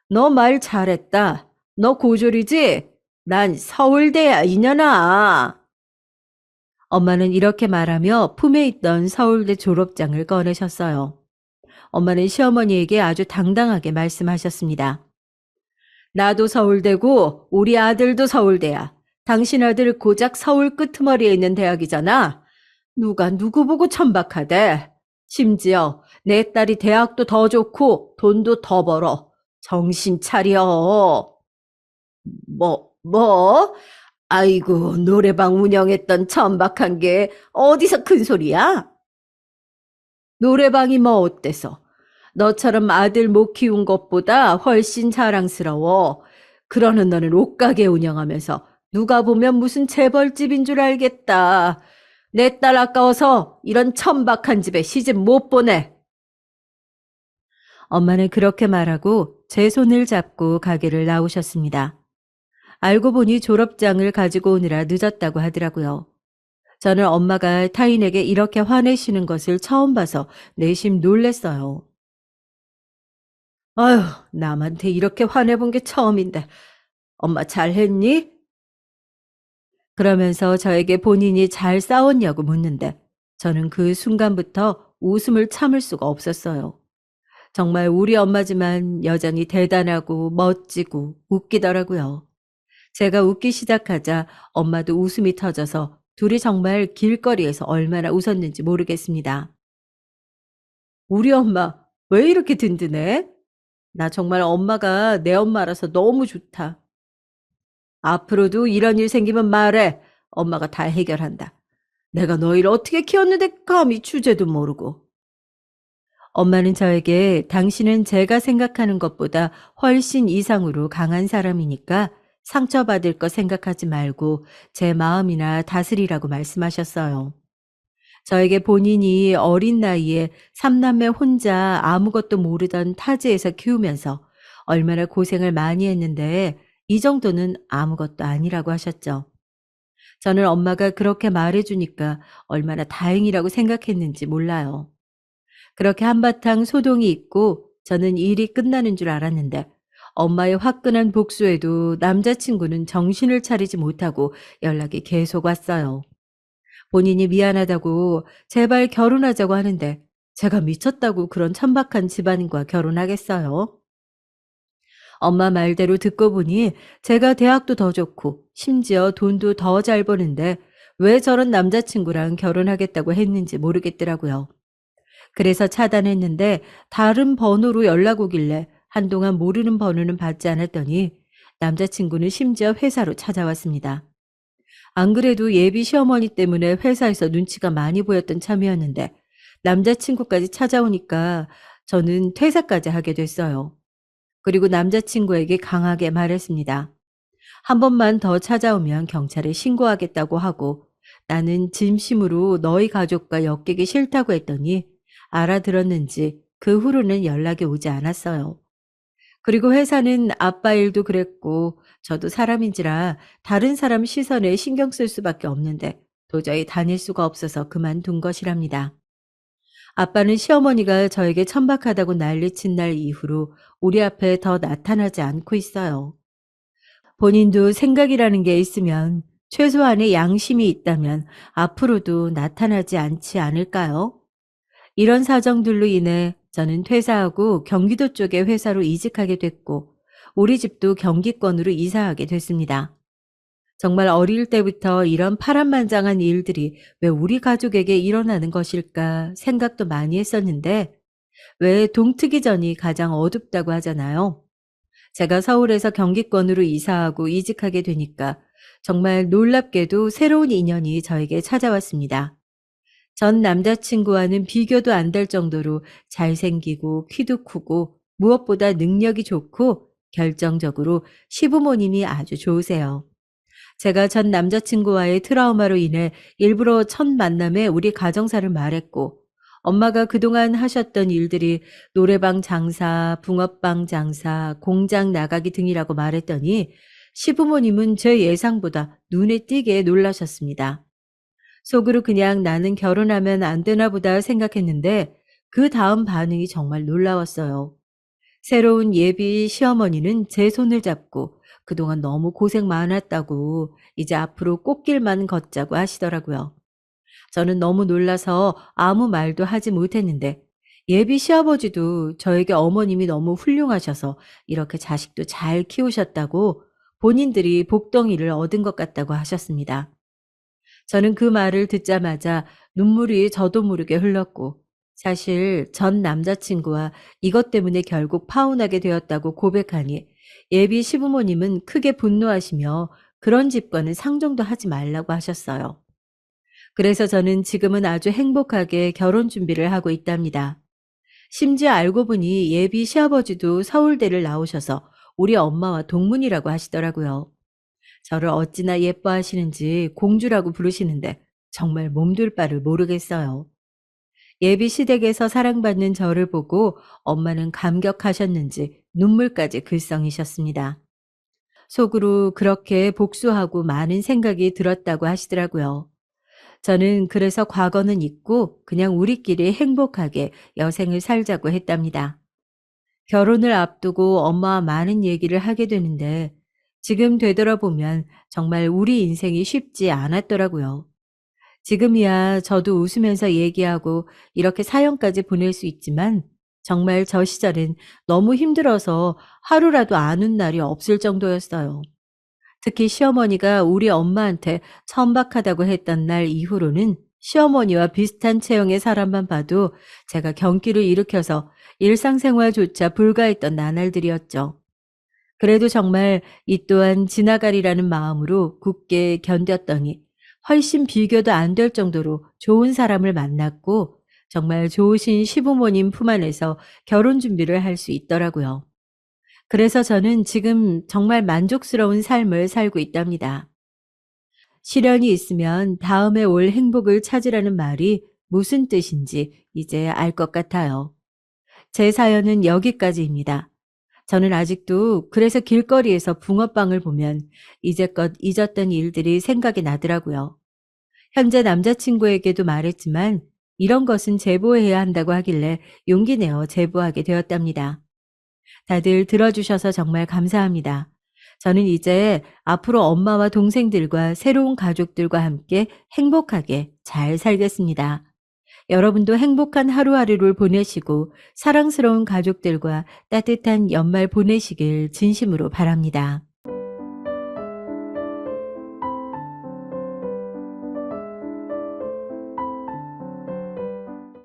너 말 잘했다. 너 고졸이지? 난 서울대야, 이년아. 엄마는 이렇게 말하며 품에 있던 서울대 졸업장을 꺼내셨어요. 엄마는 시어머니에게 아주 당당하게 말씀하셨습니다. 나도 서울대고 우리 아들도 서울대야. 당신 아들 고작 서울 끄트머리에 있는 대학이잖아. 누가 누구 보고 천박하대. 심지어 내 딸이 대학도 더 좋고 돈도 더 벌어. 정신 차려. 뭐? 아이고, 노래방 운영했던 천박한 게 어디서 큰 소리야? 노래방이 뭐 어때서? 너처럼 아들 못 키운 것보다 훨씬 자랑스러워. 그러는 너는 옷가게 운영하면서 누가 보면 무슨 재벌집인 줄 알겠다. 내 딸 아까워서 이런 천박한 집에 시집 못 보내. 엄마는 그렇게 말하고 제 손을 잡고 가게를 나오셨습니다. 알고 보니 졸업장을 가지고 오느라 늦었다고 하더라고요. 저는 엄마가 타인에게 이렇게 화내시는 것을 처음 봐서 내심 놀랬어요. 아휴, 남한테 이렇게 화내본 게 처음인데. 엄마 잘했니? 그러면서 저에게 본인이 잘 싸웠냐고 묻는데 저는 그 순간부터 웃음을 참을 수가 없었어요. 정말 우리 엄마지만 여전히 대단하고 멋지고 웃기더라고요. 제가 웃기 시작하자 엄마도 웃음이 터져서 둘이 정말 길거리에서 얼마나 웃었는지 모르겠습니다. 우리 엄마 왜 이렇게 든든해? 나 정말 엄마가 내 엄마라서 너무 좋다. 앞으로도 이런 일 생기면 말해. 엄마가 다 해결한다. 내가 너희를 어떻게 키웠는데 감히 주제도 모르고. 엄마는 저에게 당신은 제가 생각하는 것보다 훨씬 이상으로 강한 사람이니까 상처받을 거 생각하지 말고 제 마음이나 다스리라고 말씀하셨어요. 저에게 본인이 어린 나이에 삼남매 혼자 아무것도 모르던 타지에서 키우면서 얼마나 고생을 많이 했는데 이 정도는 아무것도 아니라고 하셨죠. 저는 엄마가 그렇게 말해주니까 얼마나 다행이라고 생각했는지 몰라요. 그렇게 한바탕 소동이 있고 저는 일이 끝나는 줄 알았는데 엄마의 화끈한 복수에도 남자친구는 정신을 차리지 못하고 연락이 계속 왔어요. 본인이 미안하다고 제발 결혼하자고 하는데 제가 미쳤다고 그런 천박한 집안인과 결혼하겠어요? 엄마 말대로 듣고 보니 제가 대학도 더 좋고 심지어 돈도 더 잘 버는데 왜 저런 남자친구랑 결혼하겠다고 했는지 모르겠더라고요. 그래서 차단했는데 다른 번호로 연락 오길래 한동안 모르는 번호는 받지 않았더니 남자친구는 심지어 회사로 찾아왔습니다. 안 그래도 예비 시어머니 때문에 회사에서 눈치가 많이 보였던 참이었는데 남자친구까지 찾아오니까 저는 퇴사까지 하게 됐어요. 그리고 남자친구에게 강하게 말했습니다. 한 번만 더 찾아오면 경찰에 신고하겠다고 하고 나는 진심으로 너희 가족과 엮이기 싫다고 했더니 알아들었는지 그 후로는 연락이 오지 않았어요. 그리고 회사는 아빠 일도 그랬고 저도 사람인지라 다른 사람 시선에 신경 쓸 수밖에 없는데 도저히 다닐 수가 없어서 그만둔 것이랍니다. 아빠는 시어머니가 저에게 천박하다고 난리친 날 이후로 우리 앞에 더 나타나지 않고 있어요. 본인도 생각이라는 게 있으면 최소한의 양심이 있다면 앞으로도 나타나지 않지 않을까요? 이런 사정들로 인해 저는 퇴사하고 경기도 쪽의 회사로 이직하게 됐고 우리 집도 경기권으로 이사하게 됐습니다. 정말 어릴 때부터 이런 파란만장한 일들이 왜 우리 가족에게 일어나는 것일까 생각도 많이 했었는데 왜 동트기 전이 가장 어둡다고 하잖아요. 제가 서울에서 경기권으로 이사하고 이직하게 되니까 정말 놀랍게도 새로운 인연이 저에게 찾아왔습니다. 전 남자친구와는 비교도 안 될 정도로 잘생기고 키도 크고 무엇보다 능력이 좋고 결정적으로 시부모님이 아주 좋으세요. 제가 전 남자친구와의 트라우마로 인해 일부러 첫 만남에 우리 가정사를 말했고 엄마가 그동안 하셨던 일들이 노래방 장사, 붕어빵 장사, 공장 나가기 등이라고 말했더니 시부모님은 제 예상보다 눈에 띄게 놀라셨습니다. 속으로 그냥 나는 결혼하면 안 되나 보다 생각했는데 그 다음 반응이 정말 놀라웠어요. 새로운 예비 시어머니는 제 손을 잡고 그동안 너무 고생 많았다고 이제 앞으로 꽃길만 걷자고 하시더라고요. 저는 너무 놀라서 아무 말도 하지 못했는데 예비 시아버지도 저에게 어머님이 너무 훌륭하셔서 이렇게 자식도 잘 키우셨다고 본인들이 복덩이를 얻은 것 같다고 하셨습니다. 저는 그 말을 듣자마자 눈물이 저도 모르게 흘렀고, 사실 전 남자친구와 이것 때문에 결국 파혼하게 되었다고 고백하니 예비 시부모님은 크게 분노하시며 그런 집과는 상종도 하지 말라고 하셨어요. 그래서 저는 지금은 아주 행복하게 결혼 준비를 하고 있답니다. 심지어 알고 보니 예비 시아버지도 서울대를 나오셔서 우리 엄마와 동문이라고 하시더라고요. 저를 어찌나 예뻐하시는지 공주라고 부르시는데 정말 몸둘 바를 모르겠어요. 예비 시댁에서 사랑받는 저를 보고 엄마는 감격하셨는지 눈물까지 글썽이셨습니다. 속으로 그렇게 복수하고 많은 생각이 들었다고 하시더라고요. 저는 그래서 과거는 잊고 그냥 우리끼리 행복하게 여생을 살자고 했답니다. 결혼을 앞두고 엄마와 많은 얘기를 하게 되는데 지금 되돌아보면 정말 우리 인생이 쉽지 않았더라고요. 지금이야 저도 웃으면서 얘기하고 이렇게 사연까지 보낼 수 있지만 정말 저 시절엔 너무 힘들어서 하루라도 안 운 날이 없을 정도였어요. 특히 시어머니가 우리 엄마한테 천박하다고 했던 날 이후로는 시어머니와 비슷한 체형의 사람만 봐도 제가 경기를 일으켜서 일상생활조차 불가했던 나날들이었죠. 그래도 정말 이 또한 지나가리라는 마음으로 굳게 견뎠더니 훨씬 비교도 안 될 정도로 좋은 사람을 만났고 정말 좋으신 시부모님 품 안에서 결혼 준비를 할 수 있더라고요. 그래서 저는 지금 정말 만족스러운 삶을 살고 있답니다. 시련이 있으면 다음에 올 행복을 찾으라는 말이 무슨 뜻인지 이제 알 것 같아요. 제 사연은 여기까지입니다. 저는 아직도 그래서 길거리에서 붕어빵을 보면 이제껏 잊었던 일들이 생각이 나더라고요. 현재 남자친구에게도 말했지만 이런 것은 제보해야 한다고 하길래 용기 내어 제보하게 되었답니다. 다들 들어주셔서 정말 감사합니다. 저는 이제 앞으로 엄마와 동생들과 새로운 가족들과 함께 행복하게 잘 살겠습니다. 여러분도 행복한 하루하루를 보내시고 사랑스러운 가족들과 따뜻한 연말 보내시길 진심으로 바랍니다.